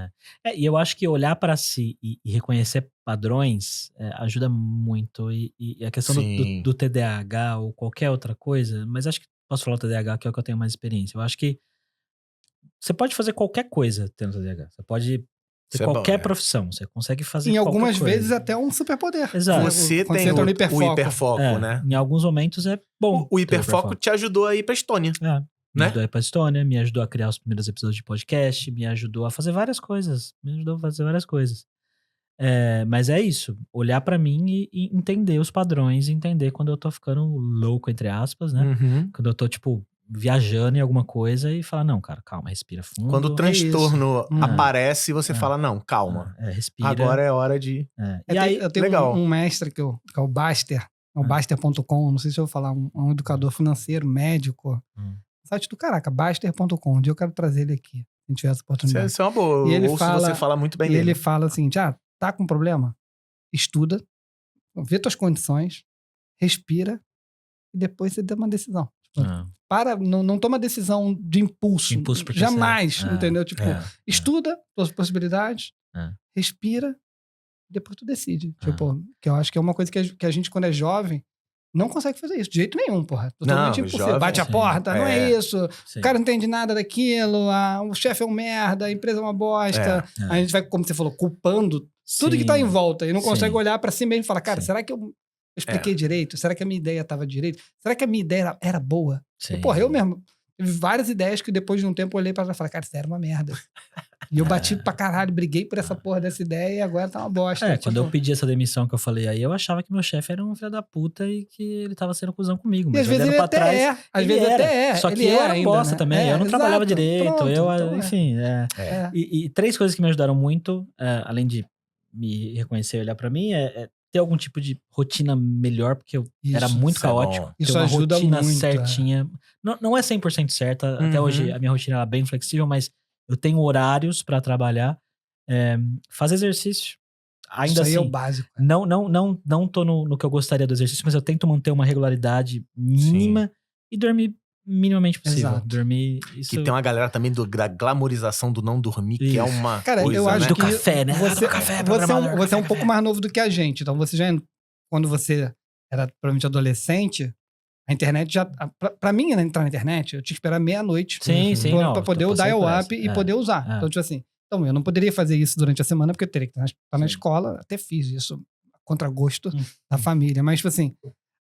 E eu acho que olhar pra si e reconhecer padrões ajuda muito. E a questão do TDAH ou qualquer outra coisa, mas acho que posso falar o TDAH, que é o que eu tenho mais experiência. Eu acho que você pode fazer qualquer coisa tendo TDAH. Você pode ter qualquer profissão, você consegue fazer em qualquer algumas coisa. vezes até um superpoder. Exato. Você tem o hiperfoco, né? Em alguns momentos é bom. O hiperfoco te ajudou a ir pra Estônia. Me ajudou a ir pra Estônia, me ajudou a criar os primeiros episódios de podcast, me ajudou a fazer várias coisas. Mas é isso, olhar pra mim e entender os padrões, entender quando eu tô ficando louco, entre aspas, né? Quando eu tô, tipo, viajando em alguma coisa e falar, não, cara, calma, respira fundo. Quando o transtorno aparece, você fala, não, calma. Respira. Agora é hora de... E aí, eu tenho um mestre que é o Baster, o Baster.com, não sei se eu vou falar, um educador financeiro, médico. Site do caraca, Baster.com. Um dia eu quero trazer ele aqui, se a gente tiver essa oportunidade. Isso é uma boa, eu ouço você falar muito bem dele. E ele fala assim, tá com problema? Estuda, vê tuas condições, respira e depois você dá uma decisão. Não toma decisão de impulso. Jamais, entendeu? Tipo, estuda suas possibilidades, respira, e depois tu decide. Tipo, que eu acho que é uma coisa que a gente, quando é jovem, não consegue fazer isso. De jeito nenhum, porra. Totalmente impossível. Bate a porta, não é isso. Sim. O cara não entende nada daquilo, o chefe é um merda, a empresa é uma bosta. A gente vai, como você falou, culpando tudo que tá em volta e não consegue olhar pra si mesmo e falar, cara, será que eu expliquei direito? Será que a minha ideia estava direito? Será que a minha ideia era boa? E, porra, eu mesmo tive várias ideias que depois de um tempo eu olhei pra ela e falei, cara, isso era uma merda. E eu bati pra caralho, briguei por essa porra dessa ideia e agora tá uma bosta. Quando eu pedi essa demissão que eu falei aí, eu achava que meu chefe era um filho da puta e que ele tava sendo cuzão comigo. Mas e às vezes ele até é. Às vezes até é. Só que eu era um bosta também. Eu não trabalhava direito. Pronto, enfim. E 3 coisas que me ajudaram muito, além de me reconhecer e olhar pra mim, ter algum tipo de rotina melhor, porque eu era muito caótico. Isso ajuda muito. Rotina certinha. Não é 100% certa. Até hoje a minha rotina é bem flexível, mas eu tenho horários pra trabalhar. Fazer exercício. Ainda isso aí assim, é o básico. Não tô no que eu gostaria do exercício, mas eu tento manter uma regularidade mínima e dormir minimamente possível. Exato. Dormir, isso... Que tem uma galera também da glamorização do não dormir, que é uma Cara, coisa, eu acho né? Do que café, né? Você, Do café, você é um pouco mais novo do que a gente. Então, você já... Quando você era provavelmente adolescente, a internet já... Pra mim, entrar na internet, eu tinha que esperar meia-noite Sim, pra não. poder o dial-up e poder usar. Então, tipo assim... Então, eu não poderia fazer isso durante a semana, porque eu teria que estar na escola. Até fiz isso, contra gosto da família. Mas, tipo assim,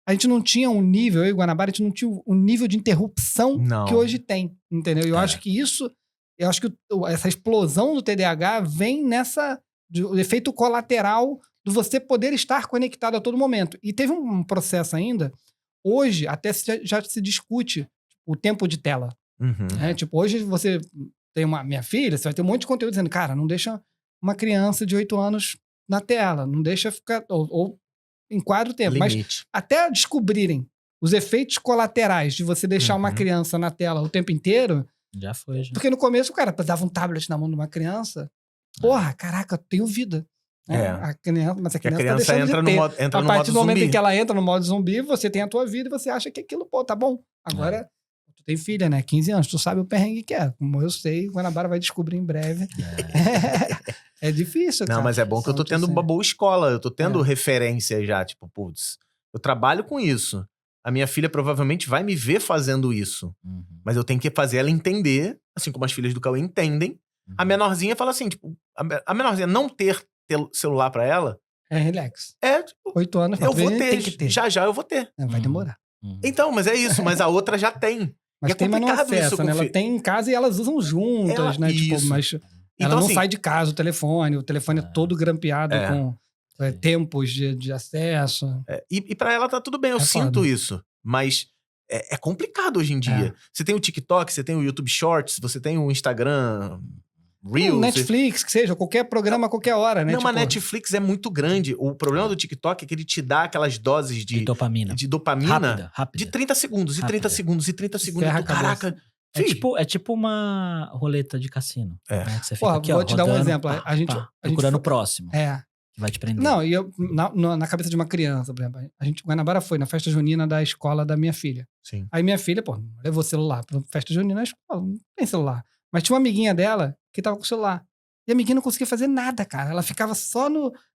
a gente não tinha um nível, eu e Guanabara, a gente não tinha um nível de interrupção que hoje tem, entendeu? Eu acho que essa explosão do TDAH vem do efeito colateral de você poder estar conectado a todo momento. E teve um processo ainda, hoje até já se discute o tempo de tela. Né? Tipo, hoje você... tem minha filha, você vai ter um monte de conteúdo dizendo, cara, não deixa uma criança de 8 anos na tela, não deixa ficar, ou enquadra o tempo. Limite. Mas até descobrirem os efeitos colaterais de você deixar uma criança na tela o tempo inteiro... Já foi, já. Porque no começo, o cara dava um tablet na mão de uma criança, porra, caraca, eu tenho vida. Né? Mas a criança tá deixando entra de ter. no entra a no partir modo do momento zumbi. em que ela entra no modo zumbi, você tem a tua vida e você acha que aquilo, pô, tá bom. Agora... Tu tem filha, né? 15 anos, tu sabe o perrengue que é. Como eu sei, o Guanabara vai descobrir em breve. É difícil, cara. Não, mas é bom que eu tô tendo uma boa escola. Eu tô tendo referência já. Tipo, putz, eu trabalho com isso. A minha filha provavelmente vai me ver fazendo isso. Mas eu tenho que fazer ela entender, assim como as filhas do Cauê entendem. A menorzinha fala assim, tipo... A menorzinha não ter celular pra ela... É relax. É, tipo... 8 anos, eu vou ter. tem que ter. Já eu vou ter. Vai demorar. Então, mas é isso. Mas a outra já tem. Mas tem, mas não acessa, né? Ela tem em casa e elas usam juntas, né? Tipo, mas ela então, não assim, sai de casa, o telefone é todo grampeado com tempos de acesso. E pra ela tá tudo bem, eu sinto isso. Mas é complicado hoje em dia. Você tem o TikTok, você tem o YouTube Shorts, você tem o Instagram Reels. Netflix, que seja, qualquer programa, a qualquer hora, né? Não, mas Netflix é muito grande. O problema do TikTok é que ele te dá aquelas doses de dopamina. Rápida. De 30 segundos, e 30 segundos, e 30 segundos. Caraca. É tipo uma roleta de cassino. Né? Que você fica aqui, vou te dar um exemplo. A gente procurando o próximo. Que vai te prender. Não, e eu, na cabeça de uma criança, por exemplo, o Guanabara foi na festa junina da escola da minha filha. Sim. Aí minha filha, levou celular pra festa junina na escola, não tem celular. Mas tinha uma amiguinha dela que tava com o celular. E a amiguinha não conseguia fazer nada, cara. Ela ficava só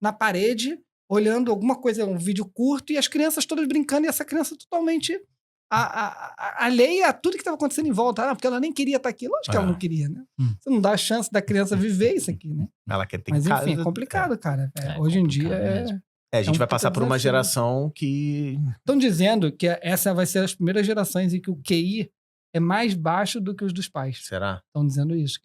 na parede, olhando alguma coisa, um vídeo curto, e as crianças todas brincando, e essa criança totalmente alheia a tudo que estava acontecendo em volta. Porque ela nem queria estar aqui. Lógico que ela não queria, né? Você não dá a chance da criança viver isso aqui, né? Ela quer ter Mas casa. enfim, é complicado, cara. Hoje em dia a gente vai passar por uma geração que... Estão dizendo que essa vai ser as primeiras gerações em que o QI é mais baixo do que os dos pais. Será? Estão dizendo isso.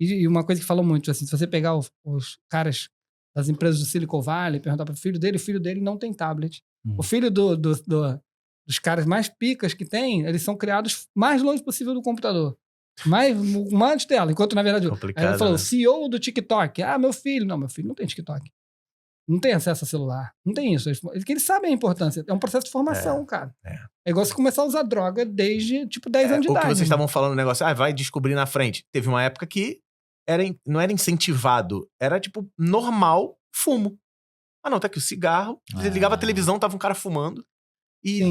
E uma coisa que falam muito, assim, se você pegar os caras das empresas do Silicon Valley e perguntar para o filho dele não tem tablet. O filho dos caras mais picas que tem, eles são criados mais longe possível do computador. Mais de tela. Enquanto, na verdade, aí ele falou, o CEO do TikTok. Meu filho não tem TikTok. Não tem acesso a celular. Não tem isso. Eles sabem a importância. É um processo de formação, cara. É igual você começar a usar droga desde, 10 anos de idade. O que vocês estavam falando, o negócio, vai descobrir na frente. Teve uma época que não era incentivado. Era, normal fumo. Não, tá aqui o cigarro. Você ligava a televisão, tava um cara fumando. E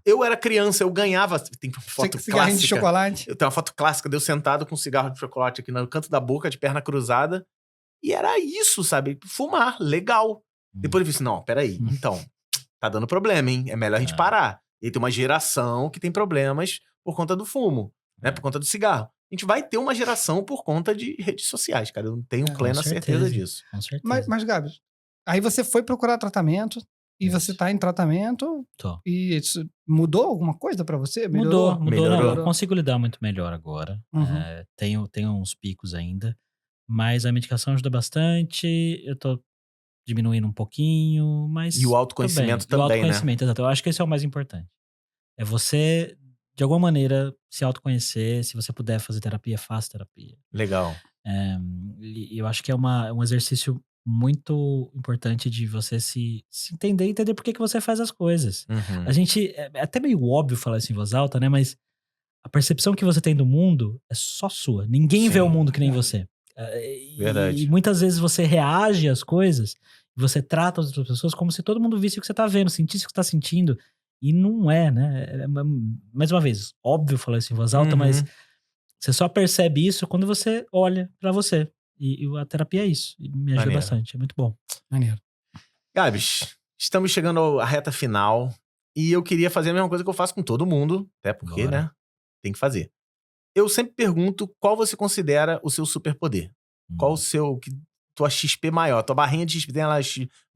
eu era criança, eu ganhava... Tem uma foto clássica. De chocolate. Eu tenho uma foto clássica de eu sentado com um cigarro de chocolate aqui no canto da boca, de perna cruzada. E era isso, sabe? Fumar, legal. Depois eu disse, não, peraí. Então, tá dando problema, hein? É melhor a gente parar. E tem uma geração que tem problemas por conta do fumo, né? Por conta do cigarro. A gente vai ter uma geração por conta de redes sociais, cara. Eu não tenho plena certeza disso. Com certeza. Mas, Gabi, aí você foi procurar tratamento e você tá em tratamento. Tô. E isso mudou alguma coisa pra você? Mudou. Não, eu consigo lidar muito melhor agora. Tenho uns picos ainda. Mas a medicação ajuda bastante. Eu tô diminuindo um pouquinho, mas... E o autoconhecimento também, né? O autoconhecimento, exato. Eu acho que esse é o mais importante. É você, de alguma maneira, se autoconhecer. Se você puder fazer terapia, faça terapia. Legal. E eu acho que é um exercício muito importante de você se entender e entender por que você faz as coisas. A gente... É até meio óbvio falar isso em voz alta, né? Mas a percepção que você tem do mundo é só sua. Ninguém vê o mundo que nem você. Verdade. E muitas vezes você reage às coisas, você trata as outras pessoas como se todo mundo visse o que você tá vendo, sentisse o que você tá sentindo. E não é, né? Mais uma vez, óbvio falar isso em voz alta, mas você só percebe isso quando você olha pra você. E a terapia é isso. E me ajuda bastante. É muito bom. Maneiro. Gabs, estamos chegando à reta final. E eu queria fazer a mesma coisa que eu faço com todo mundo. Até porque, né? Tem que fazer. Eu sempre pergunto qual você considera o seu superpoder. Qual o seu... tua XP maior. Tua barrinha de XP. Tem lá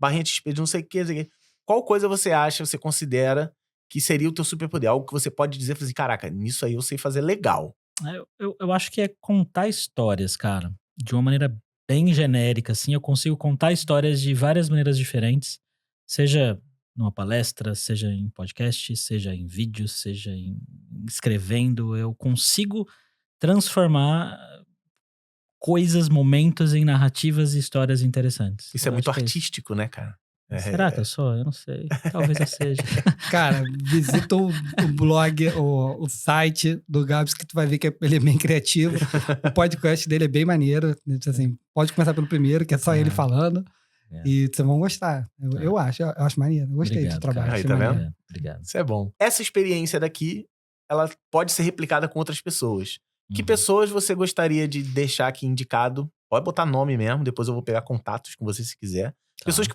barrinha de XP de não sei o que. Qual coisa você acha, você considera que seria o teu superpoder? Algo que você pode dizer, assim, caraca, nisso aí eu sei fazer legal. Eu acho que é contar histórias, cara. De uma maneira bem genérica, assim. Eu consigo contar histórias de várias maneiras diferentes. Seja numa palestra, seja em podcast, seja em vídeo, seja escrevendo. Eu consigo transformar coisas, momentos em narrativas e histórias interessantes. Isso é muito artístico, né, cara? Será que eu sou? Eu não sei. Talvez eu seja. Cara, visita o blog, o site do Gabs, que tu vai ver que ele é bem criativo. O podcast dele é bem maneiro. Assim, pode começar pelo primeiro, que é só ele falando. E vocês vão gostar. Eu acho maneiro. Eu gostei do trabalho. Aí, tá vendo? Obrigado. Isso é bom. Essa experiência daqui, ela pode ser replicada com outras pessoas. Que pessoas você gostaria de deixar aqui indicado? Pode botar nome mesmo, depois eu vou pegar contatos com você se quiser. Pessoas que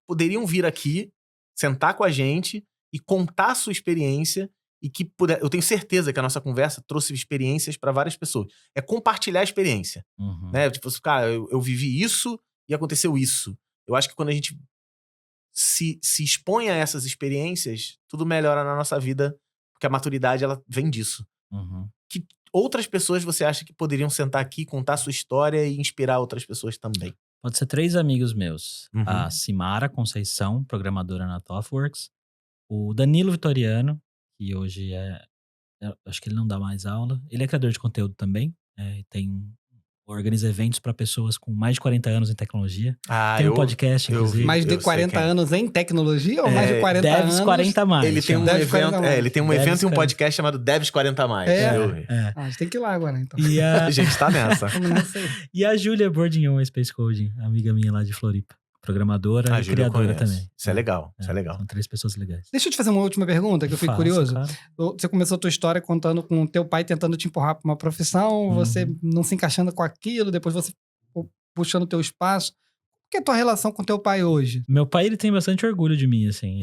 poderiam vir aqui, sentar com a gente e contar a sua experiência e que eu tenho certeza que a nossa conversa trouxe experiências para várias pessoas. É compartilhar a experiência. Né? Tipo, cara, eu vivi isso e aconteceu isso. Eu acho que quando a gente se expõe a essas experiências, tudo melhora na nossa vida, porque a maturidade, ela vem disso. Que outras pessoas você acha que poderiam sentar aqui, contar a sua história e inspirar outras pessoas também? Pode ser 3 amigos meus. A Simara Conceição, programadora na ThoughtWorks. O Danilo Vitoriano, que hoje acho que ele não dá mais aula. Ele é criador de conteúdo também. Organiza eventos para pessoas com mais de 40 anos em tecnologia. Tem um podcast, inclusive. Mais de 40 anos em tecnologia ou mais de 40 Devs anos? 40 mais. Ele tem um evento, ele tem um evento e um podcast chamado Devs 40 mais. A gente tem que ir lá agora, então. A gente tá nessa. E a Júlia Bordignon, Space Coding, amiga minha lá de Floripa. Programadora e criadora também. Isso é legal, isso é legal. São 3 pessoas legais. Deixa eu te fazer uma última pergunta, que eu fiquei curioso. Claro. Você começou a tua história contando com o teu pai tentando te empurrar para uma profissão, você não se encaixando com aquilo, depois você puxando o teu espaço. Qual que é a tua relação com o teu pai hoje? Meu pai, ele tem bastante orgulho de mim, assim.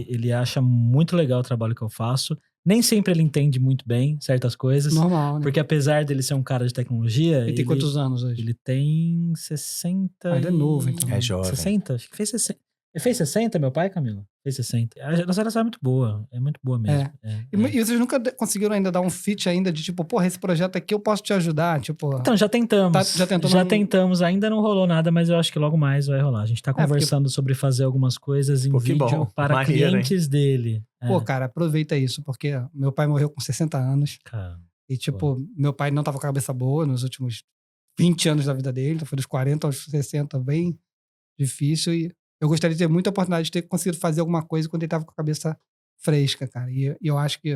Ele acha muito legal o trabalho que eu faço. Nem sempre ele entende muito bem certas coisas. Normal, né? Porque apesar dele ser um cara de tecnologia... Ele tem quantos anos hoje? Ele tem 60... ele é novo, então. É jovem. 60? Acho que fez 60. Ele fez 60, meu pai, Camila? Fez 60. A nossa relação é muito boa. É muito boa mesmo. E vocês nunca conseguiram ainda dar um fit ainda de tipo, porra, esse projeto aqui eu posso te ajudar? Tipo, então, já tentamos. Já tentamos. Ainda não rolou nada, mas eu acho que logo mais vai rolar. A gente tá conversando sobre fazer algumas coisas em vídeo para clientes dele. Pô, cara, aproveita isso, porque meu pai morreu com 60 anos. Cara, e, tipo, meu pai não tava com a cabeça boa nos últimos 20 anos da vida dele. Então, foi dos 40 aos 60, bem difícil. E eu gostaria de ter muita oportunidade de ter conseguido fazer alguma coisa quando ele tava com a cabeça fresca, cara. E eu acho que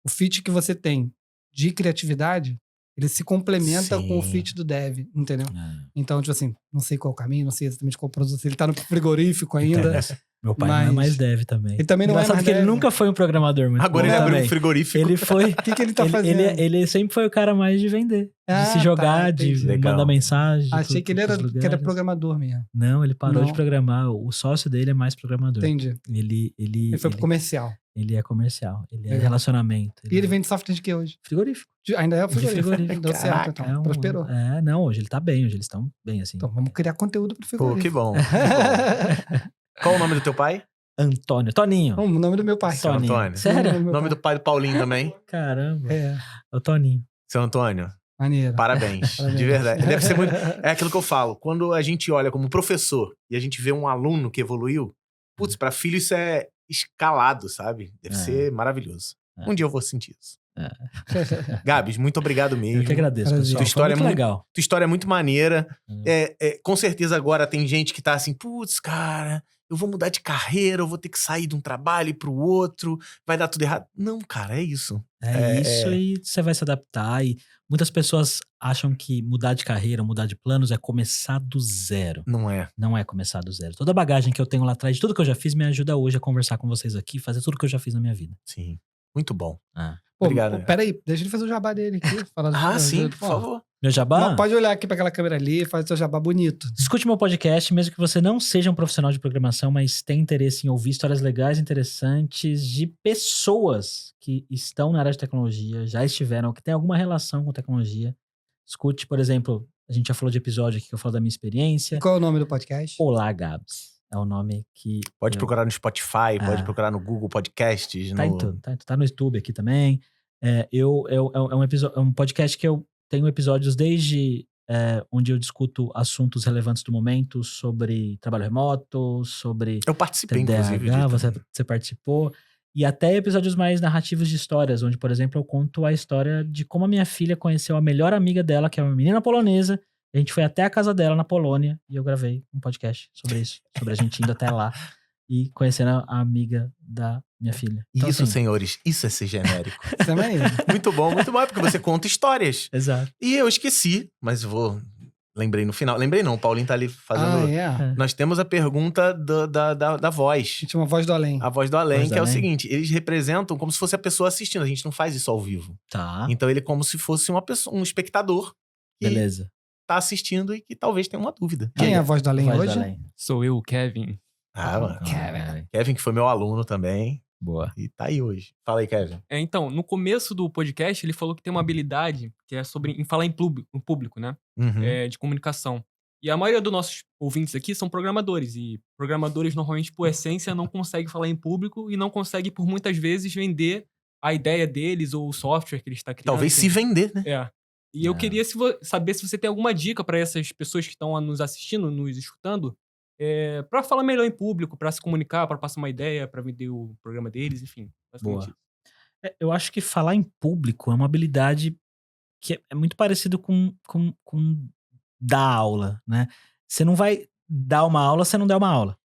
o fit que você tem de criatividade, ele se complementa com o fit do dev, entendeu? Então, tipo assim, não sei qual o caminho, não sei exatamente qual produto. Ele tá no frigorífico ainda. Meu pai não é mais dev também. Ele também não é mais dev. Ele nunca foi um programador muito Agora bom ele também. abriu um frigorífico. Ele foi... O que ele tá fazendo? Ele sempre foi o cara mais de vender. De se jogar, de mandar mensagem. Achei que ele era programador mesmo. Não, ele parou de programar. O sócio dele é mais programador. Entendi. Ele foi pro comercial. Ele é comercial. Ele é relacionamento. E ele vende software de que hoje? Frigorífico. Ainda é o frigorífico. Deu certo, então. Prosperou. Não, hoje ele tá bem. Hoje eles estão bem, assim. Então, vamos criar conteúdo pro frigorífico. Pô, que bom. Qual o nome do teu pai? Antônio. Toninho. O nome do meu pai. Seu Antônio. Sério? O nome do pai do Paulinho também. Caramba. O Toninho. Seu Antônio. Maneiro. Parabéns. De verdade. Deve ser muito... É aquilo que eu falo. Quando a gente olha como professor e a gente vê um aluno que evoluiu, putz, pra filho isso é escalado, sabe? Deve ser maravilhoso. Um dia eu vou sentir isso. Gabs, muito obrigado mesmo. Eu que agradeço, pessoal. Tua história, muito legal. Tua história é muito maneira. Com certeza agora tem gente que tá assim, putz, cara, eu vou mudar de carreira, eu vou ter que sair de um trabalho e pro outro, vai dar tudo errado. Não, cara, é isso. Isso e você vai se adaptar. E muitas pessoas acham que mudar de carreira, mudar de planos é começar do zero. Não é. Não é começar do zero. Toda a bagagem que eu tenho lá atrás, de tudo que eu já fiz, me ajuda hoje a conversar com vocês aqui, fazer tudo que eu já fiz na minha vida. Sim. Muito bom. Obrigado. Peraí, deixa ele fazer o jabá dele aqui. Sim, por favor. Meu jabá? Não, pode olhar aqui pra aquela câmera ali e fazer seu jabá bonito. Escute meu podcast, mesmo que você não seja um profissional de programação, mas tenha interesse em ouvir histórias legais, interessantes de pessoas que estão na área de tecnologia, já estiveram, que tem alguma relação com tecnologia. Escute, por exemplo, a gente já falou de episódio aqui que eu falo da minha experiência. E qual é o nome do podcast? Olá, Gabs. É o nome que... Pode procurar no Spotify, pode procurar no Google Podcasts. Tá em tudo, tá no YouTube aqui também. É um podcast que eu tenho episódios desde onde eu discuto assuntos relevantes do momento, sobre trabalho remoto, sobre... Eu participei, TDAH, inclusive. você participou. E até episódios mais narrativos de histórias, onde, por exemplo, eu conto a história de como a minha filha conheceu a melhor amiga dela, que é uma menina polonesa. A gente foi até a casa dela, na Polônia, e eu gravei um podcast sobre isso, sobre a gente indo até lá e conhecendo a amiga da minha filha. Então, isso, assim, senhores, isso é ser genérico. Isso é maneiro. Muito bom, é porque você conta histórias. Exato. E eu esqueci, mas lembrei no final. Lembrei não, o Paulinho tá ali fazendo... Nós temos a pergunta da voz. Chama Voz do Além. A Voz do Além, que é o seguinte, eles representam como se fosse a pessoa assistindo, a gente não faz isso ao vivo. Tá. Então ele é como se fosse uma pessoa, um espectador. Beleza. Tá assistindo e que talvez tenha uma dúvida. Quem é a Voz do Além Voz hoje? do Além. Sou eu, Kevin. Mano. Kevin, que foi meu aluno também. Boa. E tá aí hoje. Fala aí, Kevin. Então, no começo do podcast, ele falou que tem uma habilidade que é sobre falar em público, né? Uhum. De comunicação. E a maioria dos nossos ouvintes aqui são programadores. E programadores, normalmente, por essência, não conseguem falar em público e não conseguem, por muitas vezes, vender a ideia deles ou o software que eles estão criando. Talvez se vender, né? E eu queria saber se você tem alguma dica para essas pessoas que estão nos assistindo, nos escutando, para falar melhor em público, para se comunicar, para passar uma ideia, para vender o programa deles, enfim. Boa. Eu acho que falar em público é uma habilidade que é muito parecido com dar aula, né? Você não vai dar uma aula se não der uma aula.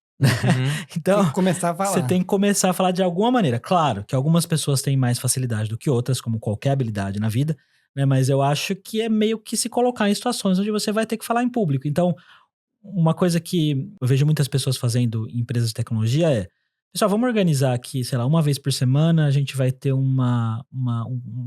Então, tem que começar a falar. Você tem que começar a falar de alguma maneira. Claro que algumas pessoas têm mais facilidade do que outras, como qualquer habilidade na vida, né? Mas eu acho que é meio que se colocar em situações onde você vai ter que falar em público. Então, uma coisa que eu vejo muitas pessoas fazendo em empresas de tecnologia é: pessoal, vamos organizar aqui, sei lá, uma vez por semana, a gente vai ter um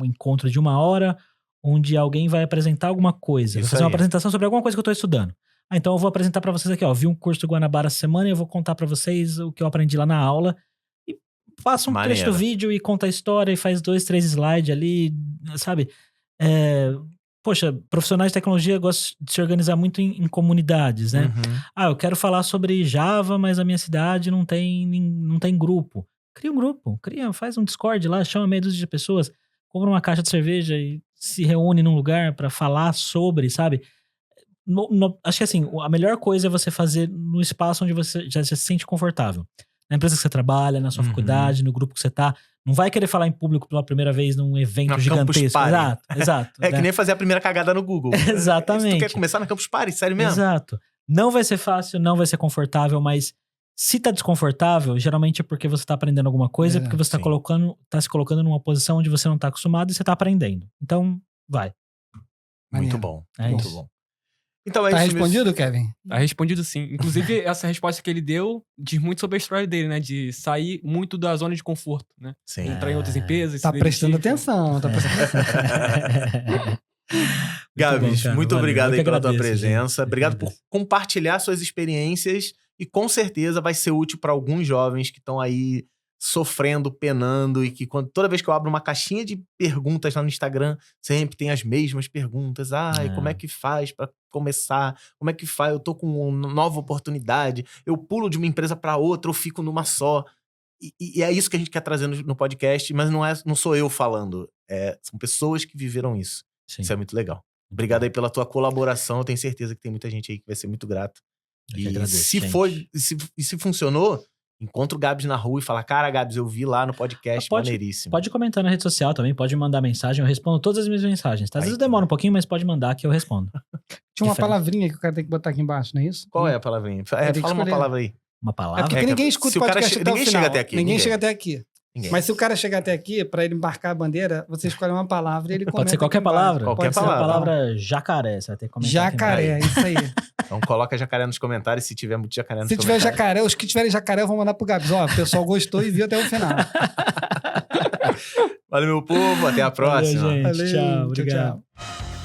encontro de 1 hora, onde alguém vai apresentar alguma coisa. Vai fazer uma apresentação sobre alguma coisa que eu estou estudando. Então eu vou apresentar para vocês aqui, ó, vi um curso do Guanabara essa semana e eu vou contar para vocês o que eu aprendi lá na aula. E passa um trecho do vídeo e conta a história e faz 2, 3 slides ali, sabe? Poxa, profissionais de tecnologia gostam de se organizar muito em comunidades, né? Eu quero falar sobre Java, mas a minha cidade não tem grupo. Cria um grupo, faz um Discord lá, chama meia dúzia de pessoas, compra uma caixa de cerveja e se reúne num lugar para falar sobre, sabe? Acho que assim, a melhor coisa é você fazer no espaço onde você já se sente confortável. Na empresa que você trabalha, na sua faculdade, no grupo que você tá. Não vai querer falar em público pela primeira vez num evento gigantesco. Exato. É que nem fazer a primeira cagada no Google. Exatamente. Se tu quer começar na Campus Party, sério mesmo? Exato. Não vai ser fácil, não vai ser confortável, mas se tá desconfortável, geralmente é porque você tá aprendendo alguma coisa, porque você tá se colocando numa posição onde você não tá acostumado e você tá aprendendo. Então, vai. Muito bom. Muito bom. Então, tá respondido, Kevin? Tá respondido, sim. Inclusive, essa resposta que ele deu diz muito sobre a história dele, né? De sair muito da zona de conforto, né? Sim. Entrar em outras empresas. Tá prestando atenção, Gabs, muito obrigado aí pela tua presença. Obrigado por compartilhar suas experiências e com certeza vai ser útil para alguns jovens que estão aí sofrendo, penando e que toda vez que eu abro uma caixinha de perguntas lá no Instagram, sempre tem as mesmas perguntas. Como é que faz para começar? Como é que faz? Eu tô com uma nova oportunidade, eu pulo de uma empresa para outra, eu fico numa só. E é isso que a gente quer trazer no podcast, mas não sou eu falando, são pessoas que viveram isso. Sim. Isso é muito legal. Obrigado aí pela tua colaboração, eu tenho certeza que tem muita gente aí que vai ser muito grato. Eu agradeço, se funcionou, Encontra o Gabs na rua e fala, cara, Gabs, eu vi lá no podcast, maneiríssimo. Pode comentar na rede social também, pode mandar mensagem, eu respondo todas as minhas mensagens. Tá? Às vezes demora um pouquinho, mas pode mandar que eu respondo. Tinha uma palavrinha que o cara tem que botar aqui embaixo, não é isso? Qual é a palavrinha? Fala uma palavra aí. Uma palavra? É porque ninguém escuta o podcast até o final. Ninguém chega até aqui. Ninguém chega até aqui. Mas se o cara chegar até aqui, pra ele marcar a bandeira, você escolhe uma palavra e ele comenta. Pode ser qualquer palavra. Qualquer Pode ser a palavra jacaré, você vai ter que comentar. Jacaré, isso aí. Então coloca jacaré nos comentários, se tiver muito jacaré nos comentários. Se tiver jacaré, os que tiverem jacaré eu vou mandar pro Gabs. Ó, o pessoal gostou e viu até o final. Valeu, meu povo. Até a próxima. Valeu, gente. Valeu, Tchau, obrigado. Tchau.